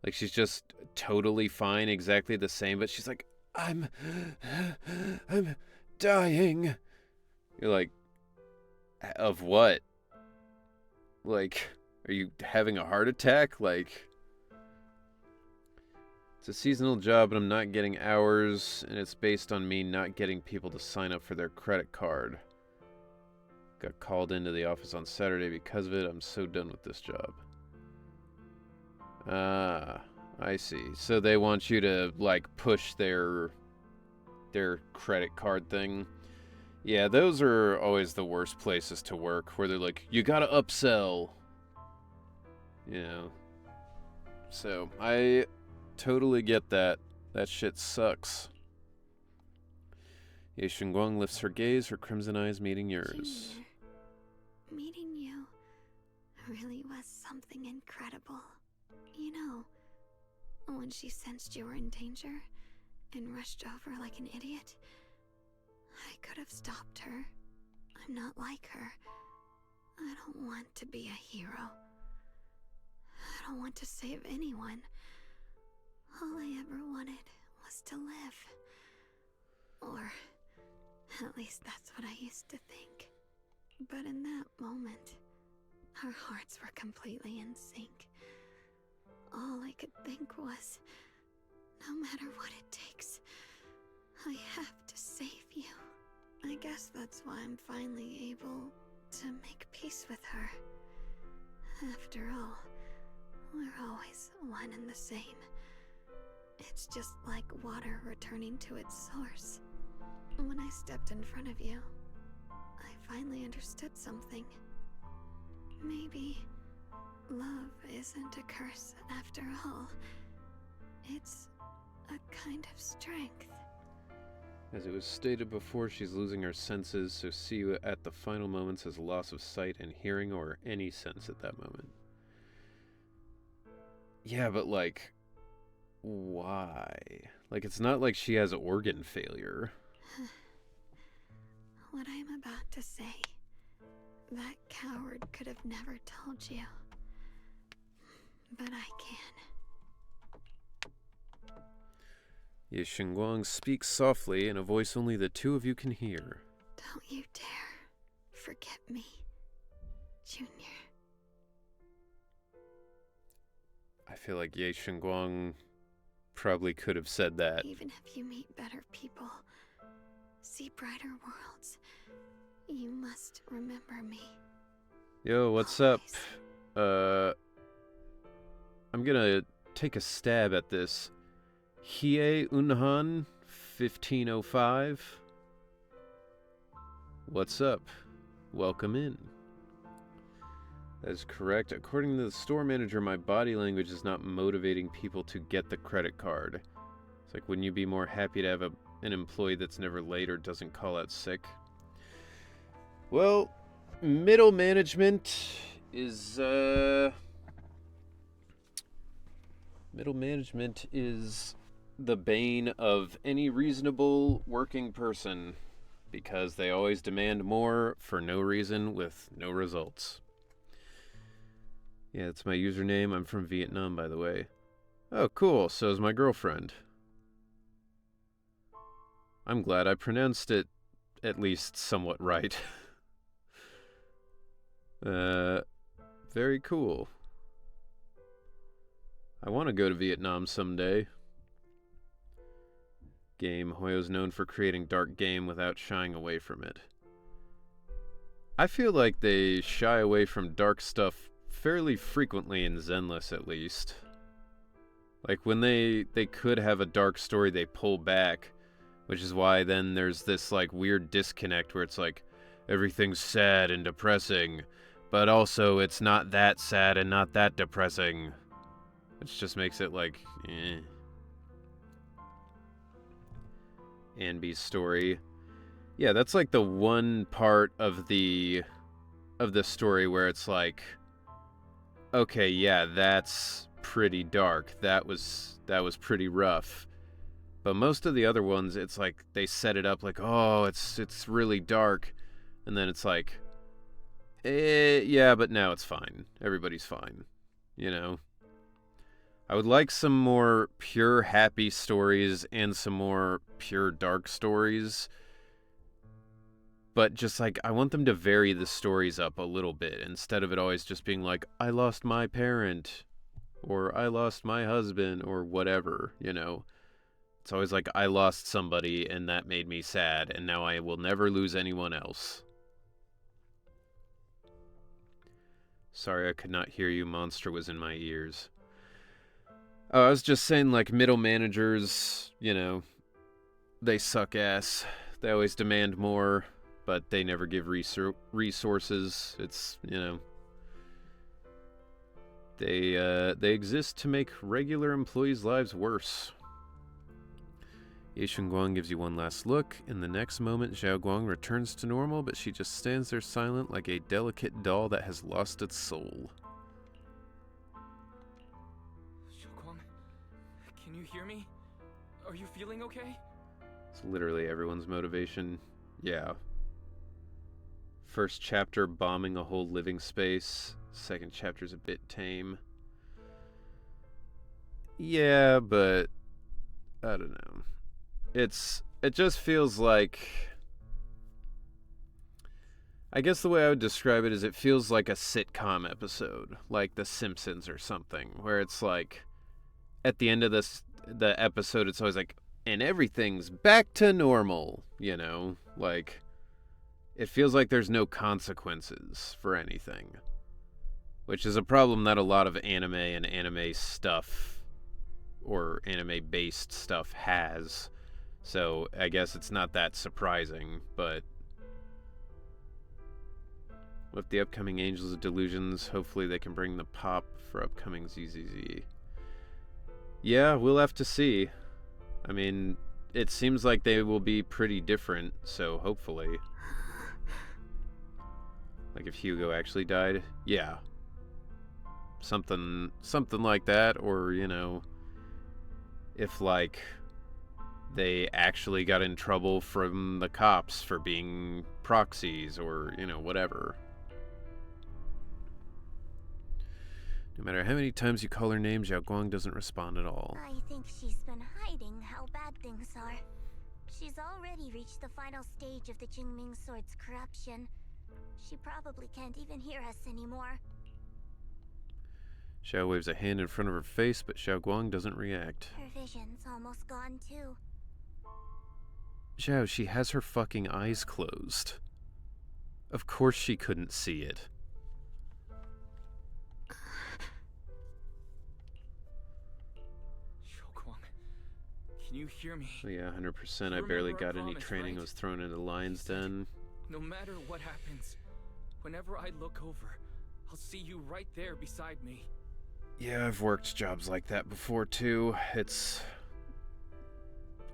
Like, she's just totally fine, exactly the same, but she's like, I'm dying. You're like, of what? Like, are you having a heart attack? Like, it's a seasonal job, but I'm not getting hours, and it's based on me not getting people to sign up for their credit card. Got called into the office on Saturday because of it. I'm so done with this job. Ah, I see. So they want you to, like, push their credit card thing. Yeah, those are always the worst places to work, where they're like, you gotta upsell. You know. So, I totally get that. That shit sucks. Ye Xiao Guang lifts her gaze, her crimson eyes meeting yours. Junior, meeting you really was something incredible. You know, when she sensed you were in danger and rushed over like an idiot, I could have stopped her. I'm not like her. I don't want to be a hero. I don't want to save anyone. All I ever wanted was to live. Or, at least that's what I used to think. But in that moment, our hearts were completely in sync. All I could think was, no matter what it takes, I have to save you. I guess that's why I'm finally able to make peace with her. After all, we're always one and the same. It's just like water returning to its source. When I stepped in front of you, I finally understood something. Maybe love isn't a curse after all. It's a kind of strength. As it was stated before, she's losing her senses, so see you at the final moments as loss of sight and hearing or any sense at that moment. Yeah, but like, why? Like, it's not like she has organ failure. What I'm about to say, that coward could have never told you. But I can. Ye Xiao Guang speaks softly in a voice only the two of you can hear. Don't you dare forget me, Junior. I feel like Ye Xiao Guang probably could have said that. Even if you meet better people, see brighter worlds, you must remember me. Yo, what's Always. up? I'm gonna take a stab at this. Hie Unhan 1505. What's up? Welcome in. That is correct. According to the store manager, my body language is not motivating people to get the credit card. It's like, wouldn't you be more happy to have an employee that's never late or doesn't call out sick? Well, middle management is, middle management is the bane of any reasonable working person, because they always demand more for no reason with no results. Yeah, it's my username. I'm from Vietnam, by the way. Oh, cool. So is my girlfriend. I'm glad I pronounced it at least somewhat right. Very cool. I want to go to Vietnam someday. Game. Hoyo's known for creating dark game without shying away from it. I feel like they shy away from dark stuff fairly frequently in Zenless, at least. Like, when they could have a dark story, they pull back, which is why then there's this, like, weird disconnect where it's like, everything's sad and depressing, but also it's not that sad and not that depressing. Which just makes it, like, eh. Anby's story. Yeah, that's like the one part of the story where it's like, okay, yeah, that's pretty dark. That was pretty rough. But most of the other ones, it's like they set it up like, oh, it's really dark, and then it's like, yeah, but now it's fine. Everybody's fine, you know. I would like some more pure happy stories and some more pure dark stories. But just like, I want them to vary the stories up a little bit instead of it always just being like, I lost my parent, or I lost my husband, or whatever, you know. It's always like, I lost somebody and that made me sad, and now I will never lose anyone else. Sorry, I could not hear you. Monster was in my ears. Oh, I was just saying, like, middle managers, you know, they suck ass. They always demand more, but they never give resources. It's, you know, they exist to make regular employees' lives worse. Xiao Guang gives you one last look. In the next moment, Xiao Guang returns to normal, but she just stands there silent like a delicate doll that has lost its soul. Can you hear me? Are you feeling okay? It's literally everyone's motivation. Yeah. First chapter, bombing a whole living space. Second chapter's a bit tame. Yeah, but I don't know. It just feels like, I guess the way I would describe it is it feels like a sitcom episode, like The Simpsons or something, where it's like, at the end of the episode, it's always like, and everything's back to normal, you know? Like, it feels like there's no consequences for anything. Which is a problem that a lot of anime and anime stuff, or anime-based stuff, has. So, I guess it's not that surprising, but with the upcoming Angels of Delusions, hopefully they can bring the pop for upcoming ZZZ. Yeah, we'll have to see. I mean, it seems like they will be pretty different, so hopefully. Like if Hugo actually died? Yeah. Something like that, or, you know, if, like, they actually got in trouble from the cops for being proxies, or, you know, whatever. No matter how many times you call her name, Xiao Guang doesn't respond at all. I think she's been hiding how bad things are. She's already reached the final stage of the Jingming Sword's corruption. She probably can't even hear us anymore. Xiao waves a hand in front of her face, but Xiao Guang doesn't react. Her vision's almost gone too. Xiao, she has her fucking eyes closed. Of course she couldn't see it. Can you hear me? Oh yeah, 100%. I barely got any training. I was thrown into Lion's Den. No matter what happens, whenever I look over, I'll see you right there beside me. Yeah, I've worked jobs like that before too. It's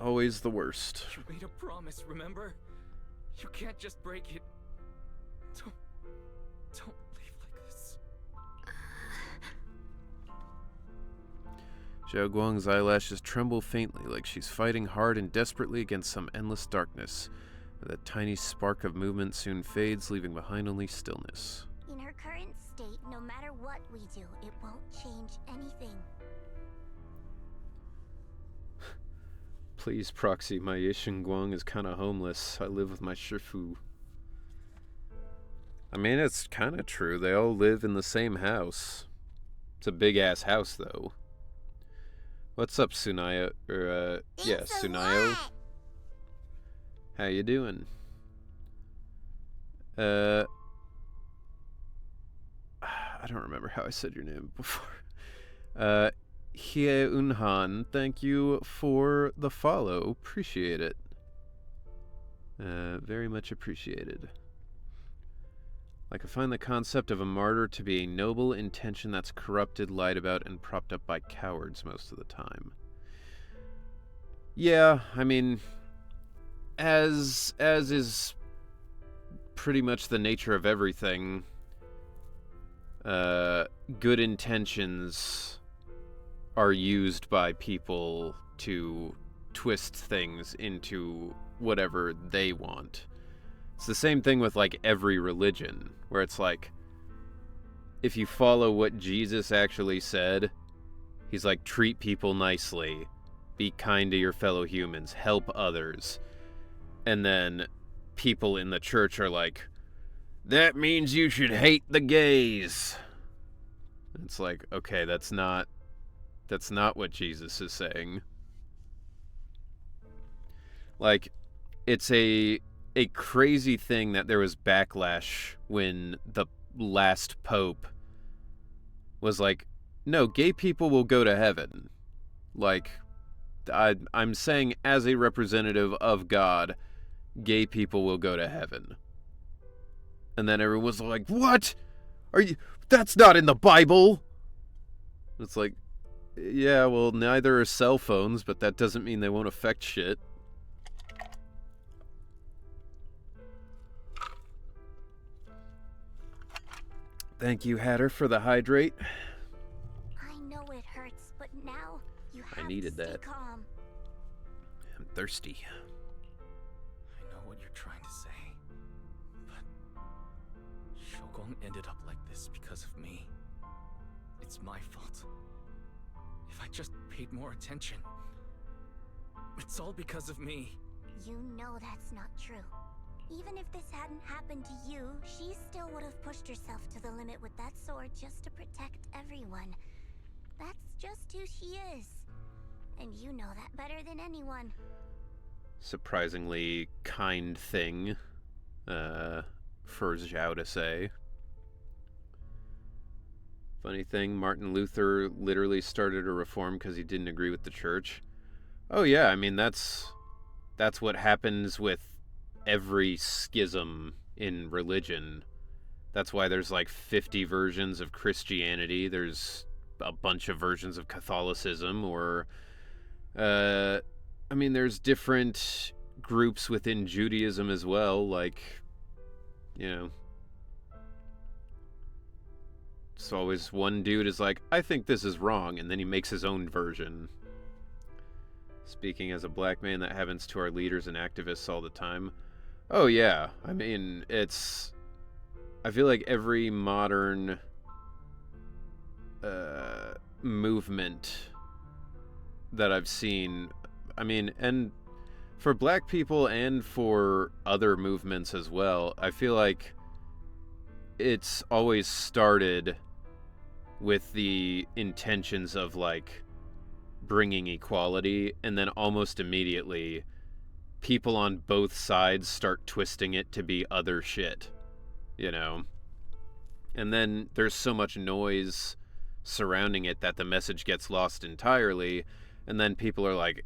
always the worst. You made a promise, remember? You can't just break it. Don't leave like this. Xiao Guang's eyelashes tremble faintly, like she's fighting hard and desperately against some endless darkness. That tiny spark of movement soon fades, leaving behind only stillness. In her current state, no matter what we do, it won't change anything. Please, proxy, my Xiao Guang is kind of homeless. I live with my Shifu. I mean, it's kind of true. They all live in the same house. It's a big-ass house, though. What's up, Sunayo? Yeah, Sunayo. How you doing? I don't remember how I said your name before. Hie Unhan, thank you for the follow. Appreciate it. Very much appreciated. Like, I find the concept of a martyr to be a noble intention that's corrupted, lied about, and propped up by cowards most of the time. Yeah, I mean, as is pretty much the nature of everything, good intentions are used by people to twist things into whatever they want. It's the same thing with, like, every religion, where it's like, if you follow what Jesus actually said, he's like, treat people nicely, be kind to your fellow humans, help others. And then people in the church are like, that means you should hate the gays. It's like, okay, that's not what Jesus is saying. Like, it's a crazy thing that there was backlash when the last pope was like, no, gay people will go to heaven. Like, I'm saying as a representative of God, gay people will go to heaven. And then everyone was like, what? That's not in the Bible! It's like, yeah, well, neither are cell phones, but that doesn't mean they won't affect shit. Thank you, Hatter, for the hydrate. I know it hurts, but now you have I needed to stay that. calm. I'm thirsty. I know what you're trying to say, but Xiao Guang ended up like this because of me. It's my fault. If I just paid more attention, it's all because of me. You know that's not true. Even if this hadn't happened to you, she still would have pushed herself to the limit with that sword just to protect everyone. That's just who she is. And you know that better than anyone. Surprisingly kind thing for Xiao to say. Funny thing, Martin Luther literally started a reform because he didn't agree with the church. Oh yeah, I mean, that's what happens with every schism in religion. That's why there's like 50 versions of Christianity. There's a bunch of versions of Catholicism, or I mean, there's different groups within Judaism as well, like, you know, it's always one dude is like, I think this is wrong, and then he makes his own version. Speaking as a black man, that happens to our leaders and activists all the time. Oh yeah, I mean, I feel like every modern movement that I've seen, I mean, and for black people and for other movements as well, I feel like it's always started with the intentions of, like, bringing equality, and then almost immediately people on both sides start twisting it to be other shit, you know? And then there's so much noise surrounding it that the message gets lost entirely, and then people are like,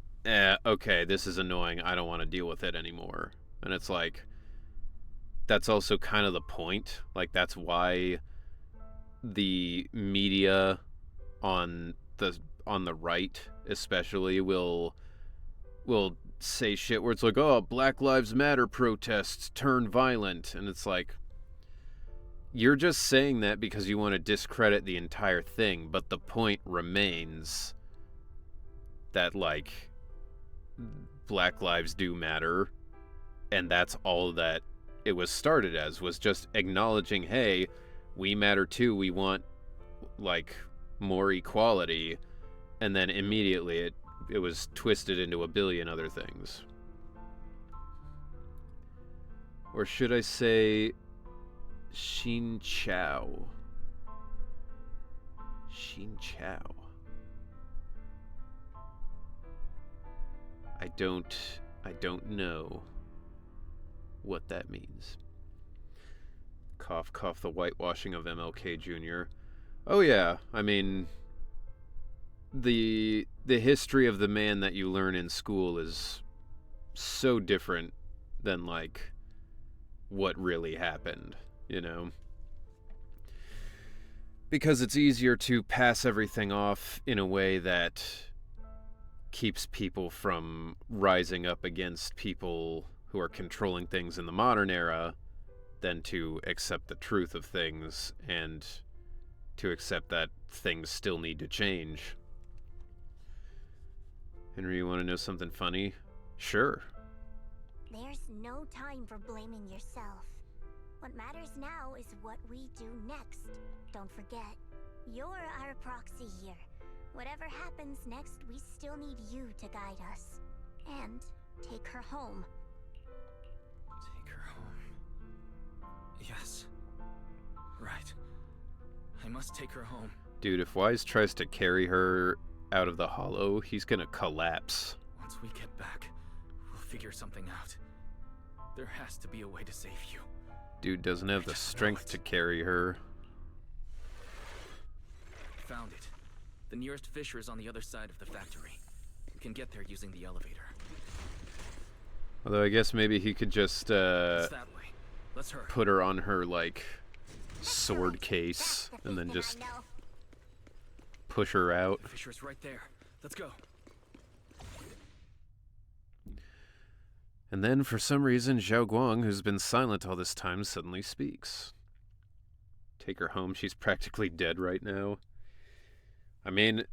okay, this is annoying, I don't want to deal with it anymore. And it's like, that's also kind of the point. Like, that's why the media on the right especially will say shit where it's like, oh, Black Lives Matter protests turn violent, and it's like, you're just saying that because you want to discredit the entire thing, but the point remains that, like, Black lives do matter, and that's all that it was started as, was just acknowledging, hey, we matter too, we want, like, more equality, and then immediately it it was twisted into a billion other things. Or should I say Xin Chao? Xin Chao. I don't know what that means. Cough, cough, the whitewashing of MLK Jr. Oh yeah, I mean, the history of the man that you learn in school is so different than, like, what really happened, you know? Because it's easier to pass everything off in a way that keeps people from rising up against people who are controlling things in the modern era than to accept the truth of things and to accept that things still need to change. Henry, you want to know something funny? Sure. There's no time for blaming yourself. What matters now is what we do next. Don't forget, you're our proxy here. Whatever happens next, we still need you to guide us. And take her home. Take her home. Yes. Right. I must take her home. Dude, if Wise tries to carry her out of the hollow, he's gonna collapse. Once we get back, we'll figure something out. There has to be a way to save you. Dude doesn't have the strength to carry her. Found it. The nearest fissure is on the other side of the factory. We can get there using the elevator. Although I guess maybe he could just It's that way. Let's hurry. put her on her, like, sword case and then just push her out. The fissure's right there. Let's go. And then, for some reason, Xiao Guang, who's been silent all this time, suddenly speaks. Take her home. She's practically dead right now. I mean,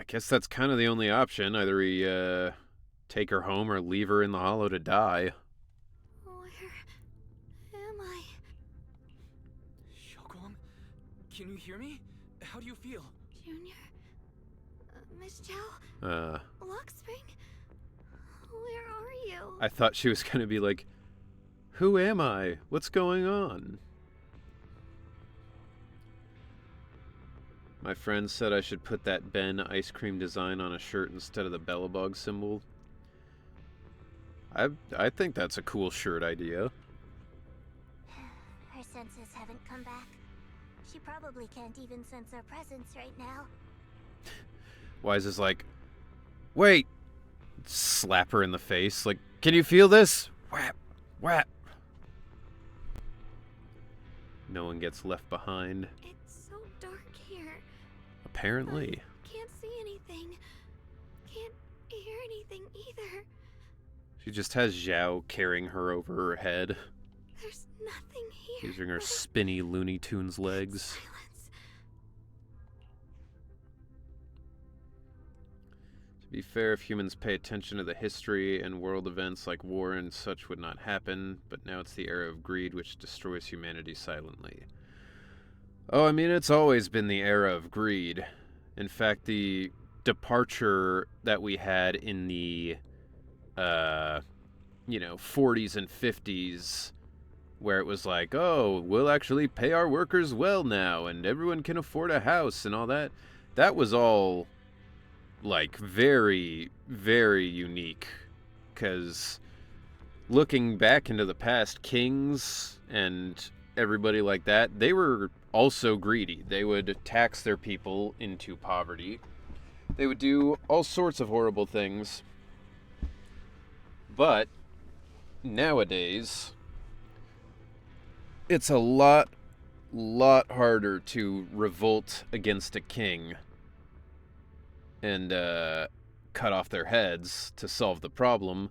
I guess that's kind of the only option. Either we take her home or leave her in the hollow to die. Where am I? Xiao Guang, can you hear me? How do you feel? Junior? Miss Chow? Lock Spring? Where are you? I thought she was going to be like, who am I? What's going on? My friend said I should put that Ben ice cream design on a shirt instead of the Bellabog symbol. I think that's a cool shirt idea. Her senses haven't come back. She probably can't even sense our presence right now. Wise is like, wait! Slap her in the face. Like, can you feel this? Whap! Whap! No one gets left behind. It's so dark here. Apparently. Can't see anything. Can't hear anything either. She just has Xiao carrying her over her head. There's nothing here. Using her spinny Looney Tunes legs. Silence. To be fair, if humans pay attention to the history and world events like war and such would not happen, but now it's the era of greed which destroys humanity silently. Oh, I mean, it's always been the era of greed. In fact, the departure that we had in the, 40s and 50s, where it was like, oh, we'll actually pay our workers well now, and everyone can afford a house and all that, that was all, like, very, very unique. Because looking back into the past, kings and everybody like that, they were also greedy. They would tax their people into poverty. They would do all sorts of horrible things. But nowadays, it's a lot harder to revolt against a king and cut off their heads to solve the problem,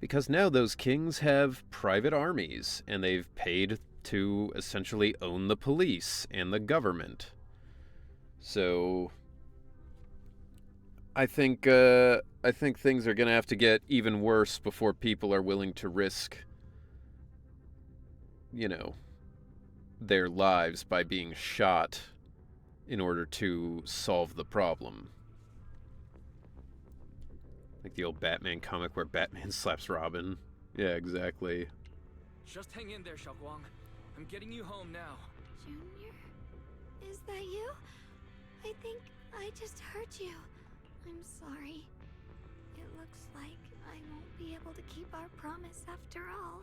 because now those kings have private armies and they've paid to essentially own the police and the government. So I think things are going to have to get even worse before people are willing to risk, their lives by being shot in order to solve the problem. Like the old Batman comic where Batman slaps Robin. Yeah, exactly. Just hang in there, Xiao Guang. I'm getting you home now. Junior? Is that you? I think I just hurt you. I'm sorry. It looks like I won't be able to keep our promise after all.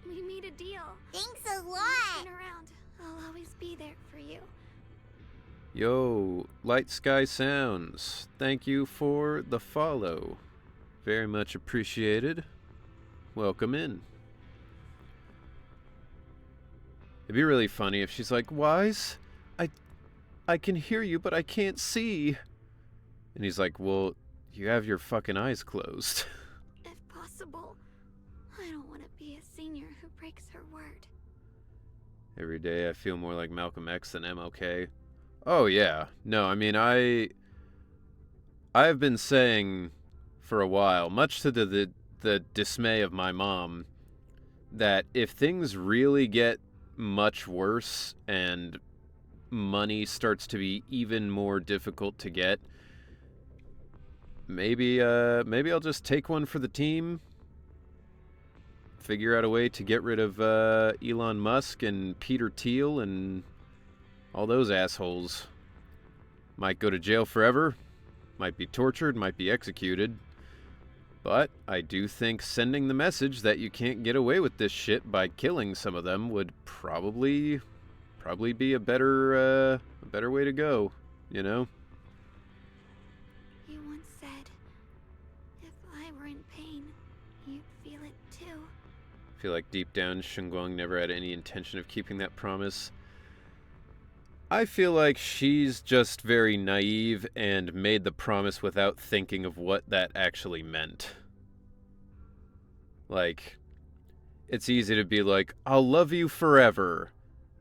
We made a deal. Thanks a lot. Turn around. I'll always be there for you. Yo, Light Sky Sounds. Thank you for the follow. Very much appreciated. Welcome in. It'd be really funny if she's like, Wise, I can hear you, but I can't see. And he's like, well, you have your fucking eyes closed. If possible, I don't want to be a senior who breaks her word. Every day I feel more like Malcolm X than MLK. Oh yeah. No, I mean, I've been saying for a while, much to the dismay of my mom, that if things really get much worse and money starts to be even more difficult to get, maybe I'll just take one for the team. Figure out a way to get rid of Elon Musk and Peter Thiel and all those assholes. Might go to jail forever, might be tortured, might be executed. But I do think sending the message that you can't get away with this shit by killing some of them would probably be a better way to go, you know? You once said, if I were in pain, you'd feel it too. I feel like deep down, Xiao Guang never had any intention of keeping that promise. I feel like she's just very naive and made the promise without thinking of what that actually meant. Like, it's easy to be like, I'll love you forever.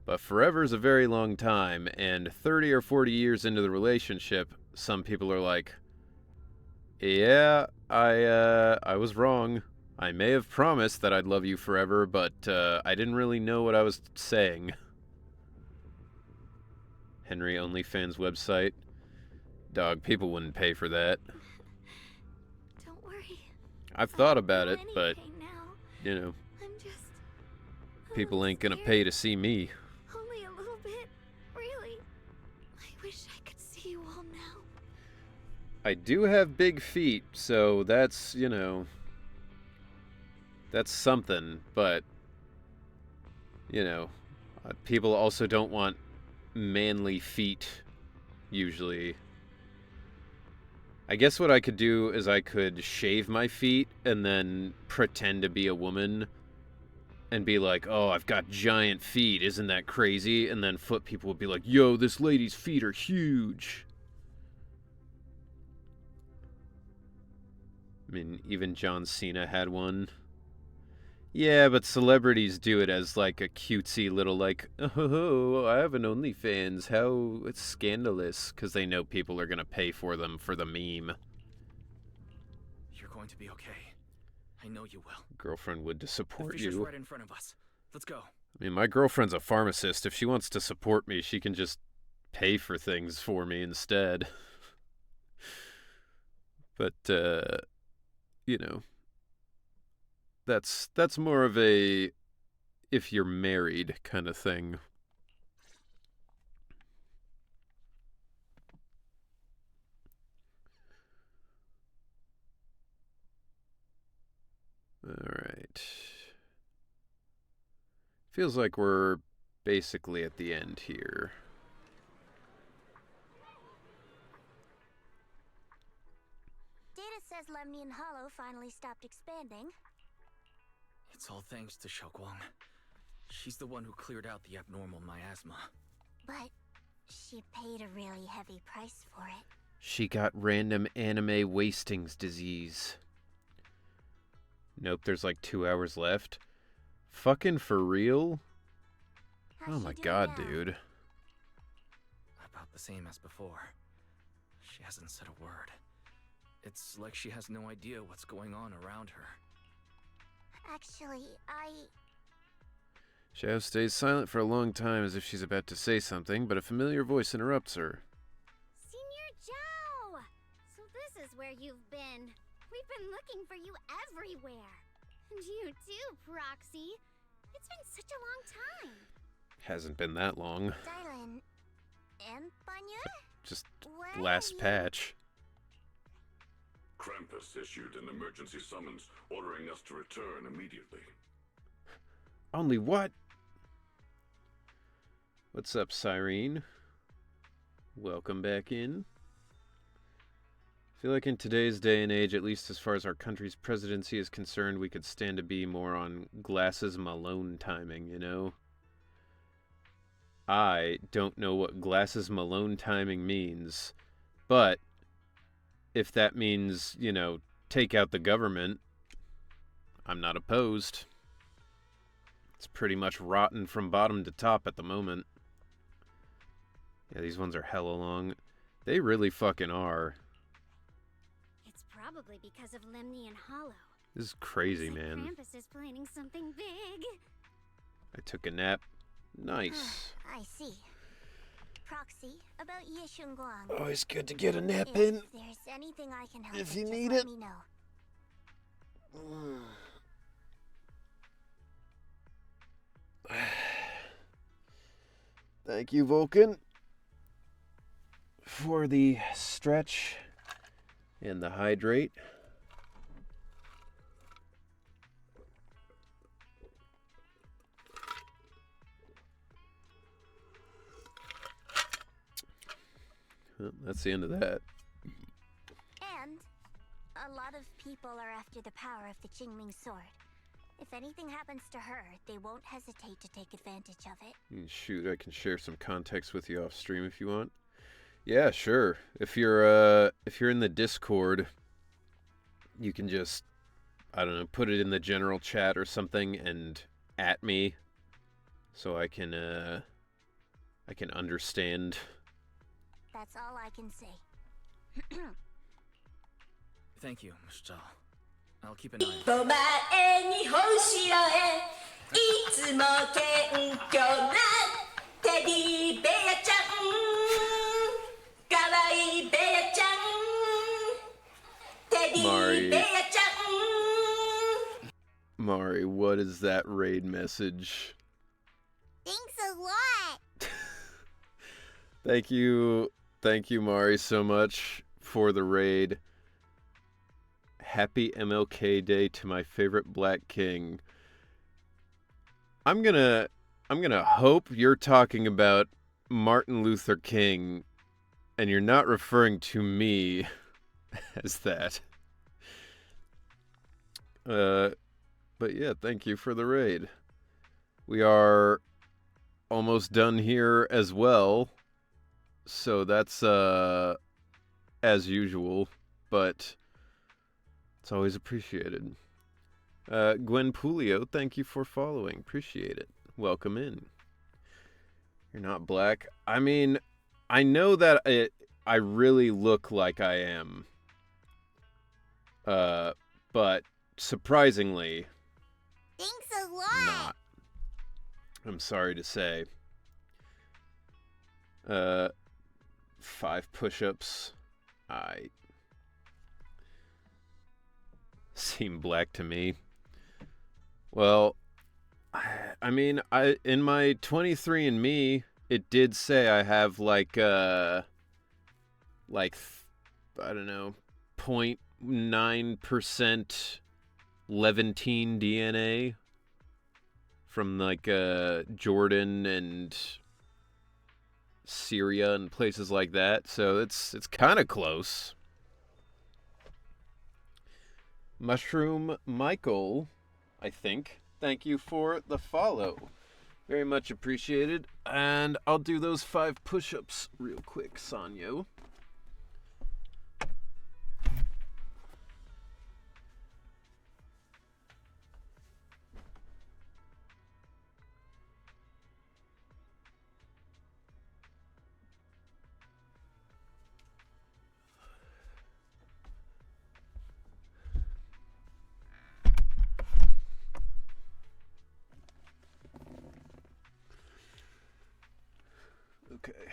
But forever is a very long time, and 30 or 40 years into the relationship, some people are like, yeah, I was wrong. I may have promised that I'd love you forever, but I didn't really know what I was saying. Henry OnlyFans website. Dog, people wouldn't pay for that. Don't worry. I've thought about it, but, now. you know, I'm just people ain't gonna pay to see me. only a little bit. Really. I wish I could see you all now. I do have big feet, so that's, you know, that's something, but, you know, people also don't want manly feet, usually. I guess what I could do is I could shave my feet and then pretend to be a woman and be like, oh, I've got giant feet, isn't that crazy? And then foot people would be like, yo, this lady's feet are huge. I mean, even John Cena had one. Yeah, but celebrities do it as like a cutesy little like, oh, I have an OnlyFans. How it's scandalous, because they know people are gonna pay for them for the meme. You're going to be okay. I know you will. Girlfriend would to support The fisher's you. right in front of us. Let's go. I mean, my girlfriend's a pharmacist. If she wants to support me, she can just pay for things for me instead. But you know. That's more of a if you're married kind of thing. All right. Feels like we're basically at the end here. Data says Lemnian Hollow finally stopped expanding. It's all thanks to Xiao Guang. She's the one who cleared out the abnormal miasma. But she paid a really heavy price for it. She got random anime wastings disease. Nope, there's like 2 hours left. Fucking for real? How's Oh she my doing god, now? dude. About the same as before. She hasn't said a word. It's like she has no idea what's going on around her. Actually, Xiao stays silent for a long time as if she's about to say something, but a familiar voice interrupts her. Senior Zhao! So this is where you've been. We've been looking for you everywhere. And you too, Proxy. It's been such a long time. Hasn't been that long. Dylan. Empanya? Just Where last are you? patch. Krampus issued an emergency summons ordering us to return immediately. Only what? What's up, Cyrene? Welcome back in. I feel like in today's day and age, at least as far as our country's presidency is concerned, we could stand to be more on Glasses Malone timing, you know? I don't know what Glasses Malone timing means, but if that means, you know, take out the government, I'm not opposed. It's pretty much rotten from bottom to top at the moment. Yeah, these ones are hella long. They really fucking are. It's probably because of Lemnian Hollow. This is crazy, Looks like man. Krampus is planning something big. I took a nap. Nice. I see. Proxy, about Xiao Guang. Always good to get a nap If in. there's anything I can help If with, you just need let it. me know. Thank you, Vulcan, for the stretch and the hydrate. Well, that's the end of that. And a lot of people are after the power of the Qingming sword. If anything happens to her, they won't hesitate to take advantage of it. Shoot, I can share some context with you off stream if you want. Yeah, sure. If you're in the Discord, you can just, I don't know, put it in the general chat or something and at me so I can understand. That's all I can say. Thank you, Mr. Zhao. I'll keep an eye on it. お前に本城へいつも謙虚なテディベアちゃんかわいいベアちゃんテディベアちゃん Mari, what is that raid message? Thanks a lot. Thank you, Mari, so much for the raid. Happy MLK Day to my favorite Black King. I'm gonna hope you're talking about Martin Luther King, and you're not referring to me as that. But yeah, thank you for the raid. We are almost done here as well, so that's as usual, but it's always appreciated. Gwen Pulio, thank you for following. Appreciate it. Welcome in. You're not black. I mean, I know that I really look like I am. But surprisingly, Thanks a lot. not. I'm sorry to say. 5 push-ups. I seem black to me. Well, I mean, in my 23andMe, it did say I have like I don't know, 0.9% Levantine DNA from like Jordan and Syria and places like that. So it's kind of close. Mushroom Michael, I think. Thank you for the follow. Very much appreciated. And I'll do those 5 push-ups real quick, Sanyo. Okay.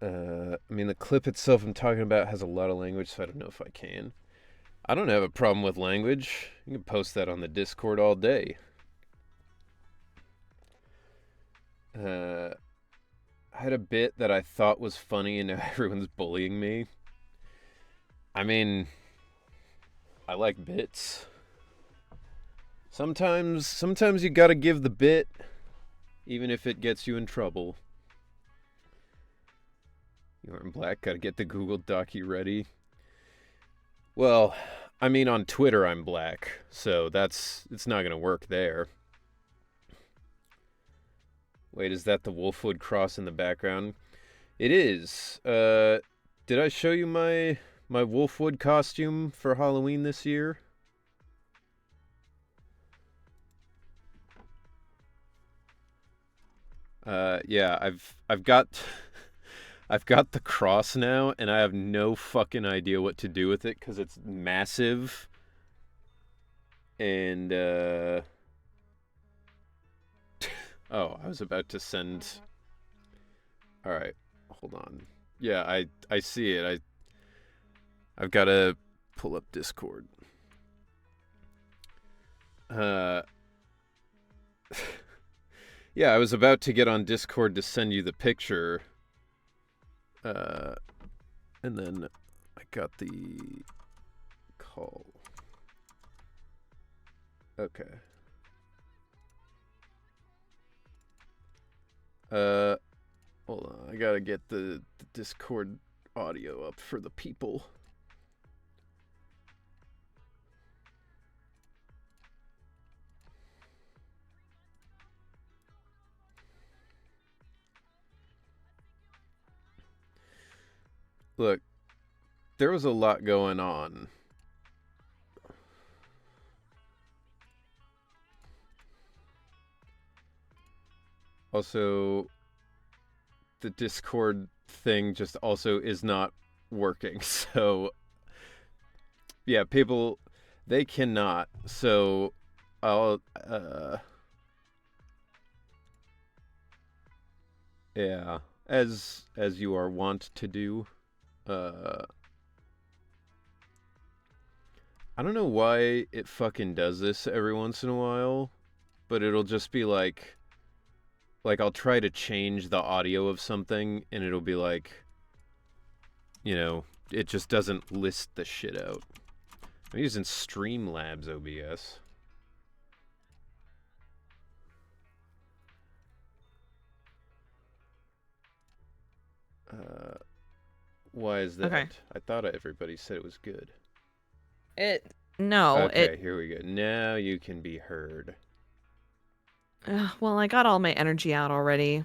I mean, the clip itself I'm talking about has a lot of language, so I don't know if I can. I don't have a problem with language. You can post that on the Discord all day. I had a bit that I thought was funny and now everyone's bullying me. I mean, I like bits. Sometimes you gotta give the bit, even if it gets you in trouble. You're in black, gotta get the Google Docu ready. Well, I mean, on Twitter I'm black, so it's not gonna work there. Wait, is that the Wolfwood cross in the background? It is. Did I show you my Wolfwood costume for Halloween this year? Yeah, I've got I've got the cross now, and I have no fucking idea what to do with it because it's massive. And oh, I was about to send. All right, hold on. Yeah, I see it. I've got to pull up Discord. Yeah, I was about to get on Discord to send you the picture. And then I got the call. Okay. Hold on. I gotta get the Discord audio up for the people. Look, there was a lot going on. Also, the Discord thing just also is not working. So, yeah, people, they cannot. So, I'll, yeah, as you are wont to do. I don't know why it fucking does this every once in a while, but it'll just be like I'll try to change the audio of something and it'll be like, you know, it just doesn't list the shit out. I'm using Streamlabs OBS. Why is that? Okay. I thought everybody said it was good. No. Okay, here we go. Now you can be heard. Well, I got all my energy out already.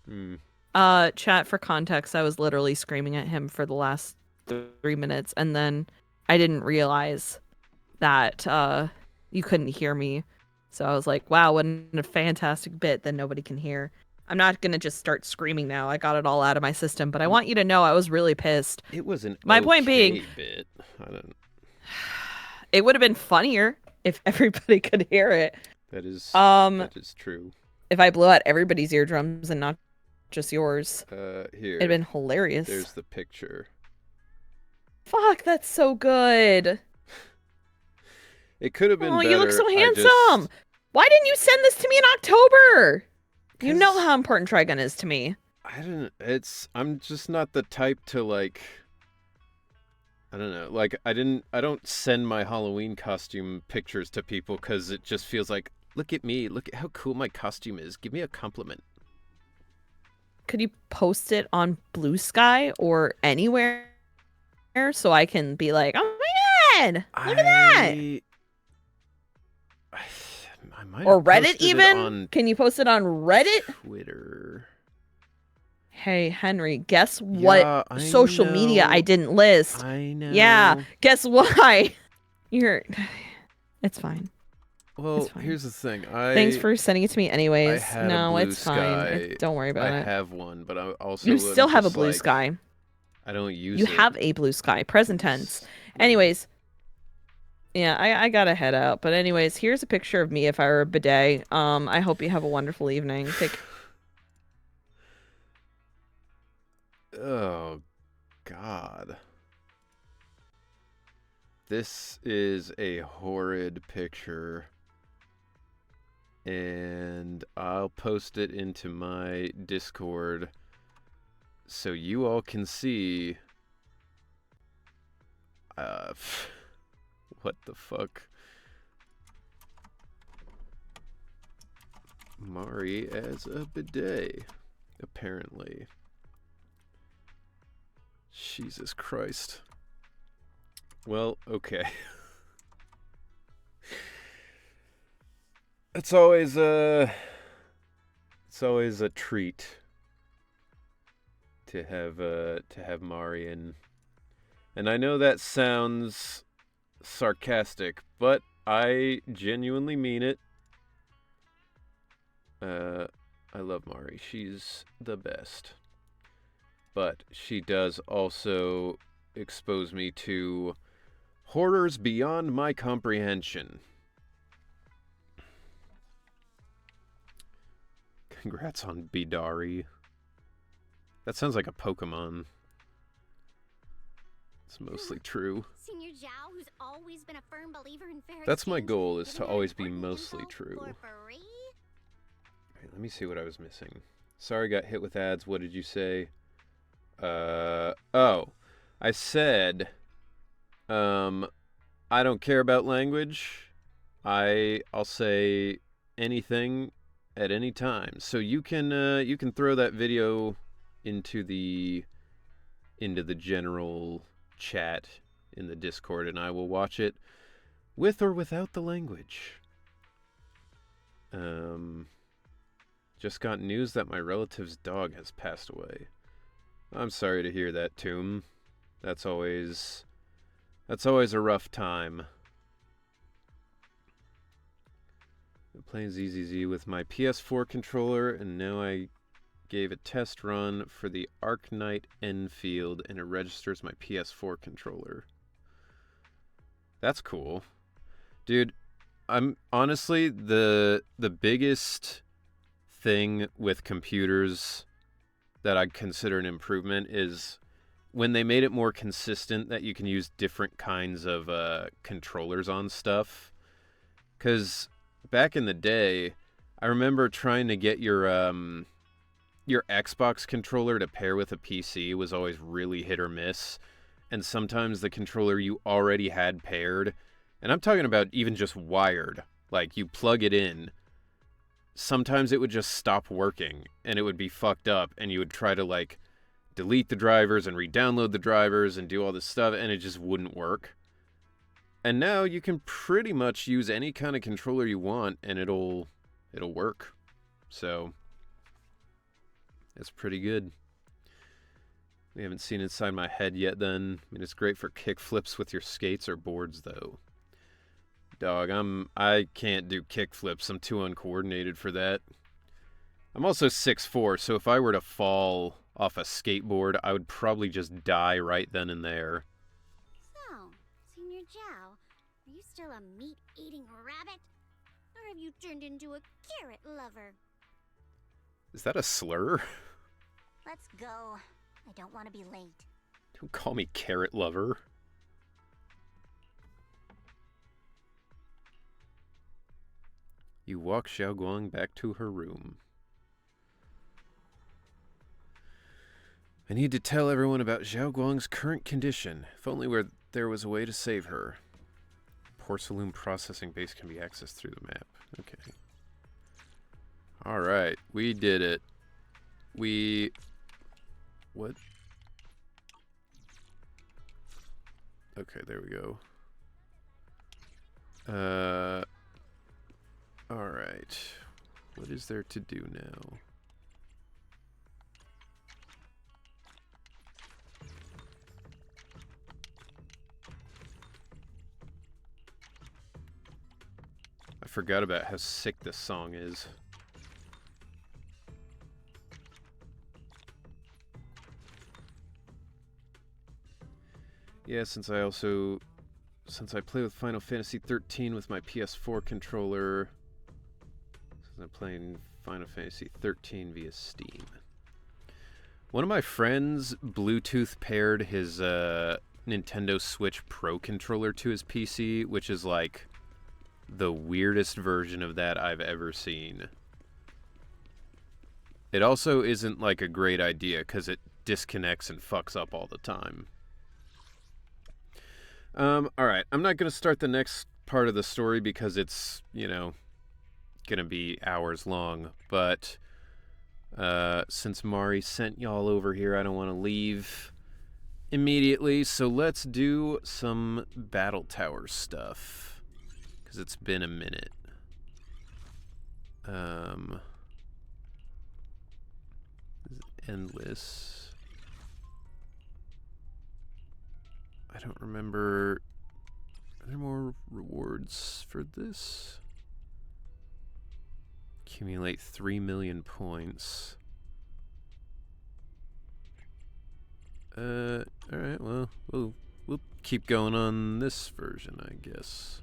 Chat, for context, I was literally screaming at him for the last 3 minutes, and then I didn't realize that you couldn't hear me. So I was like, wow, what a fantastic bit that nobody can hear. I'm not going to just start screaming now. I got it all out of my system, but I want you to know I was really pissed. It was an My point being, bit. I don't... It would have been funnier if everybody could hear it. That is true. If I blew out everybody's eardrums and not just yours. Here. It'd been hilarious. There's the picture. Fuck, that's so good. It could have been better. You look so handsome. Why didn't you send this to me in October? You know how important Trigun is to me. I'm just not the type to like, I don't know, like I don't send my Halloween costume pictures to people because it just feels like, look at me, look at how cool my costume is, give me a compliment. Could you post it on Blue Sky or anywhere so I can be like, oh my god, look at that? I might or Reddit even? Can you post it on Reddit? Twitter. Hey, Henry, guess what social media I didn't list? I know. Yeah, guess why? It's fine. Well, it's fine. Here's the thing. Thanks for sending it to me anyways. No, it's fine. Don't worry about it. I have one, but I also You still have a Blue Sky. I don't use it. You have a Blue Sky, present tense. Anyways, yeah, I gotta head out. But anyways, here's a picture of me if I were a bidet. I hope you have a wonderful evening. Oh, God. This is a horrid picture. And I'll post it into my Discord so you all can see. What the fuck? Mari as a bidet, apparently. Jesus Christ. Well, okay. It's always a treat to have Mari in. And I know that sounds sarcastic, but I genuinely mean it. I love Mari. She's the best. But she does also expose me to horrors beyond my comprehension. Congrats on Bidari. That sounds like a Pokemon. It's mostly true. Senior Xiao, who's always been a firm believer in fair That's my exchange, goal, is to giving her always be important mostly info true. for free? Okay, let me see what I was missing. Sorry, got hit with ads. What did you say? Oh. I said, I don't care about language. I'll say anything at any time. So you can throw that video into the general chat in the Discord, and I will watch it with or without the language. Just got news that my relative's dog has passed away. I'm sorry to hear that, Tomb. That's always a rough time. I'm playing ZZZ with my PS4 controller, and now I gave a test run for the Arknight Enfield, and it registers my PS4 controller. That's cool. Dude, I'm honestly the biggest thing with computers that I'd consider an improvement is when they made it more consistent that you can use different kinds of controllers on stuff. Because back in the day, I remember trying to get your Xbox controller to pair with a PC was always really hit or miss. And sometimes the controller you already had paired, and I'm talking about even just wired, like you plug it in, sometimes it would just stop working and it would be fucked up, and you would try to like delete the drivers and re-download the drivers and do all this stuff, and it just wouldn't work. And now you can pretty much use any kind of controller you want and it'll work. So it's pretty good. We haven't seen inside my head yet then. I mean, it's great for kick flips with your skates or boards though. Dog, I can't do kick flips. I'm too uncoordinated for that. I'm also 6'4", so if I were to fall off a skateboard, I would probably just die right then and there. So, Senior Xiao, are you still a meat-eating rabbit? Or have you turned into a carrot lover? Is that a slur? Let's go. I don't want to be late. Don't call me carrot lover. You walk Xiao Guang back to her room. I need to tell everyone about Xiao Guang's current condition. If only there was a way to save her. Porcelain processing base can be accessed through the map. Okay. Alright, we did it. What? Okay, there we go. Alright. What is there to do now? I forgot about how sick this song is. Yeah, since I play with Final Fantasy 13 with my PS4 controller, since I'm playing Final Fantasy 13 via Steam. One of my friends Bluetooth paired his Nintendo Switch Pro controller to his PC, which is like the weirdest version of that I've ever seen. It also isn't like a great idea because it disconnects and fucks up all the time. Alright, I'm not going to start the next part of the story because it's, you know, going to be hours long, but since Mari sent y'all over here, I don't want to leave immediately, so let's do some Battle Tower stuff, because it's been a minute. Endless. I don't remember. Are there more rewards for this? Accumulate 3 million points. Alright, well, we'll keep going on this version, I guess.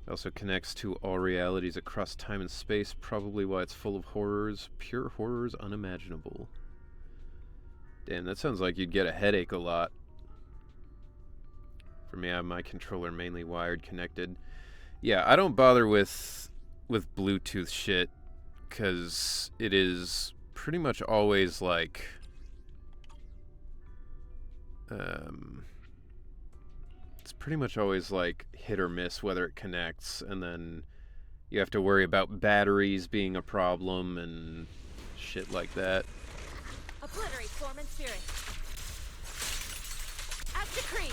It also connects to all realities across time and space, probably why it's full of horrors. Pure horrors unimaginable. Damn, that sounds like you'd get a headache a lot. For me, I have my controller mainly wired connected. Yeah, I don't bother with Bluetooth shit, because it is pretty much always like... it's pretty much always like hit or miss whether it connects, and then you have to worry about batteries being a problem and shit like that. Obliterate form and spirit. As decreed.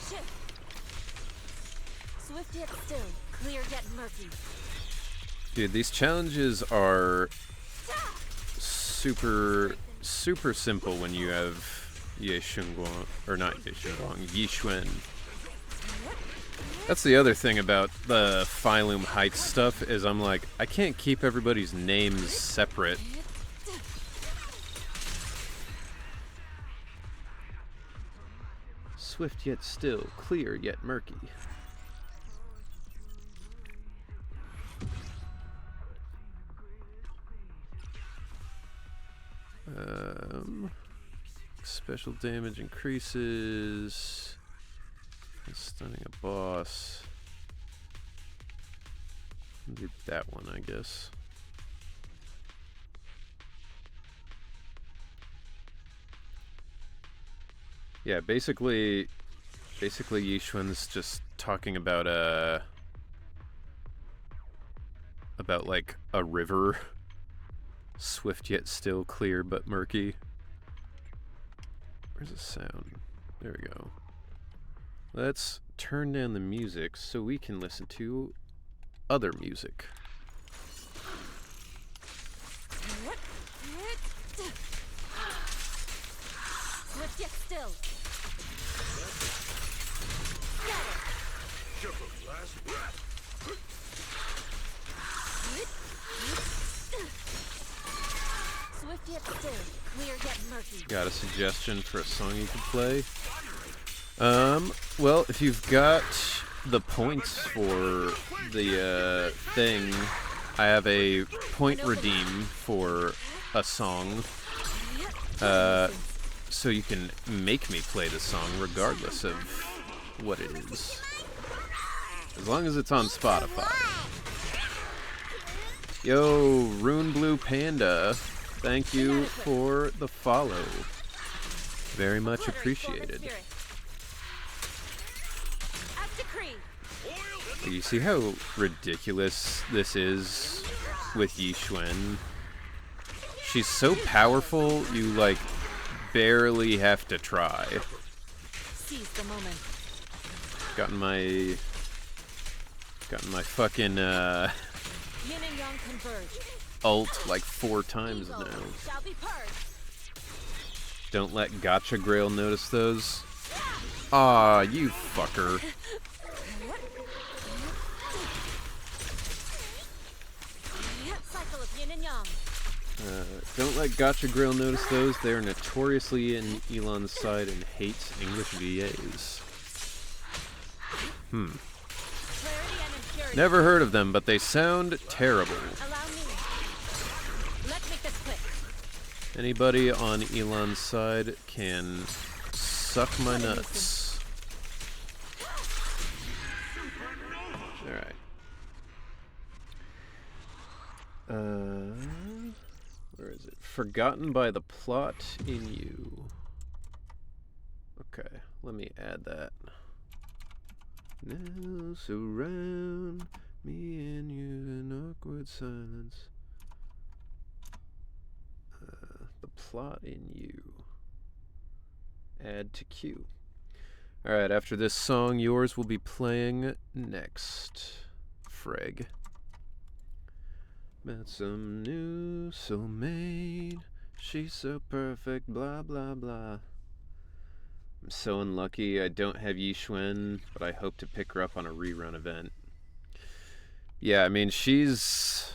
Shift. Swift yet still, clear yet murky. Dude, these challenges are super simple when you have Ye Guang, or not Ye Guang, Yixuan. That's the other thing about the Failume Heights stuff, is I'm like, I can't keep everybody's names separate. Swift yet still, clear yet murky. Special damage increases. Stunning a boss. Do that one, I guess. Yeah, basically Yixuan's just talking about like a river. Swift yet still, clear but murky. Where's the sound? There we go. Let's turn down the music so we can listen to other music. Swift yet still. Swift yet still, clear yet murky. Got a suggestion for a song you could play? Well, if you've got the points for the thing, I have a point redeem for a song. So you can make me play the song regardless of what it is. As long as it's on Spotify. Yo, Rune Blue Panda, thank you for the follow. Very much appreciated. You see how ridiculous this is with Yixuan? She's so powerful, you like barely have to try. Seize the moment. Gotten my fucking Yin and yang converge. ult like 4 times now. Shall be purged. Don't let Gotcha Grail notice those. Aw, you fucker. Cycle of yin and yang. Don't let Gotcha Grail notice those. They are notoriously in Elon's side and hates English VAs. Never heard of them, but they sound terrible. Allow me. Let's make this quick. Anybody on Elon's side can suck my nuts. Alright. Where is it? Forgotten by the plot in you. Okay, let me add that. Now surround me and you in awkward silence. The plot in you. Add to queue. Alright, after this song, yours will be playing next. Freg. Met some new soulmate. She's so perfect, blah blah blah. I'm so unlucky I don't have Yixuan, but I hope to pick her up on a rerun event. Yeah, I mean, she is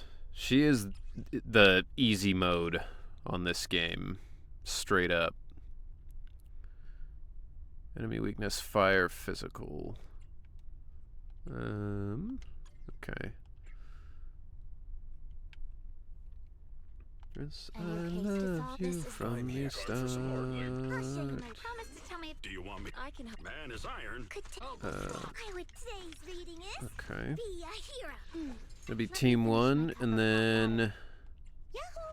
the easy mode on this game. Straight up. Enemy weakness, fire, physical. Okay. Yes, I love you from the start. Do you want me? I can help. Man is iron. I would say he's reading it. Okay. Be a hero. It'll be team 1, and then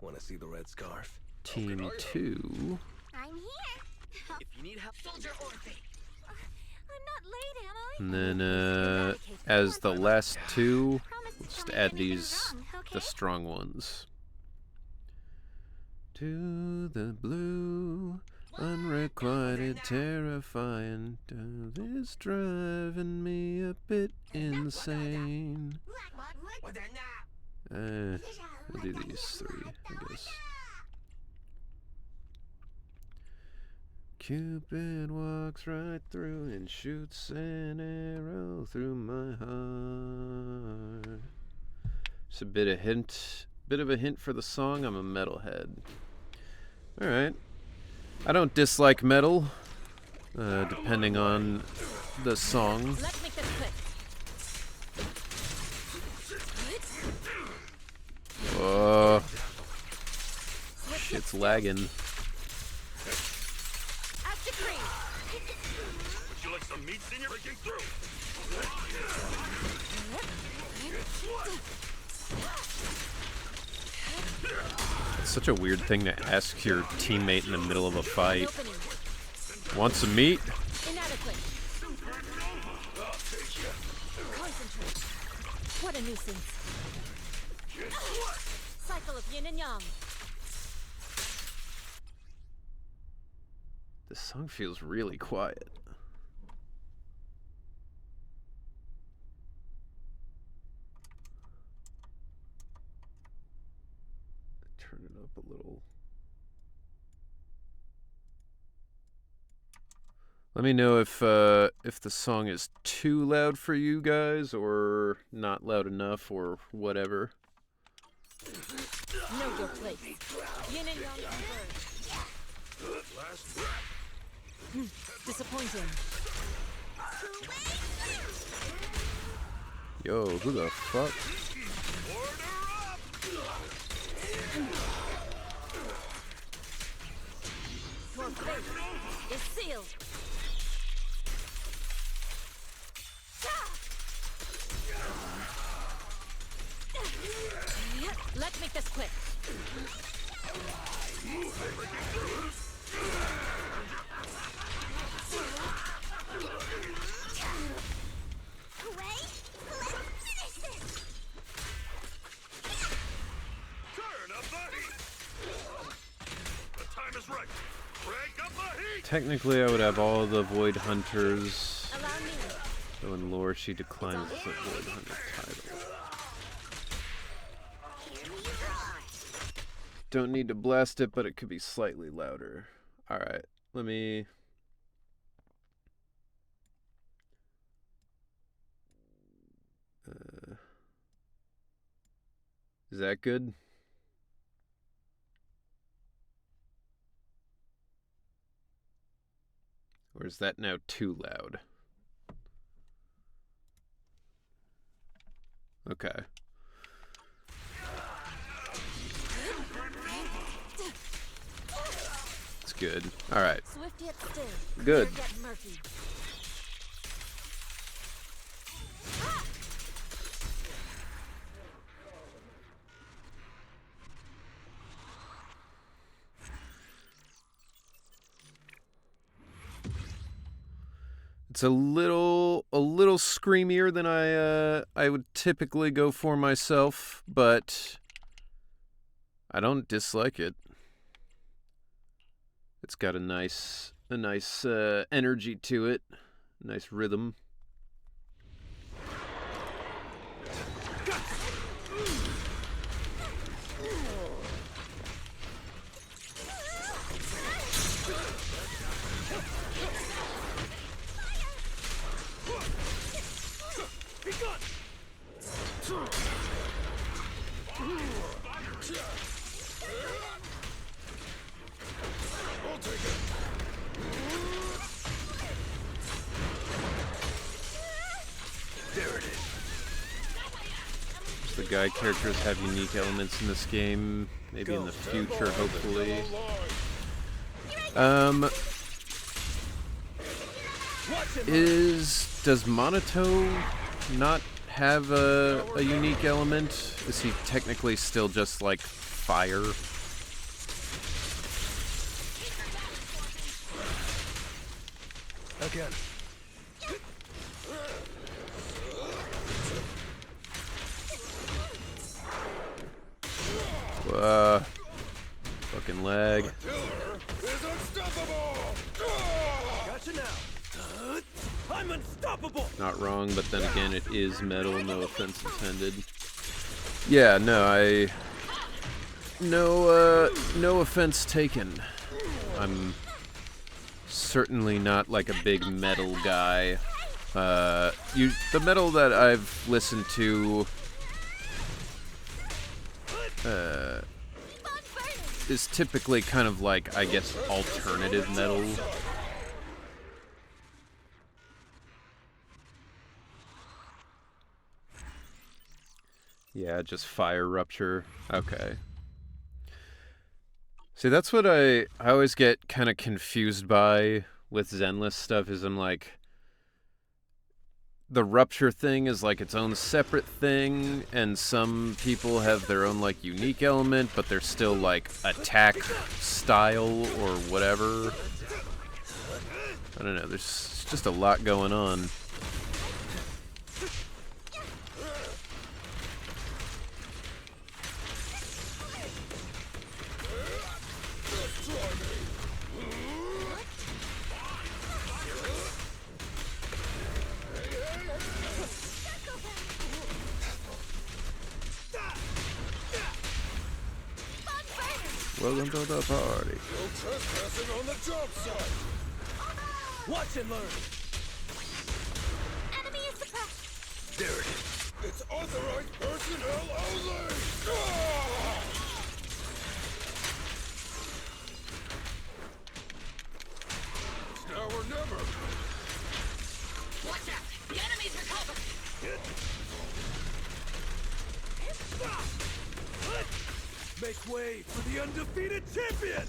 Want to see the red scarf? team 2. I'm here. If you need help, soldier Orphe. I'm not late, am I? And then, as the last 2, we'll just add these, the strong ones. To the blue, unrequited, terrifying. It's driving me a bit insane. We'll do these 3, I guess. Cupid walks right through and shoots an arrow through my heart. Just a bit of a hint for the song. I'm a metalhead. All right. I don't dislike metal, depending on the song. Let's make this quick. Oh, shit's lagging. Would you like some meat, Senior? Breaking through. It's such a weird thing to ask your teammate in the middle of a fight. Want some meat? Inadequate. Concentrate. What a nuisance. Cycle of yin and yang. This song feels really quiet. Turn it up a little. Let me know if the song is too loud for you guys or not loud enough or whatever. Know your place. Yin and yang converge. Disappointing. Yo, who the fuck? Your fate is sealed. Let's make this quick. Technically, I would have all the Void Hunters. Though in lore, she declines the Void Hunter title. Don't need to blast it, but it could be slightly louder. Alright, let me... is that good? Or is that now too loud? Okay. It's good. Alright. Swift yet still. Good. Clear yet murky. It's a little screamier than I would typically go for myself, but I don't dislike it. It's got a nice energy to it, nice rhythm. The guy characters have unique elements in this game, maybe in the future, hopefully. Does Monato not have a unique element? Is he technically still just like fire? Again. Fucking lag. Gotcha now. I'm unstoppable. Not wrong, but then again, it is metal. No offense intended. Yeah, no, no offense taken. I'm certainly not like a big metal guy. The metal that I've listened to is typically kind of like, I guess, alternative metal. Yeah, just fire rupture. Okay. See, that's what I always get kind of confused by with Zenless stuff, is I'm like, the rupture thing is like its own separate thing, and some people have their own like unique element, but they're still like attack style or whatever. I don't know, there's just a lot going on. Welcome to the party. No trespassing on the job site. Watch and learn. Enemy is suppressed. There it is. It's authorized personnel only. Ah! It's now or never. Watch out! The enemies are covered! Make way for the undefeated champion!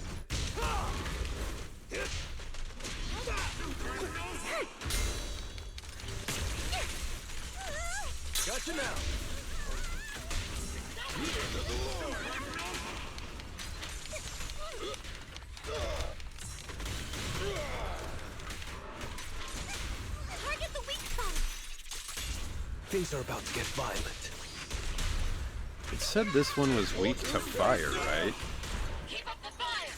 Gotcha now! Target the weak spot. Things are about to get violent. It said this one was weak to fire, right? Keep up the fire!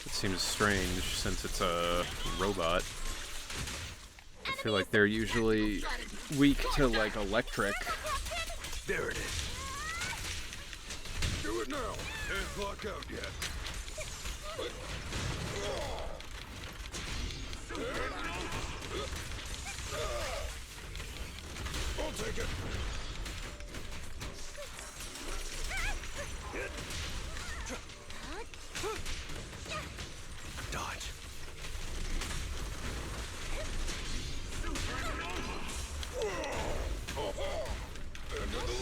It seems strange since it's a robot. I feel like they're usually weak to like electric. There it is. Do it now. Can't clock out yet. I'll take it. Dodge. End of the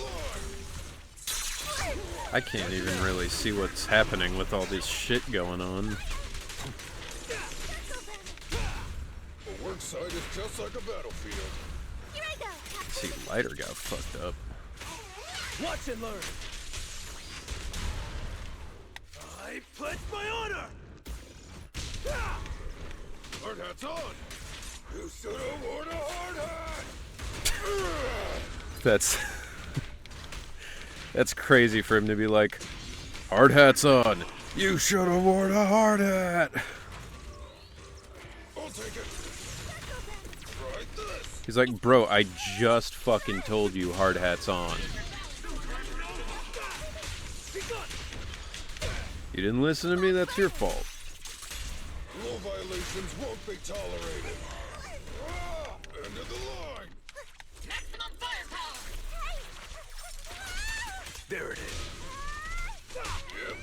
I can't even really see what's happening with all this shit going on. The work site is just like a battlefield. Here I go. See, Lighter got fucked up. Watch and learn. I pledge my honor. Hard hat's on. You should have worn a hard hat. That's that's crazy for him to be like, hard hat's on. You should have worn a hard hat. I'll take it. Try this. He's like, bro, I just fucking told you hard hat's on. You didn't listen to me, that's your fault. Rule violations won't be tolerated. End of the line. Maximum firepower! There it is. Yep.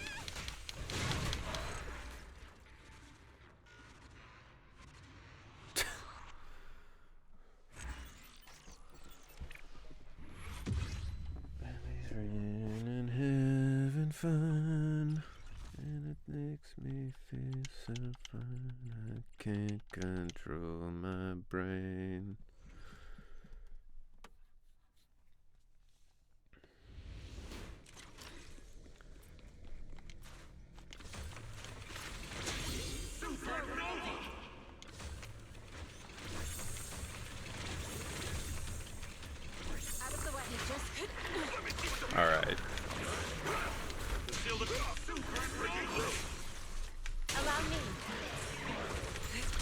And having fun, and it makes me feel so fun. I can't control my brain. All right. Allow me.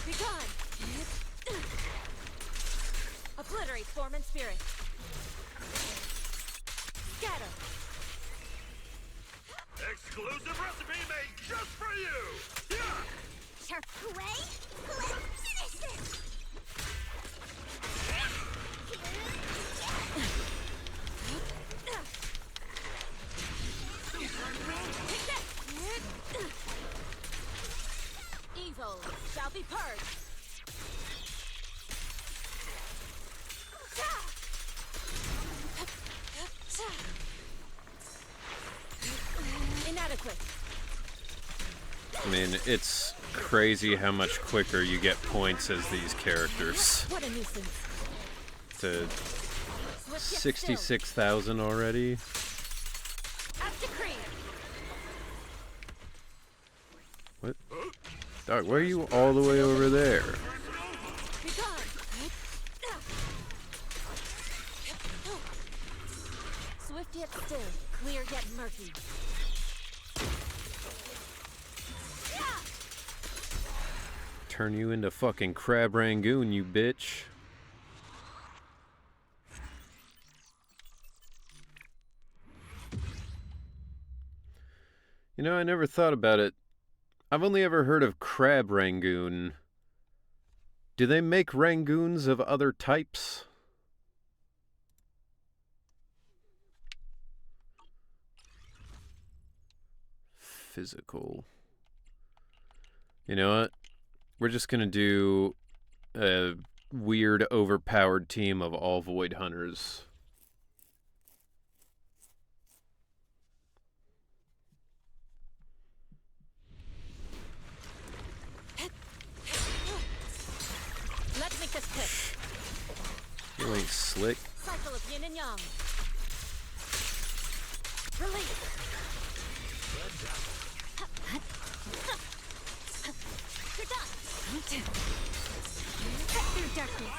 Be gone. Obliterate form and spirit. Scatter. Exclusive recipe made just for you! Yeah! Sharp away. Let's finish this. Evil shall be purged. Inadequate. I mean, it's crazy how much quicker you get points as these characters. What a nuisance. To 66,000 already. As decreed. What? Dog, why are you all the way over there? Be gone. Swift yet still, clear yet murky. Turn you into fucking Crab Rangoon, you bitch. You know, I never thought about it. I've only ever heard of Crab Rangoon. Do they make Rangoons of other types? Physical. You know what? We're just gonna do a weird, overpowered team of all Void Hunters. Let's make this quick. You ain't slick. Cycle of yin and yang. Release. You're done. Cut through darkness.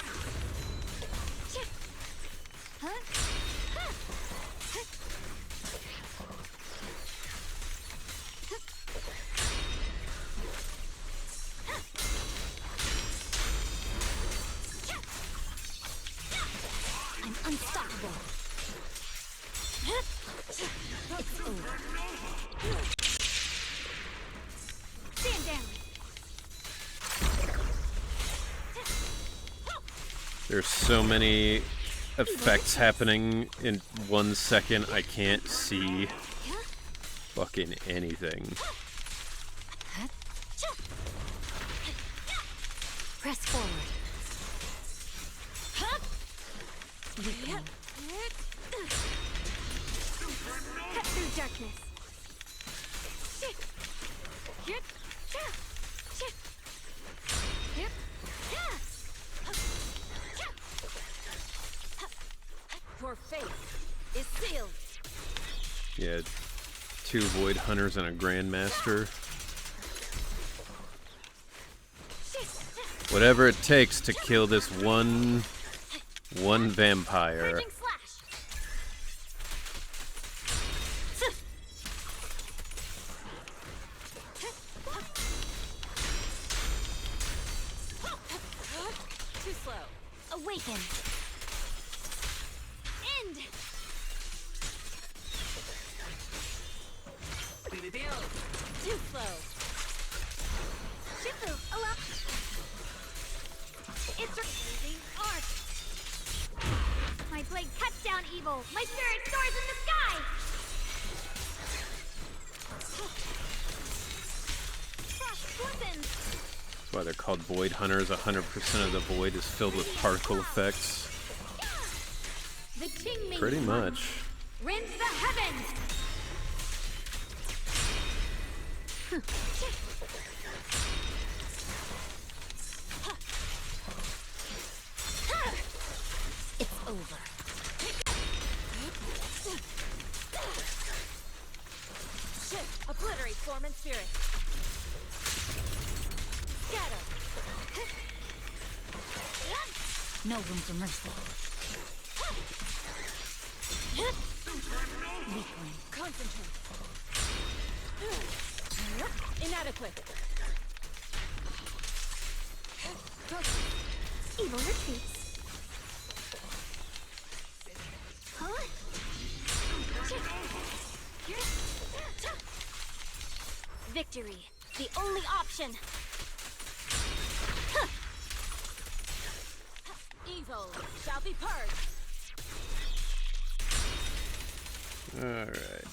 I'm unstoppable. It's over. Stand down. There's so many effects happening in 1 second, I can't see fucking anything. Press forward. Cut through darkness. Shit. Yep. Yeah. Shit. Yep. Yeah. Your fate is sealed. Yeah, 2 Void Hunters and a Grandmaster. Whatever it takes to kill this one vampire. Too slow. Awaken. End. Too slow. Shifu, allow. It's a blazing arc. My blade cuts down evil. My spirit soars in the sky. Frost glistens. That's why they're called Void Hunters. 100% of the void is filled with particle effects. The Qingming Pretty much. rends the heavens. It's over. Shift, obliterate form and spirit. Scatter. No room for mercy. Weakling. Concentrate. Inadequate. Evil retreats. Huh? Victory, the only option. Evil shall be purged. Alright.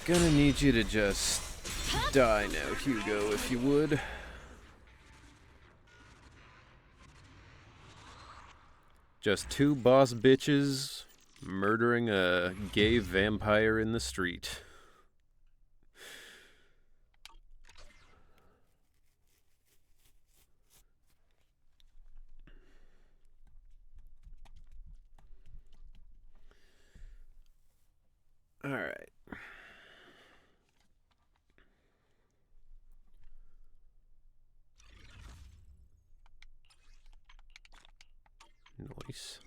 Gonna need you to just die now, Hugo, if you would. Just 2 boss bitches murdering a gay vampire in the street. Alright. Nice.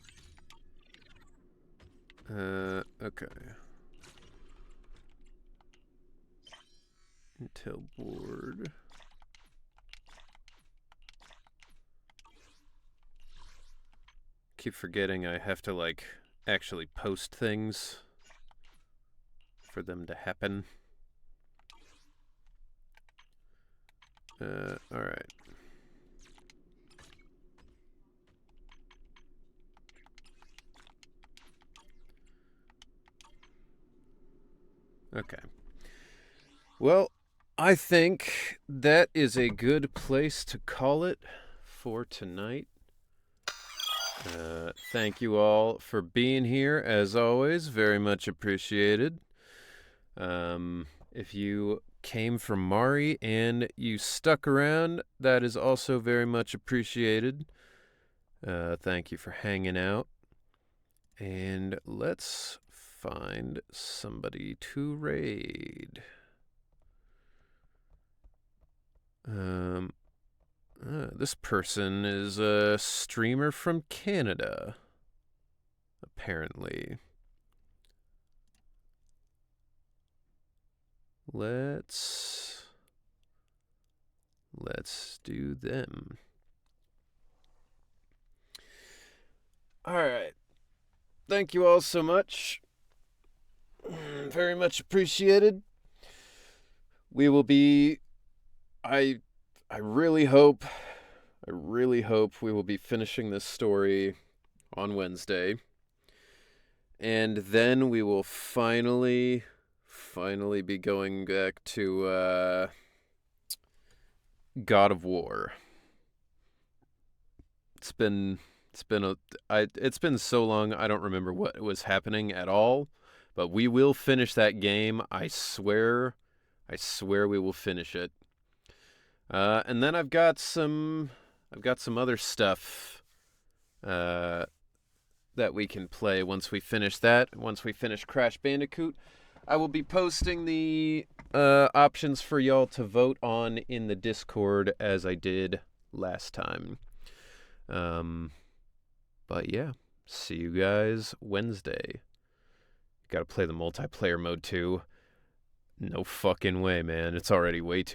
Okay. Intel board. Keep forgetting I have to, like, actually post things for them to happen. Alright. Okay. Well, I think that is a good place to call it for tonight. Thank you all for being here, as always. Very much appreciated. If you came from Mari and you stuck around, that is also very much appreciated. Thank you for hanging out. And let's find somebody to raid. This person is a streamer from Canada, apparently. Let's do them. All right. Thank you all so much. Very much appreciated. We will be I really hope we will be finishing this story on Wednesday. And then we will finally be going back to God of War. It's been It's been so long I don't remember what was happening at all, but we will finish that game. I swear we will finish it. And then I've got some other stuff that we can play once we finish that. Once we finish Crash Bandicoot, I will be posting the options for y'all to vote on in the Discord as I did last time. But yeah, see you guys Wednesday. Gotta play the multiplayer mode too. No fucking way, man. It's already way too